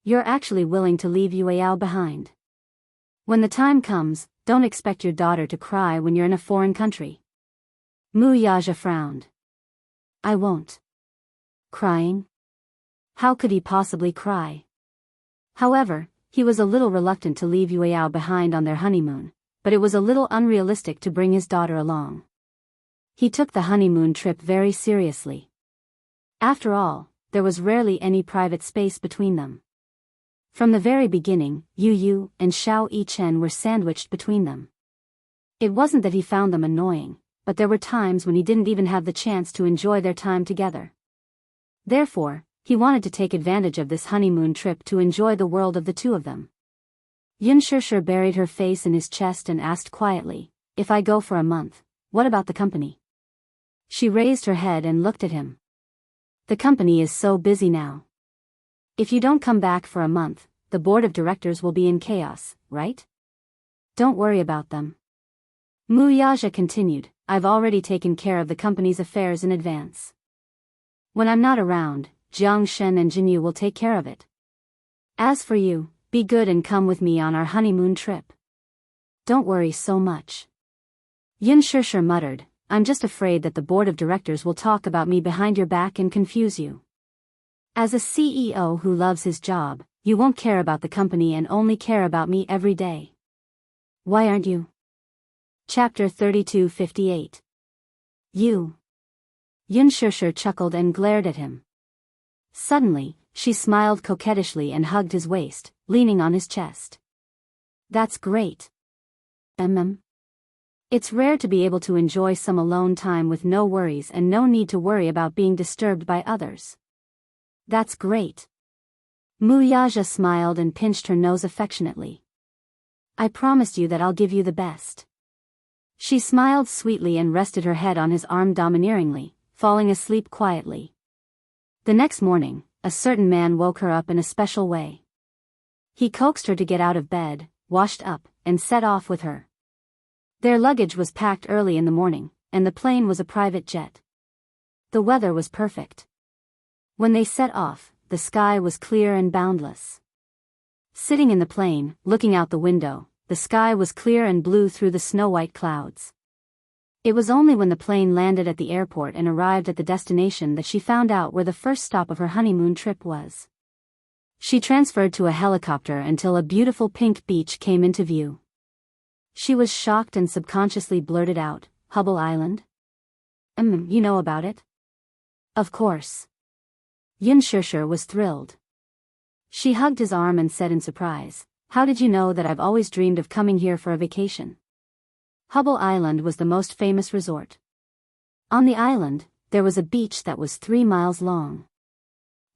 You're actually willing to leave Yueyao behind. When the time comes, don't expect your daughter to cry when you're in a foreign country." Mu Yaja frowned. "I won't." Crying? How could he possibly cry? However, he was a little reluctant to leave Yueyao behind on their honeymoon, but it was a little unrealistic to bring his daughter along. He took the honeymoon trip very seriously. After all, there was rarely any private space between them. From the very beginning, Yu Yu and Xiao Yichen were sandwiched between them. It wasn't that he found them annoying, but there were times when he didn't even have the chance to enjoy their time together. Therefore, he wanted to take advantage of this honeymoon trip to enjoy the world of the two of them. Yun Shusher buried her face in his chest and asked quietly, "If I go for a month, what about the company?" She raised her head and looked at him. "The company is so busy now. If you don't come back for a month, the board of directors will be in chaos, right? Don't worry about them." Mu Yaja continued, "I've already taken care of the company's affairs in advance. When I'm not around, Jiang Shen and Jinyu will take care of it. As for you, be good and come with me on our honeymoon trip. Don't worry so much." Yun Shusher muttered, "I'm just afraid that the board of directors will talk about me behind your back and confuse you. As a CEO who loves his job, you won't care about the company and only care about me every day. Why aren't you?" Chapter 3258. You. Yun Shusher chuckled and glared at him. Suddenly, she smiled coquettishly and hugged his waist, leaning on his chest. "That's great. It's rare to be able to enjoy some alone time with no worries and no need to worry about being disturbed by others. That's great." Mu Yaja smiled and pinched her nose affectionately. "I promised you that I'll give you the best." She smiled sweetly and rested her head on his arm domineeringly, falling asleep quietly. The next morning, a certain man woke her up in a special way. He coaxed her to get out of bed, washed up, and set off with her. Their luggage was packed early in the morning, and the plane was a private jet. The weather was perfect. When they set off, the sky was clear and boundless. Sitting in the plane, looking out the window, the sky was clear and blue through the snow-white clouds. It was only when the plane landed at the airport and arrived at the destination that she found out where the first stop of her honeymoon trip was. She transferred to a helicopter until a beautiful pink beach came into view. She was shocked and subconsciously blurted out, "Hubble Island? You know about it?" "Of course." Yun Shusher was thrilled. She hugged his arm and said in surprise, "How did you know that I've always dreamed of coming here for a vacation?" Hubble Island was the most famous resort. On the island, there was a beach that was 3 miles long.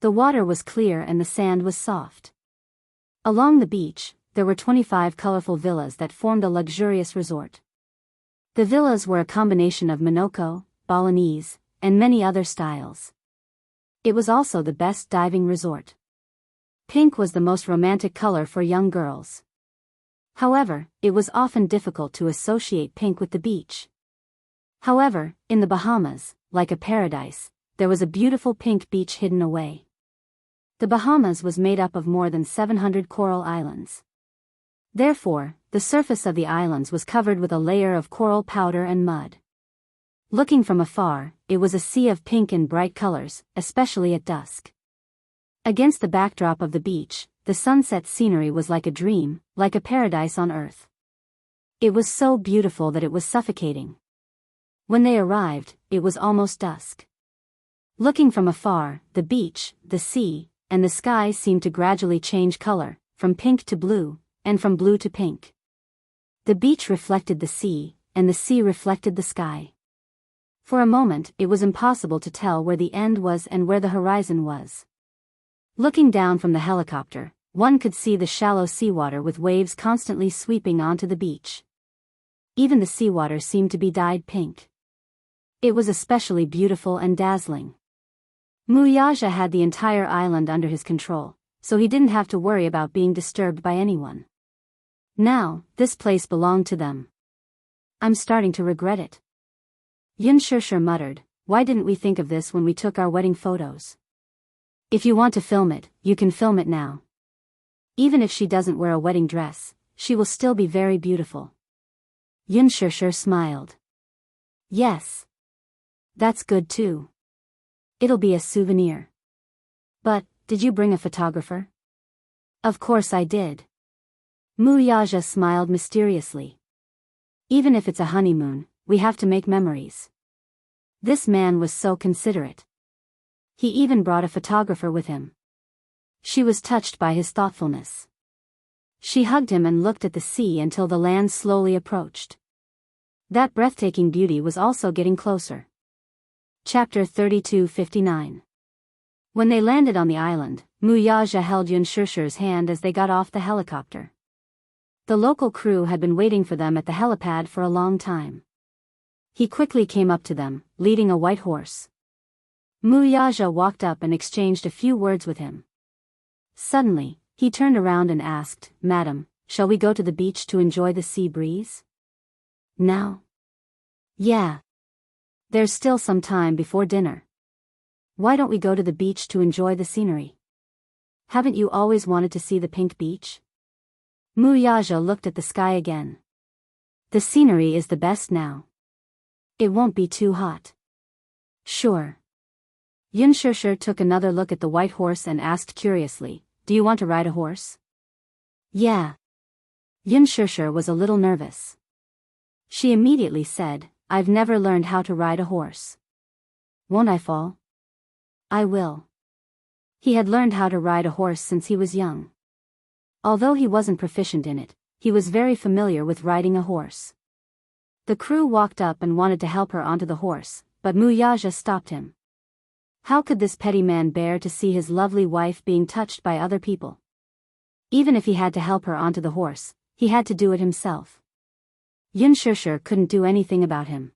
The water was clear and the sand was soft. Along the beach, there were 25 colorful villas that formed a luxurious resort. The villas were a combination of Monaco, Balinese, and many other styles. It was also the best diving resort. Pink was the most romantic color for young girls. However, it was often difficult to associate pink with the beach. However, in the Bahamas, like a paradise, there was a beautiful pink beach hidden away. The Bahamas was made up of more than 700 coral islands. Therefore, the surface of the islands was covered with a layer of coral powder and mud. Looking from afar, it was a sea of pink and bright colors, especially at dusk. Against the backdrop of the beach, the sunset scenery was like a dream, like a paradise on earth. It was so beautiful that it was suffocating. When they arrived, it was almost dusk. Looking from afar, the beach, the sea, and the sky seemed to gradually change color, from pink to blue, and from blue to pink. The beach reflected the sea, and the sea reflected the sky. For a moment, it was impossible to tell where the end was and where the horizon was. Looking down from the helicopter, one could see the shallow seawater with waves constantly sweeping onto the beach. Even the seawater seemed to be dyed pink. It was especially beautiful and dazzling. Muyaja had the entire island under his control, so he didn't have to worry about being disturbed by anyone. Now, this place belonged to them. I'm starting to regret it. Yunshusher muttered, why didn't we think of this when we took our wedding photos? If you want to film it, you can film it now. Even if she doesn't wear a wedding dress, she will still be very beautiful. Yunshusher smiled. Yes. That's good too. It'll be a souvenir. But, did you bring a photographer? Of course I did. Muyaja smiled mysteriously. Even if it's a honeymoon, we have to make memories. This man was so considerate. He even brought a photographer with him. She was touched by his thoughtfulness. She hugged him and looked at the sea until the land slowly approached. That breathtaking beauty was also getting closer. Chapter 32:59. When they landed on the island, Muyaja held Yunshusher's hand as they got off the helicopter. The local crew had been waiting for them at the helipad for a long time. He quickly came up to them, leading a white horse. Muyaja walked up and exchanged a few words with him. Suddenly, he turned around and asked, Madam, shall we go to the beach to enjoy the sea breeze? Now? Yeah. There's still some time before dinner. Why don't we go to the beach to enjoy the scenery? Haven't you always wanted to see the pink beach? Muyaja looked at the sky again. The scenery is the best now. It won't be too hot. Sure. Yunshusher took another look at the white horse and asked curiously, do you want to ride a horse? Yeah. Yunshusher was a little nervous. She immediately said, I've never learned how to ride a horse. Won't I fall? I will. He had learned how to ride a horse since he was young. Although he wasn't proficient in it, he was very familiar with riding a horse. The crew walked up and wanted to help her onto the horse, but Muyaja stopped him. How could this petty man bear to see his lovely wife being touched by other people? Even if he had to help her onto the horse, he had to do it himself. Yunshusher couldn't do anything about him.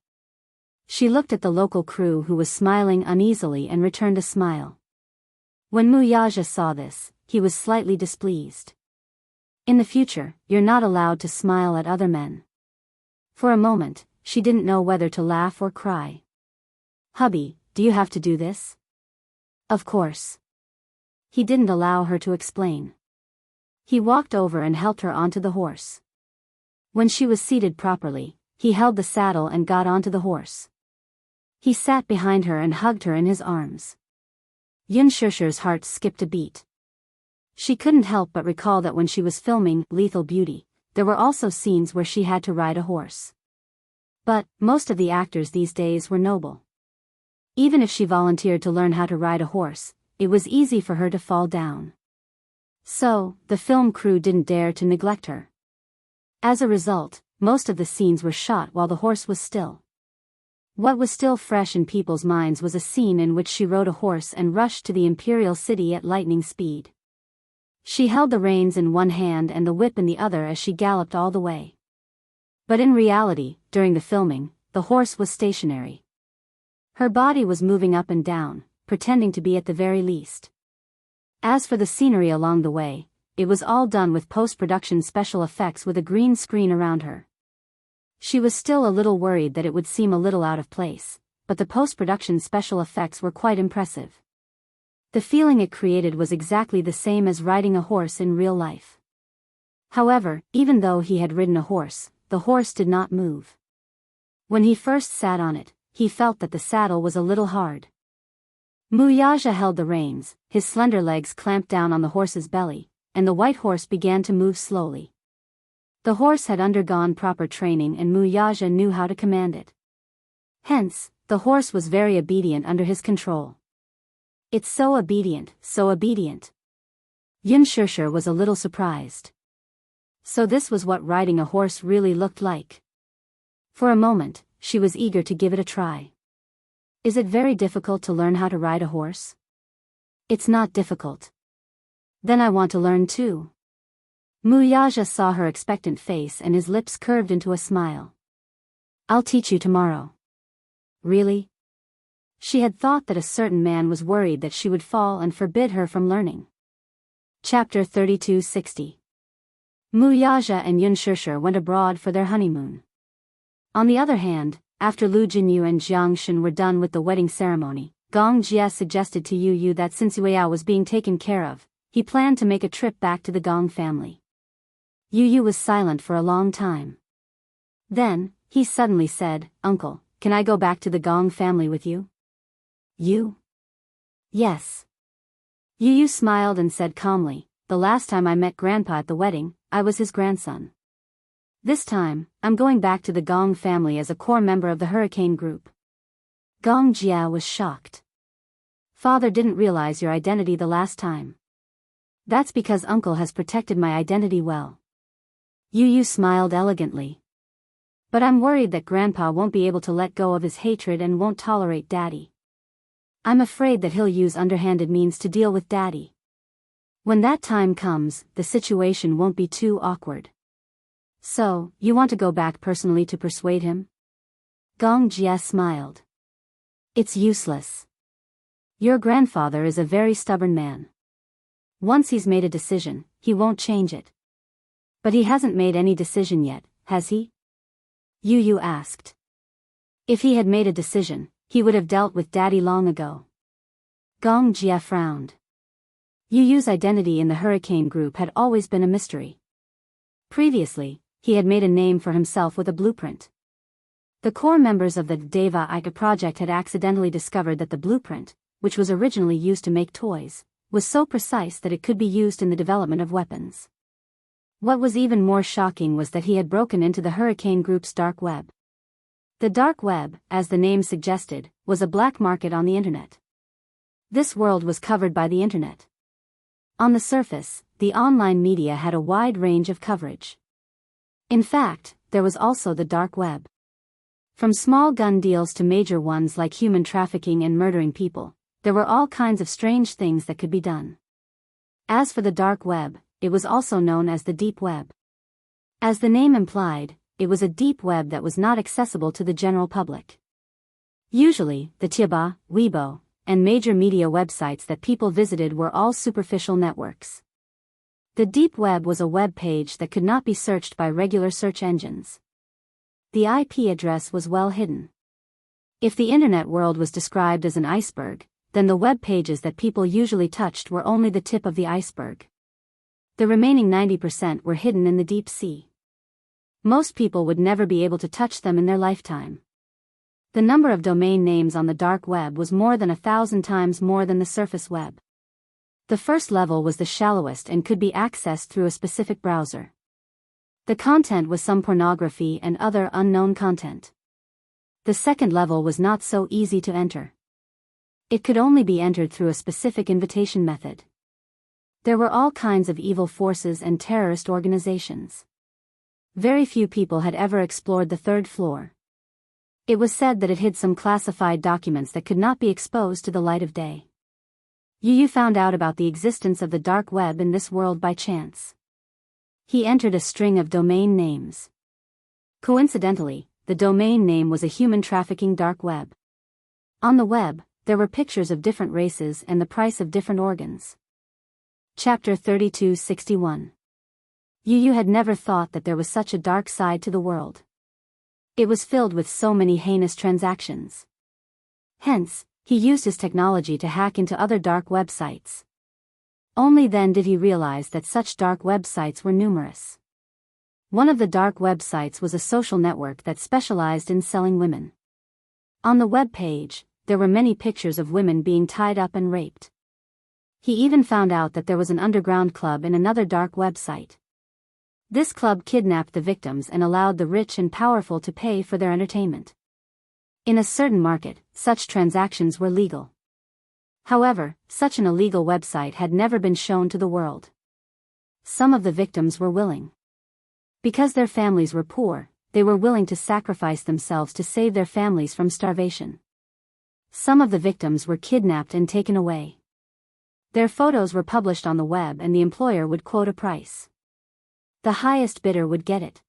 She looked at the local crew who was smiling uneasily and returned a smile. When Muyaja saw this, he was slightly displeased. In the future, you're not allowed to smile at other men. For a moment, she didn't know whether to laugh or cry. Hubby, do you have to do this? Of course. He didn't allow her to explain. He walked over and helped her onto the horse. When she was seated properly, he held the saddle and got onto the horse. He sat behind her and hugged her in his arms. Yunshusher's heart skipped a beat. She couldn't help but recall that when she was filming Lethal Beauty, there were also scenes where she had to ride a horse. But, most of the actors these days were noble. Even if she volunteered to learn how to ride a horse, it was easy for her to fall down. So, the film crew didn't dare to neglect her. As a result, most of the scenes were shot while the horse was still. What was still fresh in people's minds was a scene in which she rode a horse and rushed to the imperial city at lightning speed. She held the reins in one hand and the whip in the other as she galloped all the way. But in reality, during the filming, the horse was stationary. Her body was moving up and down, pretending to be at the very least. As for the scenery along the way, it was all done with post-production special effects with a green screen around her. She was still a little worried that it would seem a little out of place, but the post-production special effects were quite impressive. The feeling it created was exactly the same as riding a horse in real life. However, even though he had ridden a horse, the horse did not move. When he first sat on it, he felt that the saddle was a little hard. Muyaja held the reins, his slender legs clamped down on the horse's belly, and the white horse began to move slowly. The horse had undergone proper training and Muyaja knew how to command it. Hence, the horse was very obedient under his control. It's so obedient, so obedient. Yunshusher was a little surprised. So this was what riding a horse really looked like. For a moment, she was eager to give it a try. Is it very difficult to learn how to ride a horse? It's not difficult. Then I want to learn too. Muyaja saw her expectant face and his lips curved into a smile. I'll teach you tomorrow. Really? She had thought that a certain man was worried that she would fall and forbid her from learning. Chapter 3260. Muyaja and Yunshusher went abroad for their honeymoon. On the other hand, after Lu Jinyu and Jiang Shen were done with the wedding ceremony, Gong Jie suggested to Yu Yu that since Yueyao was being taken care of, he planned to make a trip back to the Gong family. Yu Yu was silent for a long time. Then, he suddenly said, "Uncle, can I go back to the Gong family with you?" You? Yes. Yu Yu smiled and said calmly, "The last time I met Grandpa at the wedding, I was his grandson. This time, I'm going back to the Gong family as a core member of the Hurricane group." Gong Jia was shocked. "Father didn't realize your identity the last time." "That's because Uncle has protected my identity well." Yu Yu smiled elegantly. "But I'm worried that Grandpa won't be able to let go of his hatred and won't tolerate Daddy. I'm afraid that he'll use underhanded means to deal with Daddy. When that time comes, the situation won't be too awkward." "So, you want to go back personally to persuade him?" Gong Jie smiled. "It's useless. Your grandfather is a very stubborn man. Once he's made a decision, he won't change it." "But he hasn't made any decision yet, has he?" Yu Yu asked. "If he had made a decision, he would have dealt with Daddy long ago." Gong Jie frowned. Yu Yu's identity in the Hurricane group had always been a mystery. Previously, he had made a name for himself with a blueprint. The core members of the Deva Ika project had accidentally discovered that the blueprint, which was originally used to make toys, was so precise that it could be used in the development of weapons. What was even more shocking was that he had broken into the Hurricane group's dark web. The dark web, as the name suggested, was a black market on the internet. This world was covered by the internet. On the surface, the online media had a wide range of coverage. In fact, there was also the dark web. From small gun deals to major ones like human trafficking and murdering people, there were all kinds of strange things that could be done. As for the dark web, it was also known as the deep web. As the name implied, it was a deep web that was not accessible to the general public. Usually, the Tieba, Weibo, and major media websites that people visited were all superficial networks. The deep web was a web page that could not be searched by regular search engines. The IP address was well hidden. If the internet world was described as an iceberg, then the web pages that people usually touched were only the tip of the iceberg. The remaining 90% were hidden in the deep sea. Most people would never be able to touch them in their lifetime. The number of domain names on the dark web was more than 1,000 times more than the surface web. The first level was the shallowest and could be accessed through a specific browser. The content was some pornography and other unknown content. The second level was not so easy to enter. It could only be entered through a specific invitation method. There were all kinds of evil forces and terrorist organizations. Very few people had ever explored the third floor. It was said that it hid some classified documents that could not be exposed to the light of day. Yu Yu found out about the existence of the dark web in this world by chance. He entered a string of domain names. Coincidentally, the domain name was a human trafficking dark web. On the web, there were pictures of different races and the price of different organs. Chapter 3261. Yu had never thought that there was such a dark side to the world. It was filled with so many heinous transactions. Hence, he used his technology to hack into other dark websites. Only then did he realize that such dark websites were numerous. One of the dark websites was a social network that specialized in selling women. On the web page, there were many pictures of women being tied up and raped. He even found out that there was an underground club in another dark website. This club kidnapped the victims and allowed the rich and powerful to pay for their entertainment. In a certain market, such transactions were legal. However, such an illegal website had never been shown to the world. Some of the victims were willing. Because their families were poor, they were willing to sacrifice themselves to save their families from starvation. Some of the victims were kidnapped and taken away. Their photos were published on the web and the employer would quote a price. The highest bidder would get it.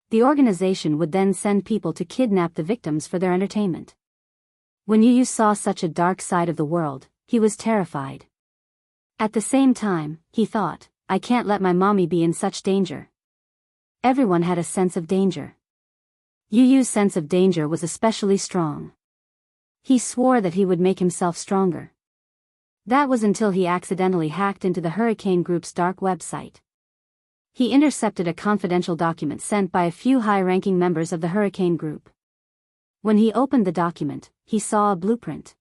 The organization would then send people to kidnap the victims for their entertainment. When Yu saw such a dark side of the world, he was terrified. At the same time, he thought, I can't let my mommy be in such danger. Everyone had a sense of danger. Yu's sense of danger was especially strong. He swore that he would make himself stronger. That was until he accidentally hacked into the Hurricane Group's dark website. He intercepted a confidential document sent by a few high-ranking members of the Hurricane Group. When he opened the document, he saw a blueprint.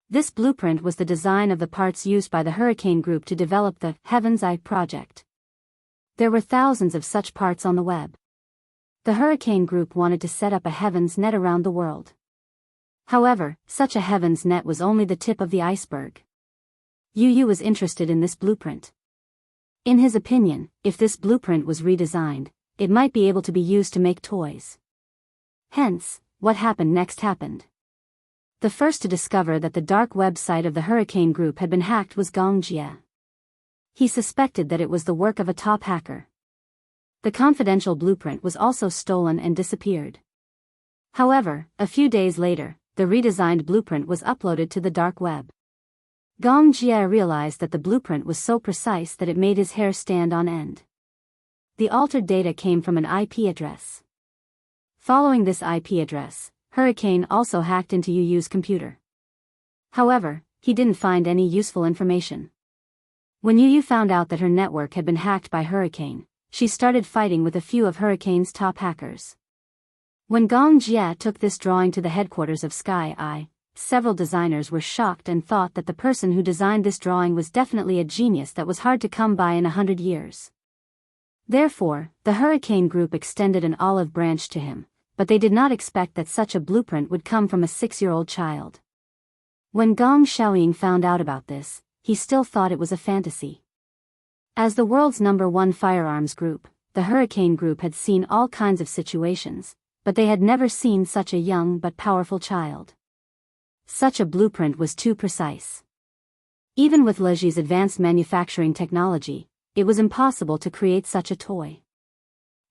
This blueprint was the design of the parts used by the Hurricane Group to develop the Heaven's Eye project. There were thousands of such parts on the web. The Hurricane Group wanted to set up a heaven's net around the world. However, such a heaven's net was only the tip of the iceberg. Yu was interested in this blueprint. In his opinion, if this blueprint was redesigned, it might be able to be used to make toys. Hence, what happened next happened. The first to discover that the dark website of the Hurricane Group had been hacked was Gong Jie. He suspected that it was the work of a top hacker. The confidential blueprint was also stolen and disappeared. However, a few days later, the redesigned blueprint was uploaded to the dark web. Gong Jie realized that the blueprint was so precise that it made his hair stand on end. The altered data came from an IP address. Following this IP address, Hurricane also hacked into Yu's computer. However, he didn't find any useful information. When Yu found out that her network had been hacked by Hurricane, she started fighting with a few of Hurricane's top hackers. When Gong Jie took this drawing to the headquarters of Sky Eye, several designers were shocked and thought that the person who designed this drawing was definitely a genius that was hard to come by in 100 years. Therefore, the Hurricane Group extended an olive branch to him, but they did not expect that such a blueprint would come from a 6-year-old child. When Gong Xiaoying found out about this, he still thought it was a fantasy. As the world's #1 firearms group, the Hurricane Group had seen all kinds of situations, but they had never seen such a young but powerful child. Such a blueprint was too precise. Even with Leji's advanced manufacturing technology, it was impossible to create such a toy.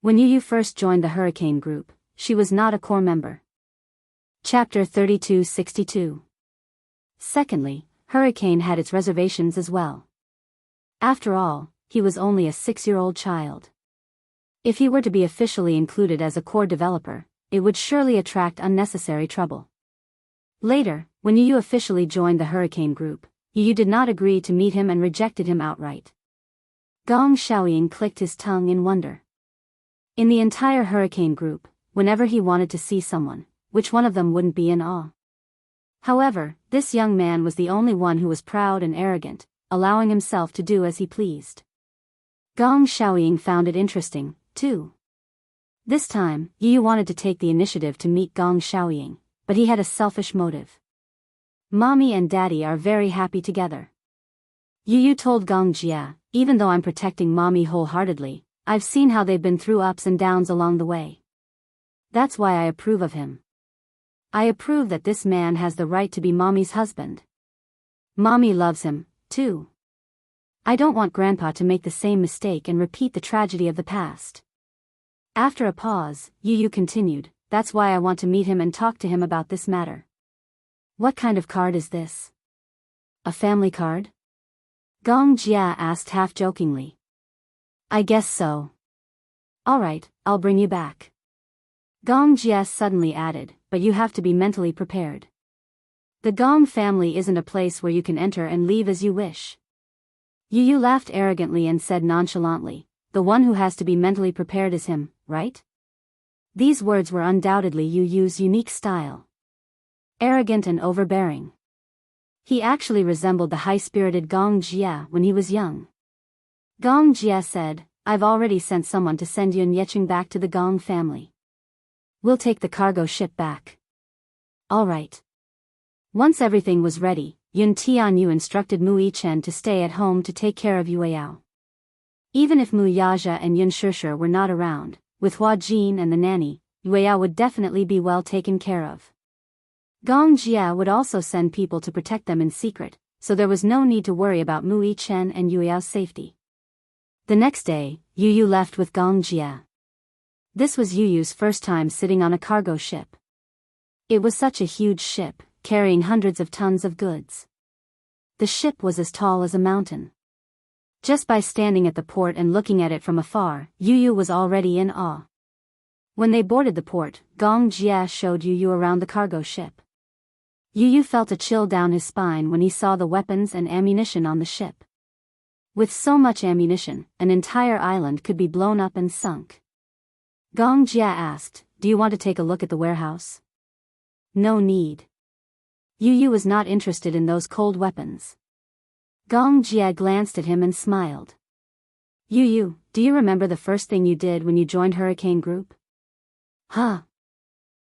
When Yu first joined the Hurricane Group, she was not a core member. Chapter 3262. Secondly, Hurricane had its reservations as well. After all, he was only a 6-year-old child. If he were to be officially included as a core developer, it would surely attract unnecessary trouble. Later, when Yu officially joined the Hurricane Group, Yu did not agree to meet him and rejected him outright. Gong Xiaoying clicked his tongue in wonder. In the entire Hurricane Group, whenever he wanted to see someone, which one of them wouldn't be in awe? However, this young man was the only one who was proud and arrogant, allowing himself to do as he pleased. Gong Xiaoying found it interesting, too. This time, Yu wanted to take the initiative to meet Gong Xiaoying, but he had a selfish motive. Mommy and Daddy are very happy together. Yu told Gong Jie, even though I'm protecting Mommy wholeheartedly, I've seen how they've been through ups and downs along the way. That's why I approve of him. I approve that this man has the right to be Mommy's husband. Mommy loves him, too. I don't want Grandpa to make the same mistake and repeat the tragedy of the past. After a pause, Yu continued, that's why I want to meet him and talk to him about this matter. What kind of card is this? A family card? Gong Jia asked half-jokingly. I guess so. Alright, I'll bring you back. Gong Jia suddenly added, but you have to be mentally prepared. The Gong family isn't a place where you can enter and leave as you wish. Yu Yu laughed arrogantly and said nonchalantly, the one who has to be mentally prepared is him, right? These words were undoubtedly Yu Yu's unique style. Arrogant and overbearing. He actually resembled the high-spirited Gong Jia when he was young. Gong Jia said, I've already sent someone to send Yun Yecheng back to the Gong family. We'll take the cargo ship back. All right. Once everything was ready, Yun Tianyu instructed Mu Yichen to stay at home to take care of Yueyao. Even if Mu Yaja and Yun Shishir were not around, with Hua Jin and the nanny, Yueyao would definitely be well taken care of. Gong Jia would also send people to protect them in secret, so there was no need to worry about Mu Yichen and Yueyao's safety. The next day, Yu Yu left with Gong Jia. This was Yu Yu's first time sitting on a cargo ship. It was such a huge ship, carrying hundreds of tons of goods. The ship was as tall as a mountain. Just by standing at the port and looking at it from afar, Yu Yu was already in awe. When they boarded the port, Gong Jia showed Yu Yu around the cargo ship. Yu Yu felt a chill down his spine when he saw the weapons and ammunition on the ship. With so much ammunition, an entire island could be blown up and sunk. Gong Jia asked, do you want to take a look at the warehouse? No need. Yu Yu was not interested in those cold weapons. Gong Jia glanced at him and smiled. Yu Yu, do you remember the first thing you did when you joined Hurricane Group? Huh.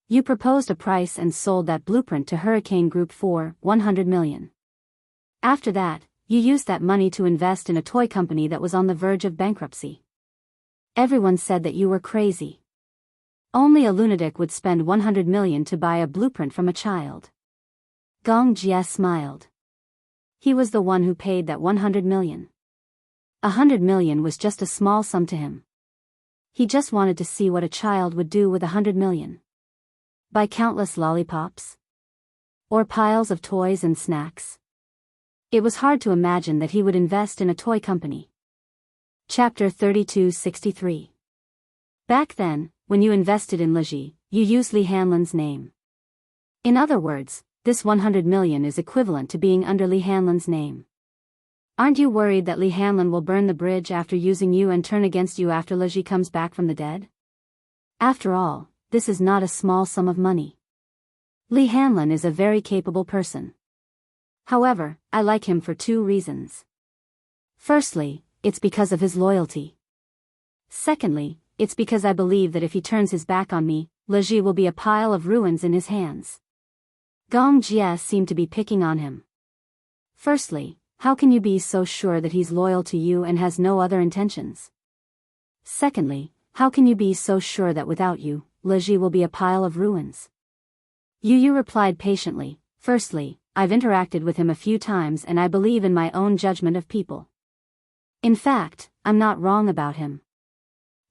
You proposed a price and sold that blueprint to Hurricane Group for 100 million. After that, you used that money to invest in a toy company that was on the verge of bankruptcy. Everyone said that you were crazy. Only a lunatic would spend 100 million to buy a blueprint from a child. Gong Jia smiled. He was the one who paid that 100 million. 100 million was just a small sum to him. He just wanted to see what a child would do with 100 million. Buy countless lollipops? Or piles of toys and snacks? It was hard to imagine that he would invest in a toy company. Chapter 3263. Back then, when you invested in Liji, you used Li Hanlon's name. In other words, this 100 million is equivalent to being under Li Hanlon's name. Aren't you worried that Li Hanlon will burn the bridge after using you and turn against you after Liji comes back from the dead? After all, this is not a small sum of money. Li Hanlon is a very capable person. However, I like him for two reasons. Firstly, it's because of his loyalty. Secondly, it's because I believe that if he turns his back on me, Liji will be a pile of ruins in his hands. Gong Jia seemed to be picking on him. Firstly, how can you be so sure that he's loyal to you and has no other intentions? Secondly, how can you be so sure that without you, Liji will be a pile of ruins? Yu Yu replied patiently, firstly, I've interacted with him a few times and I believe in my own judgment of people. In fact, I'm not wrong about him.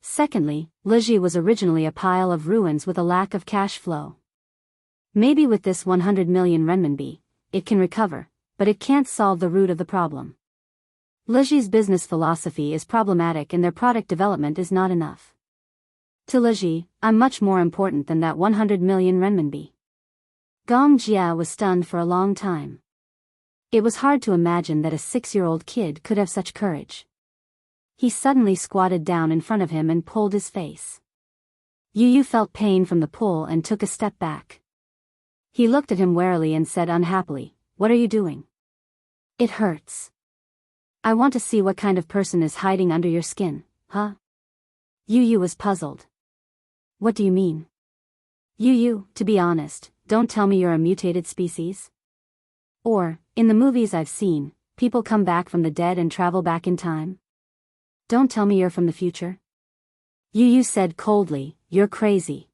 Secondly, Liji was originally a pile of ruins with a lack of cash flow. Maybe with this 100 million renminbi, it can recover, but it can't solve the root of the problem. Liji's business philosophy is problematic and their product development is not enough. To Liji, I'm much more important than that 100 million renminbi. Gong Jia was stunned for a long time. It was hard to imagine that a 6-year-old kid could have such courage. He suddenly squatted down in front of him and pulled his face. Yu Yu felt pain from the pull and took a step back. He looked at him warily and said unhappily, "What are you doing?" "It hurts. I want to see what kind of person is hiding under your skin, huh?" Yu Yu was puzzled. "What do you mean?" "Yu Yu, to be honest, don't tell me you're a mutated species. Or, in the movies I've seen, people come back from the dead and travel back in time. Don't tell me you're from the future." Yu Yu said coldly, "You're crazy."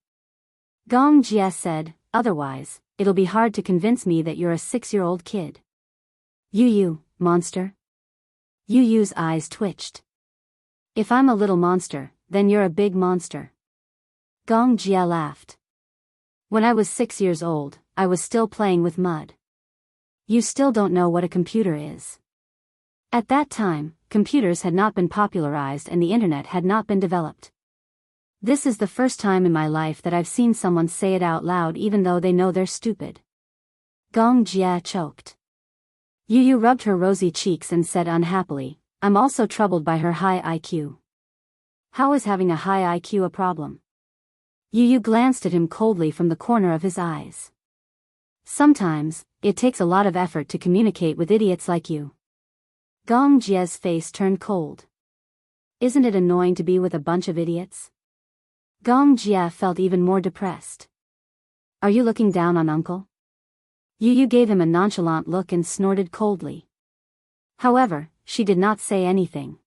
Gong Jia said, "Otherwise, it'll be hard to convince me that you're a 6-year-old kid." "Yu Yu, monster?" Yu Yu's eyes twitched. "If I'm a little monster, then you're a big monster." Gong Jia laughed. "When I was 6 years old, I was still playing with mud. You still don't know what a computer is. At that time, computers had not been popularized and the internet had not been developed. This is the first time in my life that I've seen someone say it out loud even though they know they're stupid. Gong Jia choked. Yu Yu rubbed her rosy cheeks and said unhappily, I'm also troubled by her high IQ. How is having a high IQ a problem? Yu Yu glanced at him coldly from the corner of his eyes. Sometimes, it takes a lot of effort to communicate with idiots like you. Gong Jia's face turned cold. Isn't it annoying to be with a bunch of idiots? Gong Jia felt even more depressed. Are you looking down on Uncle? Yu Yu gave him a nonchalant look and snorted coldly. However, she did not say anything.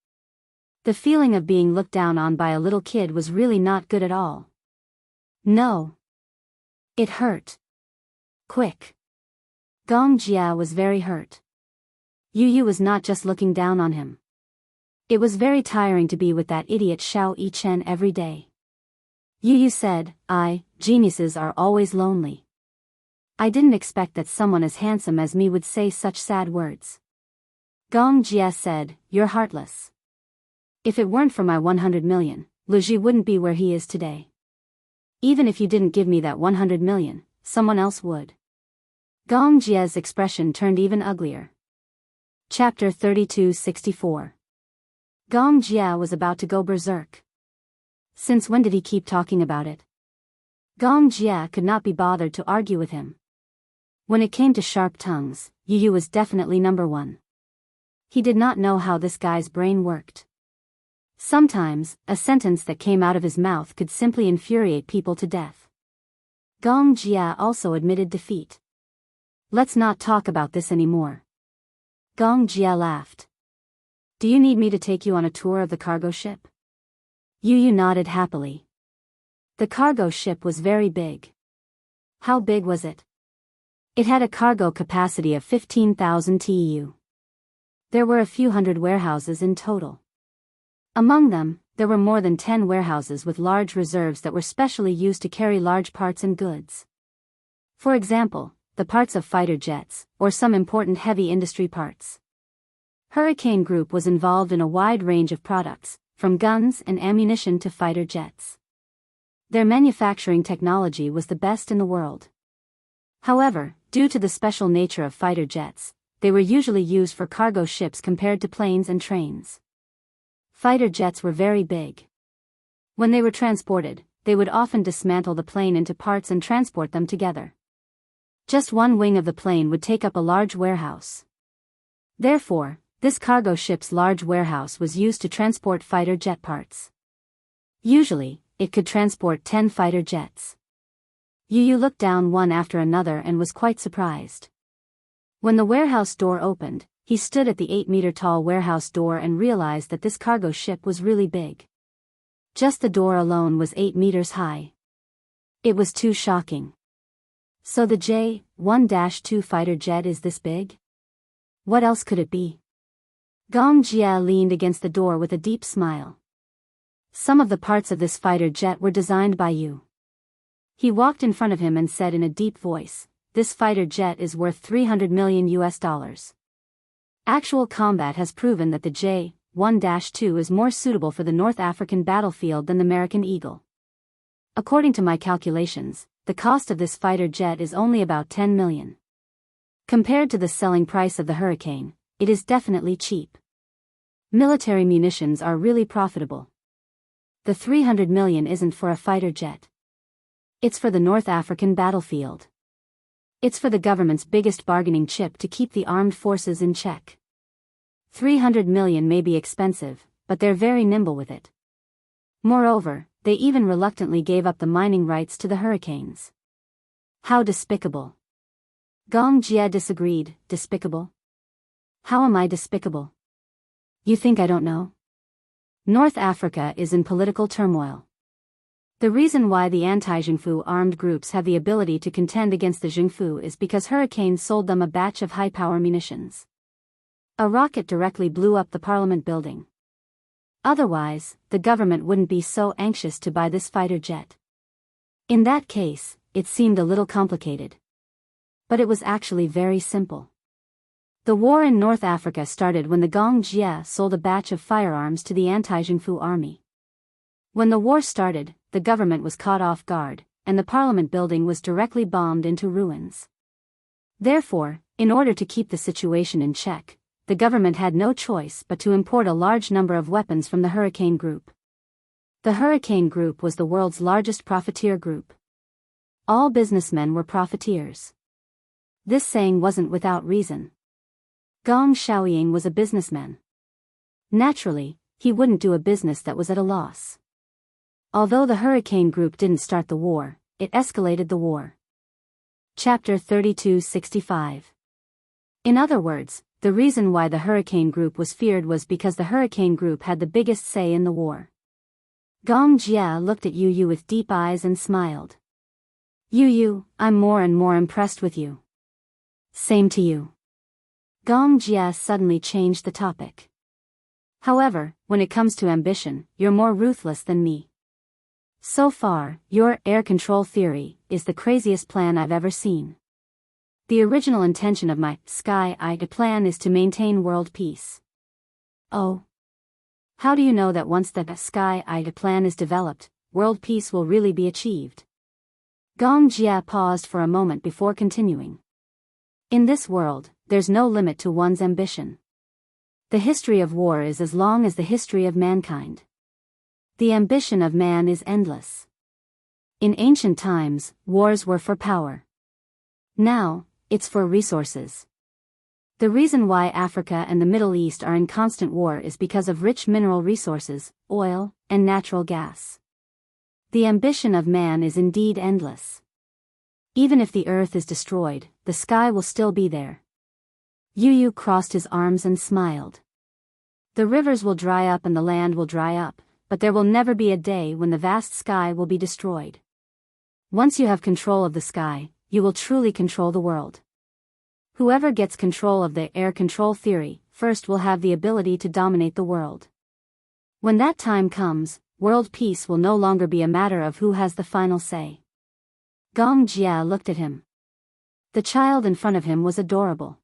The feeling of being looked down on by a little kid was really not good at all. No. It hurt. Quick. Gong Jia was very hurt. Yu Yu was not just looking down on him. It was very tiring to be with that idiot Xiao Yichen every day. Yu Yu said, geniuses are always lonely. I didn't expect that someone as handsome as me would say such sad words. Gong Jia said, you're heartless. If it weren't for my 100 million, Lu Ji wouldn't be where he is today. Even if you didn't give me that 100 million, someone else would. Gong Jia's expression turned even uglier. Chapter 3264. Gong Jia was about to go berserk. Since when did he keep talking about it? Gong Jia could not be bothered to argue with him. When it came to sharp tongues, Yu Yu was definitely number one. He did not know how this guy's brain worked. Sometimes, a sentence that came out of his mouth could simply infuriate people to death. Gong Jia also admitted defeat. Let's not talk about this anymore. Gong Jia laughed. Do you need me to take you on a tour of the cargo ship? Yu Yu nodded happily. The cargo ship was very big. How big was it? It had a cargo capacity of 15,000 TEU. There were a few hundred warehouses in total. Among them, there were more than 10 warehouses with large reserves that were specially used to carry large parts and goods. For example, the parts of fighter jets, or some important heavy industry parts. Hurricane Group was involved in a wide range of products, from guns and ammunition to fighter jets. Their manufacturing technology was the best in the world. However, due to the special nature of fighter jets, they were usually used for cargo ships compared to planes and trains. Fighter jets were very big. When they were transported, they would often dismantle the plane into parts and transport them together. Just one wing of the plane would take up a large warehouse. Therefore, this cargo ship's large warehouse was used to transport fighter jet parts. Usually, it could transport 10 fighter jets. Yu Yu looked down one after another and was quite surprised. When the warehouse door opened, he stood at the 8-meter-tall warehouse door and realized that this cargo ship was really big. Just the door alone was 8 meters high. It was too shocking. So the J-1-2 fighter jet is this big? What else could it be? Gong Jia leaned against the door with a deep smile. Some of the parts of this fighter jet were designed by you. He walked in front of him and said in a deep voice, this fighter jet is worth $300 million. Actual combat has proven that the J-1-2 is more suitable for the North African battlefield than the American Eagle. According to my calculations, the cost of this fighter jet is only about 10 million. Compared to the selling price of the Hurricane, it is definitely cheap. Military munitions are really profitable. The 300 million isn't for a fighter jet. It's for the North African battlefield. It's for the government's biggest bargaining chip to keep the armed forces in check. 300 million may be expensive, but they're very nimble with it. Moreover, they even reluctantly gave up the mining rights to the Hurricanes. How despicable. Gong Jia disagreed. Despicable? How am I despicable? You think I don't know? North Africa is in political turmoil. The reason why the anti-Xingfu armed groups have the ability to contend against the Xingfu is because Hurricane sold them a batch of high-power munitions. A rocket directly blew up the parliament building. Otherwise, the government wouldn't be so anxious to buy this fighter jet. In that case, it seemed a little complicated. But it was actually very simple. The war in North Africa started when the Gong Jia sold a batch of firearms to the anti-Jinfu army. When the war started, the government was caught off guard, and the parliament building was directly bombed into ruins. Therefore, in order to keep the situation in check, the government had no choice but to import a large number of weapons from the Hurricane Group. The Hurricane Group was the world's largest profiteer group. All businessmen were profiteers. This saying wasn't without reason. Gong Xiaoying was a businessman. Naturally, he wouldn't do a business that was at a loss. Although the Hurricane Group didn't start the war, it escalated the war. Chapter 3265. In other words, the reason why the Hurricane Group was feared was because the Hurricane Group had the biggest say in the war. Gong Jia looked at Yu Yu with deep eyes and smiled. Yu Yu, I'm more and more impressed with you. Same to you. Gong Jia suddenly changed the topic. However, when it comes to ambition, you're more ruthless than me. So far, your air control theory is the craziest plan I've ever seen. The original intention of my Sky Eye plan is to maintain world peace. Oh. How do you know that once the Sky Eye plan is developed, world peace will really be achieved? Gong Jia paused for a moment before continuing. In this world, there's no limit to one's ambition. The history of war is as long as the history of mankind. The ambition of man is endless. In ancient times, wars were for power. Now, it's for resources. The reason why Africa and the Middle East are in constant war is because of rich mineral resources, oil, and natural gas. The ambition of man is indeed endless. Even if the earth is destroyed, the sky will still be there. Yu Yu crossed his arms and smiled. The rivers will dry up and the land will dry up, but there will never be a day when the vast sky will be destroyed. Once you have control of the sky, you will truly control the world. Whoever gets control of the air control theory, first will have the ability to dominate the world. When that time comes, world peace will no longer be a matter of who has the final say. Gong Jia looked at him. The child in front of him was adorable.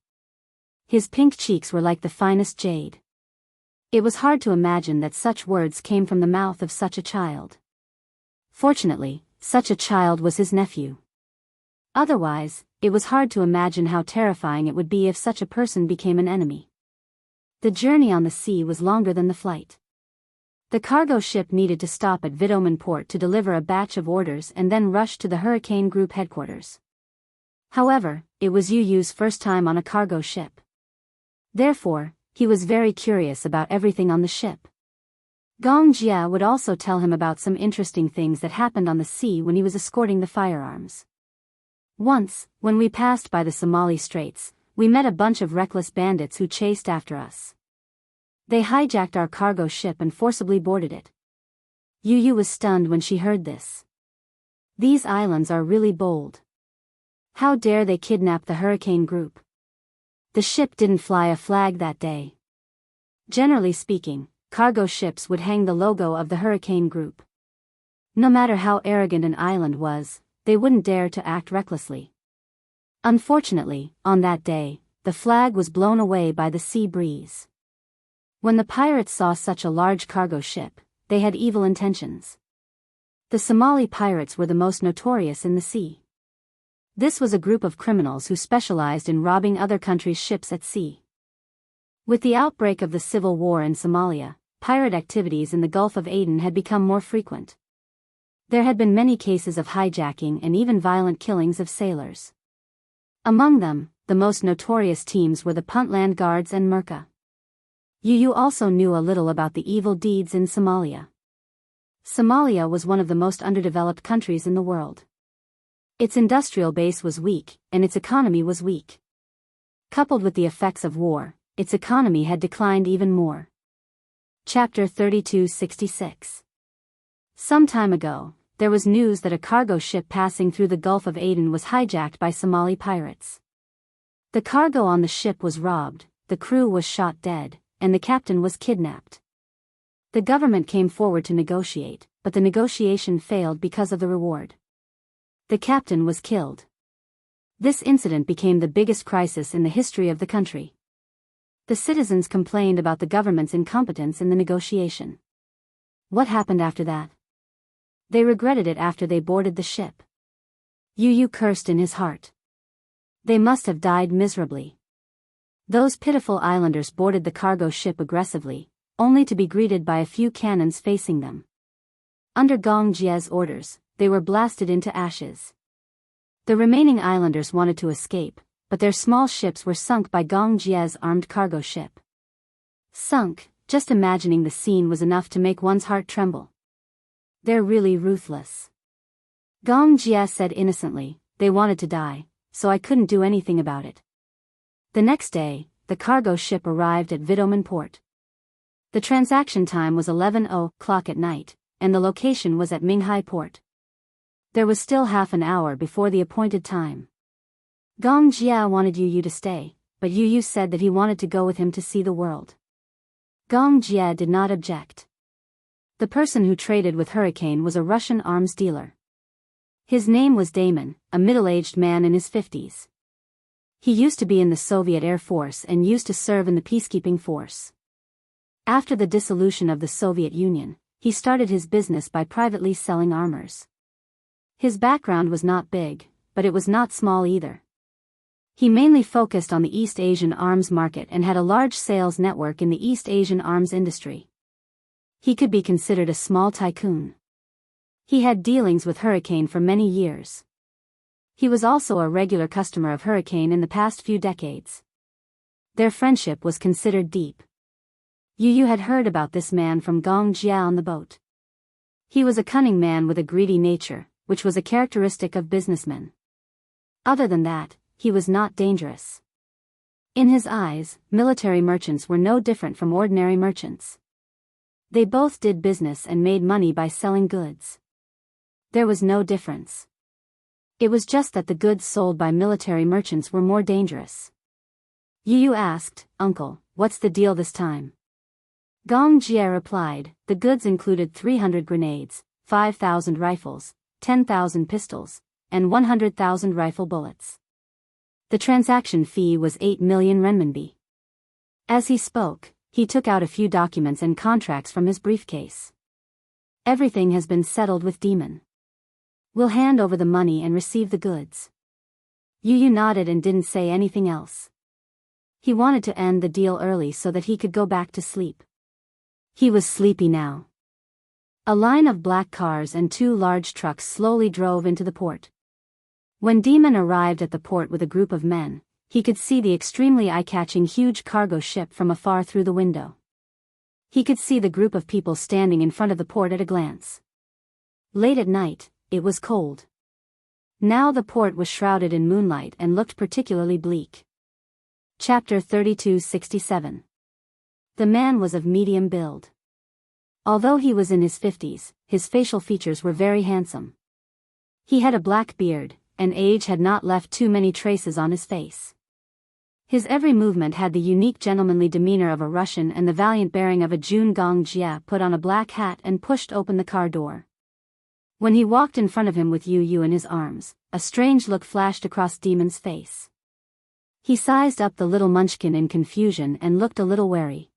His pink cheeks were like the finest jade. It was hard to imagine that such words came from the mouth of such a child. Fortunately, such a child was his nephew. Otherwise, it was hard to imagine how terrifying it would be if such a person became an enemy. The journey on the sea was longer than the flight. The cargo ship needed to stop at Vitoman port to deliver a batch of orders and then rush to the Hurricane Group headquarters. However, it was Yu Yu's first time on a cargo ship. Therefore, he was very curious about everything on the ship. Gong Jia would also tell him about some interesting things that happened on the sea when he was escorting the firearms. Once, when we passed by the Somali Straits, we met a bunch of reckless bandits who chased after us. They hijacked our cargo ship and forcibly boarded it. Yu Yu was stunned when she heard this. These islands are really bold. How dare they kidnap the Hurricane Group? The ship didn't fly a flag that day. Generally speaking, cargo ships would hang the logo of the Hurricane Group. No matter how arrogant an island was, they wouldn't dare to act recklessly. Unfortunately, on that day, the flag was blown away by the sea breeze. When the pirates saw such a large cargo ship, they had evil intentions. The Somali pirates were the most notorious in the sea. This was a group of criminals who specialized in robbing other countries' ships at sea. With the outbreak of the civil war in Somalia, pirate activities in the Gulf of Aden had become more frequent. There had been many cases of hijacking and even violent killings of sailors. Among them, the most notorious teams were the Puntland Guards and Merca. Yu Yu also knew a little about the evil deeds in Somalia. Somalia was one of the most underdeveloped countries in the world. Its industrial base was weak, and its economy was weak. Coupled with the effects of war, its economy had declined even more. Chapter 3266. Some time ago, there was news that a cargo ship passing through the Gulf of Aden was hijacked by Somali pirates. The cargo on the ship was robbed, the crew was shot dead, and the captain was kidnapped. The government came forward to negotiate, but the negotiation failed because of the reward. The captain was killed. This incident became the biggest crisis in the history of the country. The citizens complained about the government's incompetence in the negotiation. What happened after that? They regretted it after they boarded the ship. Yu Yu cursed in his heart. They must have died miserably. Those pitiful islanders boarded the cargo ship aggressively, only to be greeted by a few cannons facing them. Under Gong Jie's orders, they were blasted into ashes. The remaining islanders wanted to escape, but their small ships were sunk by Gong Jie's armed cargo ship. Sunk, just imagining the scene was enough to make one's heart tremble. They're really ruthless. Gong Jie said innocently, they wanted to die, so I couldn't do anything about it. The next day, the cargo ship arrived at Vidoman port. The transaction time was 11:00 at night, and the location was at Minghai port. There was still half an hour before the appointed time. Gong Jie wanted Yu Yu to stay, but Yu Yu said that he wanted to go with him to see the world. Gong Jie did not object. The person who traded with Hurricane was a Russian arms dealer. His name was Damon, a middle-aged man in his 50s. He used to be in the Soviet Air Force and used to serve in the peacekeeping force. After the dissolution of the Soviet Union, he started his business by privately selling armors. His background was not big, but it was not small either. He mainly focused on the East Asian arms market and had a large sales network in the East Asian arms industry. He could be considered a small tycoon. He had dealings with Hurricane for many years. He was also a regular customer of Hurricane in the past few decades. Their friendship was considered deep. Yu Yu had heard about this man from Gong Jie on the boat. He was a cunning man with a greedy nature, which was a characteristic of businessmen. Other than that, he was not dangerous. In his eyes, military merchants were no different from ordinary merchants. They both did business and made money by selling goods. There was no difference. It was just that the goods sold by military merchants were more dangerous. Yu Yu asked, "Uncle, what's the deal this time?" Gong Jie replied, "The goods included 300 grenades, 5,000 rifles, 10,000 pistols, and 100,000 rifle bullets. The transaction fee was 8 million renminbi." As he spoke, he took out a few documents and contracts from his briefcase. "Everything has been settled with Demon. We'll hand over the money and receive the goods." Yu Yu nodded and didn't say anything else. He wanted to end the deal early so that he could go back to sleep. He was sleepy now. A line of black cars and 2 large trucks slowly drove into the port. When Demon arrived at the port with a group of men, he could see the extremely eye-catching huge cargo ship from afar through the window. He could see the group of people standing in front of the port at a glance. Late at night, it was cold. Now the port was shrouded in moonlight and looked particularly bleak. Chapter 3267. The man was of medium build. Although he was in his 50s, his facial features were very handsome. He had a black beard, and age had not left too many traces on his face. His every movement had the unique gentlemanly demeanor of a Russian and the valiant bearing of a Jun. Gong Jie put on a black hat and pushed open the car door. When he walked in front of him with Yu Yu in his arms, a strange look flashed across Demon's face. He sized up the little munchkin in confusion and looked a little wary.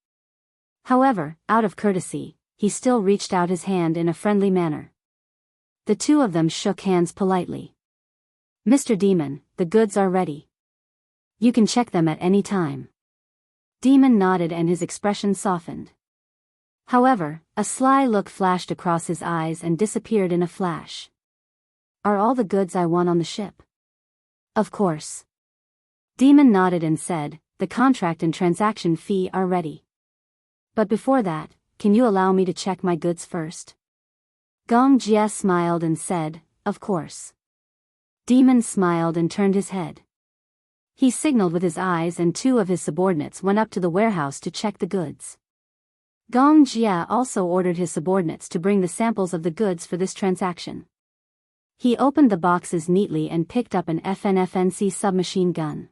However, out of courtesy, he still reached out his hand in a friendly manner. The two of them shook hands politely. "Mr. Demon, the goods are ready. You can check them at any time." Demon nodded and his expression softened. However, a sly look flashed across his eyes and disappeared in a flash. "Are all the goods I want on the ship?" "Of course." Demon nodded and said, "The contract and transaction fee are ready. But before that, can you allow me to check my goods first?" Gong Jie smiled and said, "Of course." Demon smiled and turned his head. He signaled with his eyes and 2 of his subordinates went up to the warehouse to check the goods. Gong Jie also ordered his subordinates to bring the samples of the goods for this transaction. He opened the boxes neatly and picked up an FNFNC submachine gun.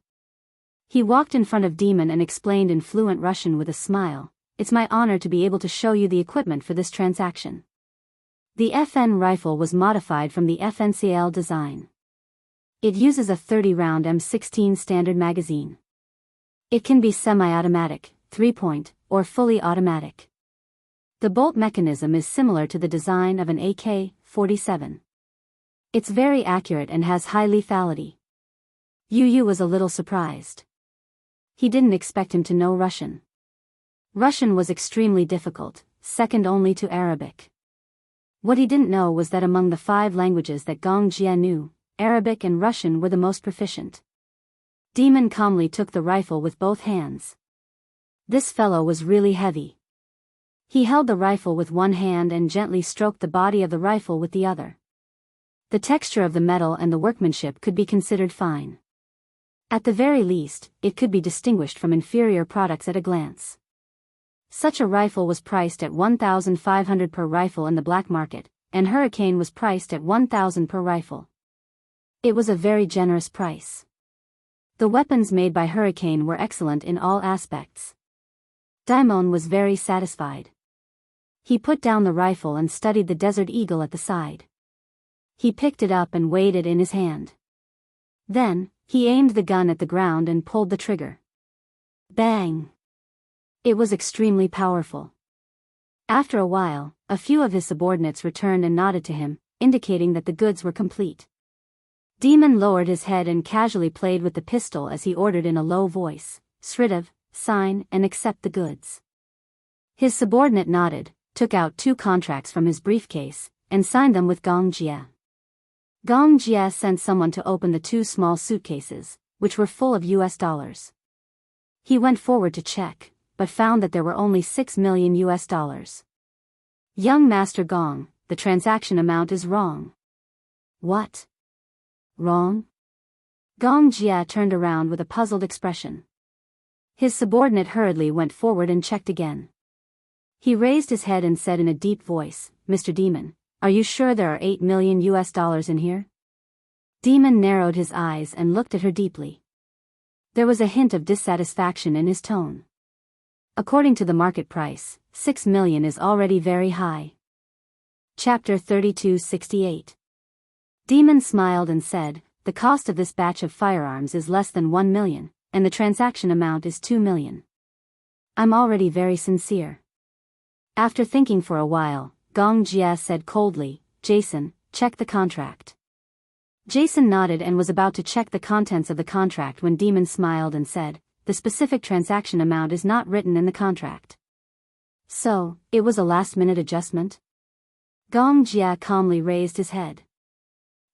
He walked in front of Demon and explained in fluent Russian with a smile, "It's my honor to be able to show you the equipment for this transaction." The FN rifle was modified from the FNCL design. It uses a 30-round M16 standard magazine. It can be semi-automatic, 3-point, or fully automatic. The bolt mechanism is similar to the design of an AK-47. It's very accurate and has high lethality. Yu Yu was a little surprised. He didn't expect him to know Russian. Russian was extremely difficult, second only to Arabic. What he didn't know was that among the 5 languages that Gong Jie knew, Arabic and Russian were the most proficient. Demon calmly took the rifle with both hands. This fellow was really heavy. He held the rifle with one hand and gently stroked the body of the rifle with the other. The texture of the metal and the workmanship could be considered fine. At the very least, it could be distinguished from inferior products at a glance. Such a rifle was priced at $1,500 per rifle in the black market, and Hurricane was priced at $1,000 per rifle. It was a very generous price. The weapons made by Hurricane were excellent in all aspects. Daimon was very satisfied. He put down the rifle and studied the Desert Eagle at the side. He picked it up and weighed it in his hand. Then, he aimed the gun at the ground and pulled the trigger. Bang! It was extremely powerful. After a while, a few of his subordinates returned and nodded to him, indicating that the goods were complete. Demon lowered his head and casually played with the pistol as he ordered in a low voice, "Sridav, sign and accept the goods." His subordinate nodded, took out 2 contracts from his briefcase, and signed them with Gong Jie. Gong Jie sent someone to open the 2 small suitcases, which were full of US dollars. He went forward to check, but found that there were only $6 million US. Young Master Gong, the transaction amount is wrong. What? Wrong? Gong Jie turned around with a puzzled expression. His subordinate hurriedly went forward and checked again. He raised his head and said in a deep voice, "Mr. Demon, are you sure there are $8 million US in here?" Demon narrowed his eyes and looked at her deeply. There was a hint of dissatisfaction in his tone. According to the market price, 6 million is already very high. Chapter 3268. Demon smiled and said, "The cost of this batch of firearms is less than 1 million, and the transaction amount is 2 million. I'm already very sincere." After thinking for a while, Gong Jie said coldly, "Jason, check the contract." Jason nodded and was about to check the contents of the contract when Demon smiled and said, "The specific transaction amount is not written in the contract." So, it was a last-minute adjustment? Gong Jie calmly raised his head.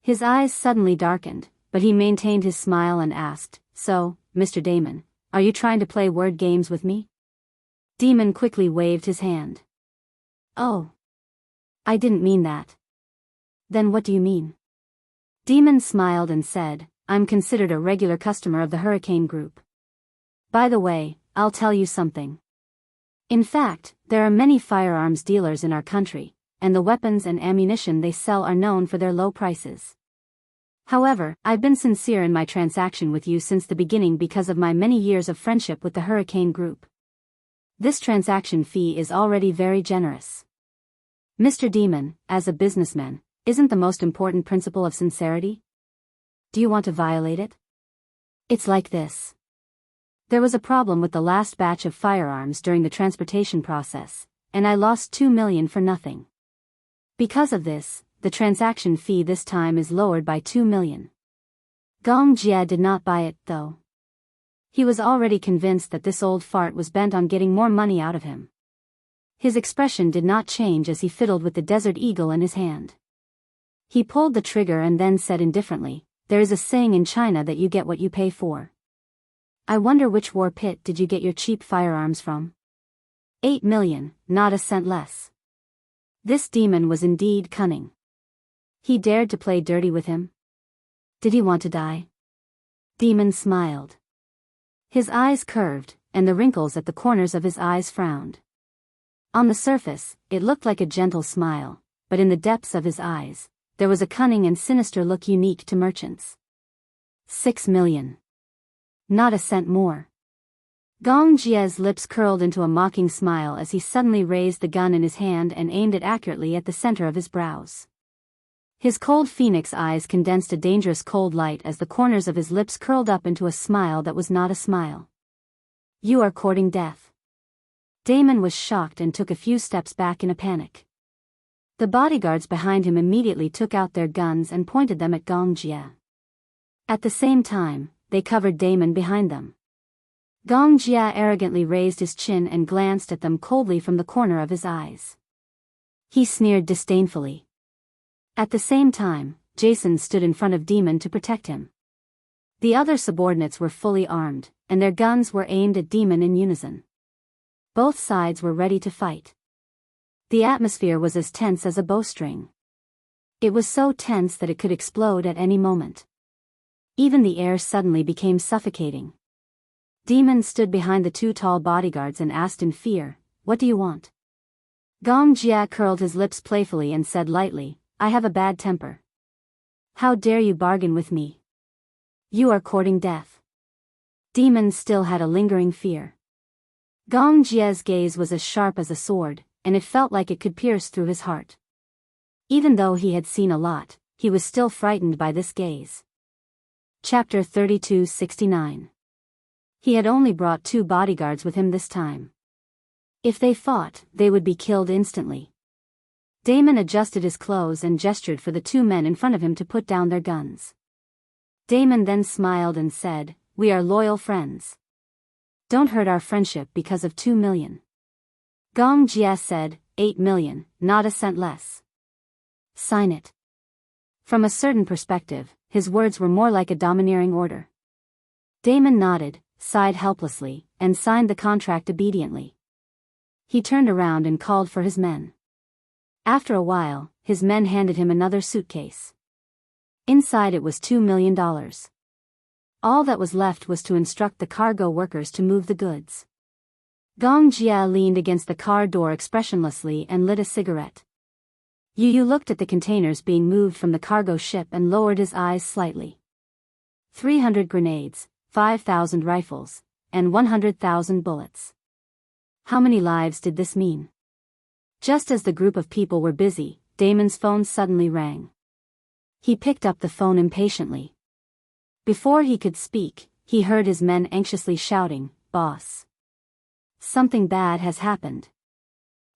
His eyes suddenly darkened, but he maintained his smile and asked, "So, Mr. Damon, are you trying to play word games with me?" Demon quickly waved his hand. "Oh. I didn't mean that." "Then what do you mean?" Demon smiled and said, "I'm considered a regular customer of the Hurricane Group. By the way, I'll tell you something. In fact, there are many firearms dealers in our country, and the weapons and ammunition they sell are known for their low prices. However, I've been sincere in my transaction with you since the beginning because of my many years of friendship with the Hurricane Group. This transaction fee is already very generous. Mr. Demon, as a businessman, isn't the most important principle of sincerity? Do you want to violate it? It's like this. There was a problem with the last batch of firearms during the transportation process, and I lost 2 million for nothing. Because of this, the transaction fee this time is lowered by 2 million. Gong Jie did not buy it, though. He was already convinced that this old fart was bent on getting more money out of him. His expression did not change as he fiddled with the Desert Eagle in his hand. He pulled the trigger and then said indifferently, "There is a saying in China that you get what you pay for. I wonder which war pit did you get your cheap firearms from? 8 million, not a cent less." This demon was indeed cunning. He dared to play dirty with him. Did he want to die? Demon smiled. His eyes curved, and the wrinkles at the corners of his eyes frowned. On the surface, it looked like a gentle smile, but in the depths of his eyes, there was a cunning and sinister look unique to merchants. 6 million. Not a cent more. Gong Jie's lips curled into a mocking smile as he suddenly raised the gun in his hand and aimed it accurately at the center of his brows. His cold phoenix eyes condensed a dangerous cold light as the corners of his lips curled up into a smile that was not a smile. You are courting death. Damon was shocked and took a few steps back in a panic. The bodyguards behind him immediately took out their guns and pointed them at Gong Jia. At the same time, they covered Damon behind them. Gong Jia arrogantly raised his chin and glanced at them coldly from the corner of his eyes. He sneered disdainfully. At the same time, Jason stood in front of Damon to protect him. The other subordinates were fully armed, and their guns were aimed at Damon in unison. Both sides were ready to fight. The atmosphere was as tense as a bowstring. It was so tense that it could explode at any moment. Even the air suddenly became suffocating. Damon stood behind the two tall bodyguards and asked in fear, "What do you want?" Gong Jia curled his lips playfully and said lightly, "I have a bad temper. How dare you bargain with me? You are courting death." Damon still had a lingering fear. Gong Jia's gaze was as sharp as a sword, and it felt like it could pierce through his heart. Even though he had seen a lot, he was still frightened by this gaze. Chapter 32:69. He had only brought 2 bodyguards with him this time. If they fought, they would be killed instantly. Damon adjusted his clothes and gestured for the 2 men in front of him to put down their guns. Damon then smiled and said, "We are loyal friends. Don't hurt our friendship because of 2 million. Gong Jia said, 8 million, not a cent less. Sign it." From a certain perspective, his words were more like a domineering order. Damon nodded, sighed helplessly, and signed the contract obediently. He turned around and called for his men. After a while, his men handed him another suitcase. Inside it was $2 million. All that was left was to instruct the cargo workers to move the goods. Gong Jia leaned against the car door expressionlessly and lit a cigarette. Yu looked at the containers being moved from the cargo ship and lowered his eyes slightly. 300 grenades, 5,000 rifles, and 100,000 bullets. How many lives did this mean? Just as the group of people were busy, Damon's phone suddenly rang. He picked up the phone impatiently. Before he could speak, he heard his men anxiously shouting, "Boss! Something bad has happened."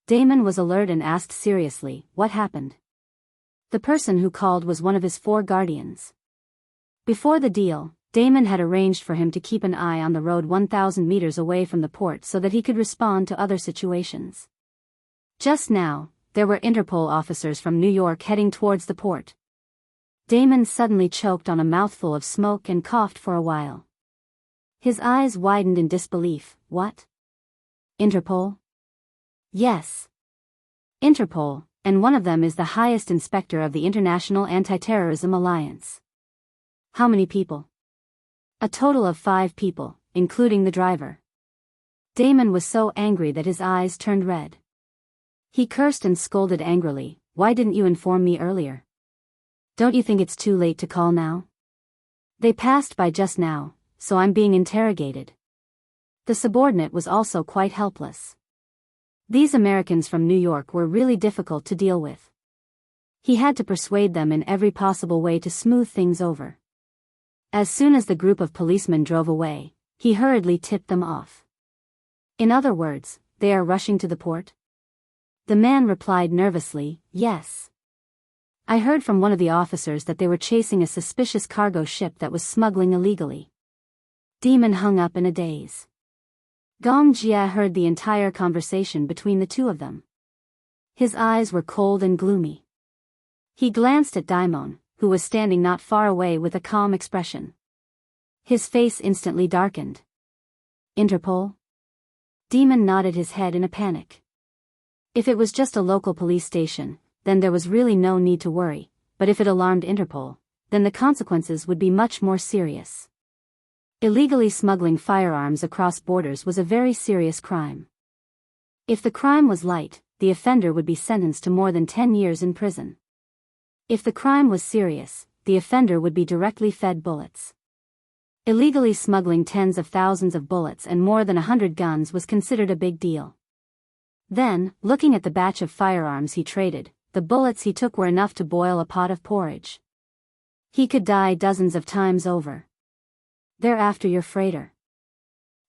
Damon was alert and asked seriously, "What happened?" The person who called was one of his 4 guardians. Before the deal, Damon had arranged for him to keep an eye on the road 1,000 meters away from the port so that he could respond to other situations. Just now, there were Interpol officers from New York heading towards the port. Damon suddenly choked on a mouthful of smoke and coughed for a while. His eyes widened in disbelief. "What? Interpol?" "Yes. Interpol, and one of them is the highest inspector of the International Anti-Terrorism Alliance." "How many people?" "A total of 5 people, including the driver." Damon was so angry that his eyes turned red. He cursed and scolded angrily, "Why didn't you inform me earlier? Don't you think it's too late to call now? They passed by just now, so I'm being interrogated." The subordinate was also quite helpless. These Americans from New York were really difficult to deal with. He had to persuade them in every possible way to smooth things over. As soon as the group of policemen drove away, he hurriedly tipped them off. "In other words, they are rushing to the port?" The man replied nervously, "Yes. I heard from one of the officers that they were chasing a suspicious cargo ship that was smuggling illegally." Damon hung up in a daze. Gong Jia heard the entire conversation between the 2 of them. His eyes were cold and gloomy. He glanced at Daimon, who was standing not far away with a calm expression. His face instantly darkened. "Interpol?" Damon nodded his head in a panic. If it was just a local police station, then there was really no need to worry, but if it alarmed Interpol, then the consequences would be much more serious. Illegally smuggling firearms across borders was a very serious crime. If the crime was light, the offender would be sentenced to more than 10 years in prison. If the crime was serious, the offender would be directly fed bullets. Illegally smuggling tens of thousands of bullets and more than 100 guns was considered a big deal. Then, looking at the batch of firearms he traded, the bullets he took were enough to boil a pot of porridge. He could die dozens of times over. They're after your freighter.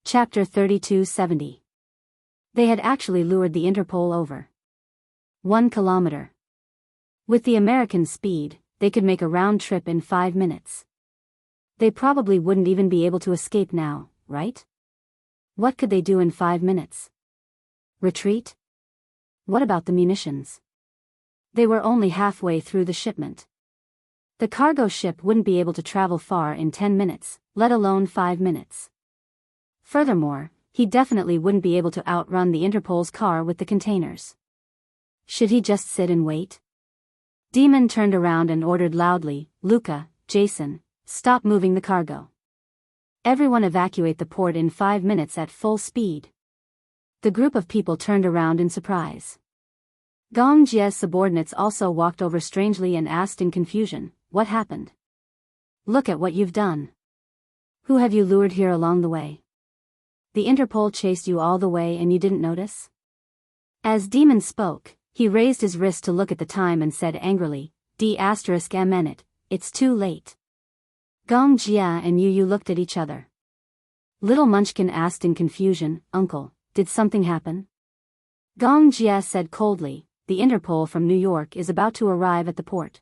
Chapter 3270. They had actually lured the Interpol over 1 kilometer. With the American speed, they could make a round trip in 5 minutes. They probably wouldn't even be able to escape now, right? What could they do in 5 minutes? Retreat? What about the munitions? They were only halfway through the shipment. The cargo ship wouldn't be able to travel far in 10 minutes, let alone 5 minutes. Furthermore, he definitely wouldn't be able to outrun the Interpol's car with the containers. Should he just sit and wait? Demon turned around and ordered loudly, "Luca, Jason, stop moving the cargo. Everyone evacuate the port in 5 minutes at full speed." The group of people turned around in surprise. Gong Jie's subordinates also walked over strangely and asked in confusion, "What happened? Look at what you've done. Who have you lured here along the way? The Interpol chased you all the way and you didn't notice?" As Demon spoke, he raised his wrist to look at the time and said angrily, "D***M*, it's too late." Gong Jia and Yu looked at each other. Little Munchkin asked in confusion, "Uncle, did something happen?" Gong Jia said coldly, "The Interpol from New York is about to arrive at the port."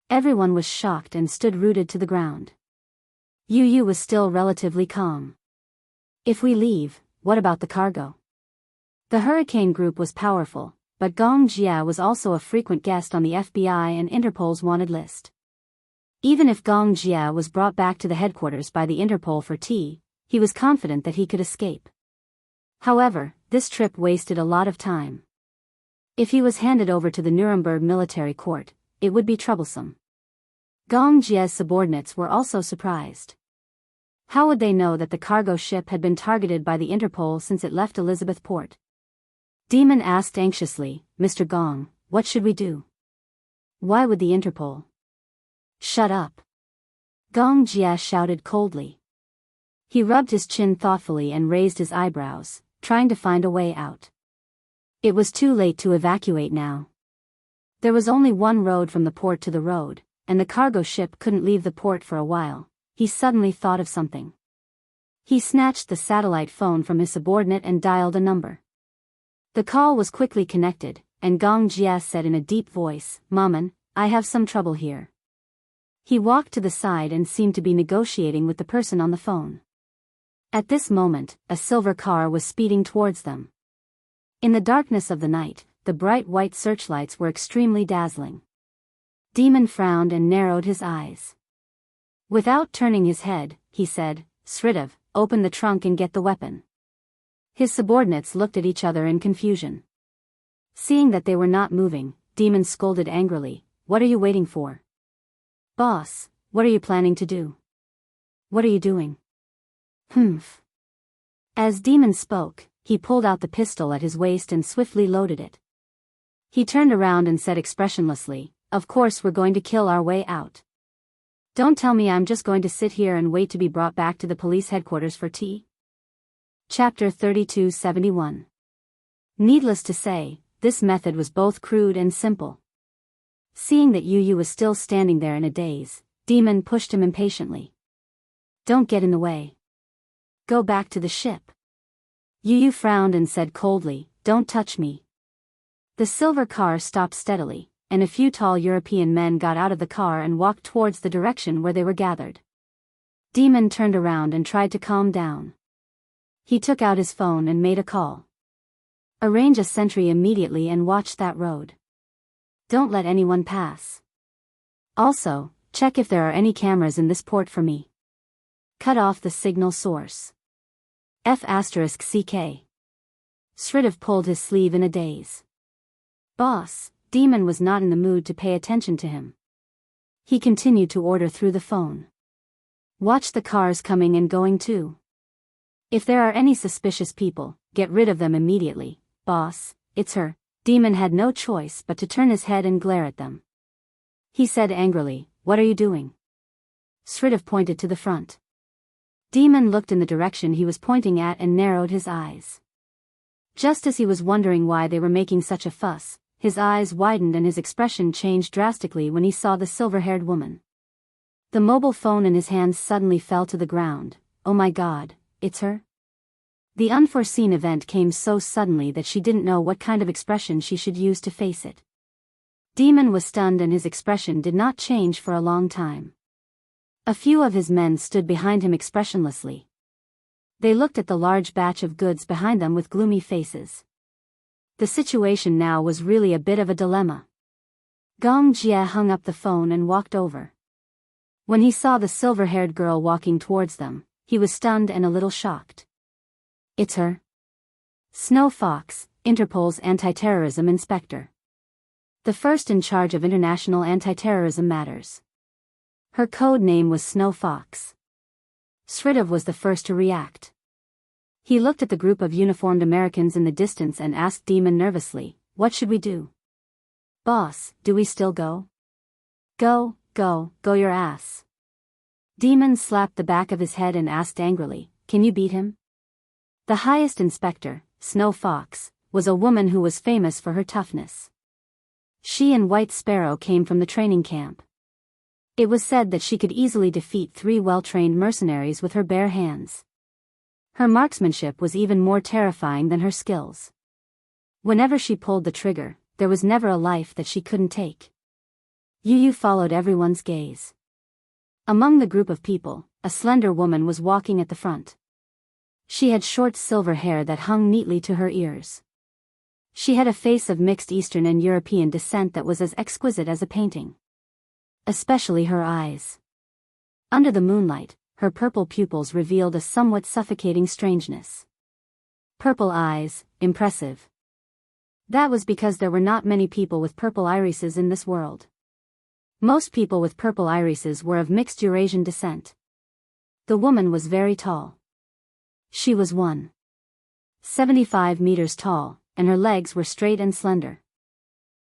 Everyone was shocked and stood rooted to the ground. Yu was still relatively calm. "If we leave, what about the cargo?" The Hurricane Group was powerful, but Gong Jia was also a frequent guest on the FBI and Interpol's wanted list. Even if Gong Jia was brought back to the headquarters by the Interpol for tea, he was confident that he could escape. However, this trip wasted a lot of time. If he was handed over to the Nuremberg military court, it would be troublesome. Gong Jie's subordinates were also surprised. How would they know that the cargo ship had been targeted by the Interpol since it left Elizabethport? Demon asked anxiously, "Mr. Gong, what should we do? Why would the Interpol?" "Shut up!" Gong Jia shouted coldly. He rubbed his chin thoughtfully and raised his eyebrows, trying to find a way out. It was too late to evacuate now. There was only one road from the port to the road, and the cargo ship couldn't leave the port for a while. He suddenly thought of something. He snatched the satellite phone from his subordinate and dialed a number. The call was quickly connected, and Gong Jia said in a deep voice, "Maman, I have some trouble here." He walked to the side and seemed to be negotiating with the person on the phone. At this moment, a silver car was speeding towards them. In the darkness of the night, the bright white searchlights were extremely dazzling. Demon frowned and narrowed his eyes. Without turning his head, he said, "Sridov, open the trunk and get the weapon." His subordinates looked at each other in confusion. Seeing that they were not moving, Demon scolded angrily, "What are you waiting for? Boss, what are you planning to do? What are you doing?" "Humph." As Demon spoke, he pulled out the pistol at his waist and swiftly loaded it. He turned around and said expressionlessly, "Of course we're going to kill our way out. Don't tell me I'm just going to sit here and wait to be brought back to the police headquarters for tea." Chapter 3271. Needless to say, this method was both crude and simple. Seeing that Yu was still standing there in a daze, Demon pushed him impatiently. "Don't get in the way. Go back to the ship." Yu frowned and said coldly, "Don't touch me." The silver car stopped steadily, and a few tall European men got out of the car and walked towards the direction where they were gathered. Demon turned around and tried to calm down. He took out his phone and made a call. "Arrange a sentry immediately and watch that road. Don't let anyone pass. Also, check if there are any cameras in this port for me. Cut off the signal source. F***CK. Sridov pulled his sleeve in a daze. "Boss," Demon was not in the mood to pay attention to him. He continued to order through the phone. "Watch the cars coming and going too. If there are any suspicious people, get rid of them immediately. Boss, it's her." Demon had no choice but to turn his head and glare at them. He said angrily, "What are you doing?" Sridov pointed to the front. Demon looked in the direction he was pointing at and narrowed his eyes. Just as he was wondering why they were making such a fuss, his eyes widened and his expression changed drastically when he saw the silver-haired woman. The mobile phone in his hands suddenly fell to the ground. Oh my God, it's her? The unforeseen event came so suddenly that she didn't know what kind of expression she should use to face it. Demon was stunned and his expression did not change for a long time. A few of his men stood behind him expressionlessly. They looked at the large batch of goods behind them with gloomy faces. The situation now was really a bit of a dilemma. Gong Jie hung up the phone and walked over. When he saw the silver-haired girl walking towards them, he was stunned and a little shocked. It's her. Snow Fox, Interpol's anti-terrorism inspector. The first in charge of international anti-terrorism matters. Her code name was Snow Fox. Sridov was the first to react. He looked at the group of uniformed Americans in the distance and asked Demon nervously, "What should we do?" "Boss, do we still go?" Go your ass." Demon slapped the back of his head and asked angrily, "Can you beat him?" The highest inspector, Snow Fox, was a woman who was famous for her toughness. She and White Sparrow came from the training camp. It was said that she could easily defeat 3 well-trained mercenaries with her bare hands. Her marksmanship was even more terrifying than her skills. Whenever she pulled the trigger, there was never a life that she couldn't take. Yu followed everyone's gaze. Among the group of people, a slender woman was walking at the front. She had short silver hair that hung neatly to her ears. She had a face of mixed Eastern and European descent that was as exquisite as a painting. Especially her eyes. Under the moonlight, her purple pupils revealed a somewhat suffocating strangeness. Purple eyes, impressive. That was because there were not many people with purple irises in this world. Most people with purple irises were of mixed Eurasian descent. The woman was very tall. She was 1.75 meters tall, and her legs were straight and slender.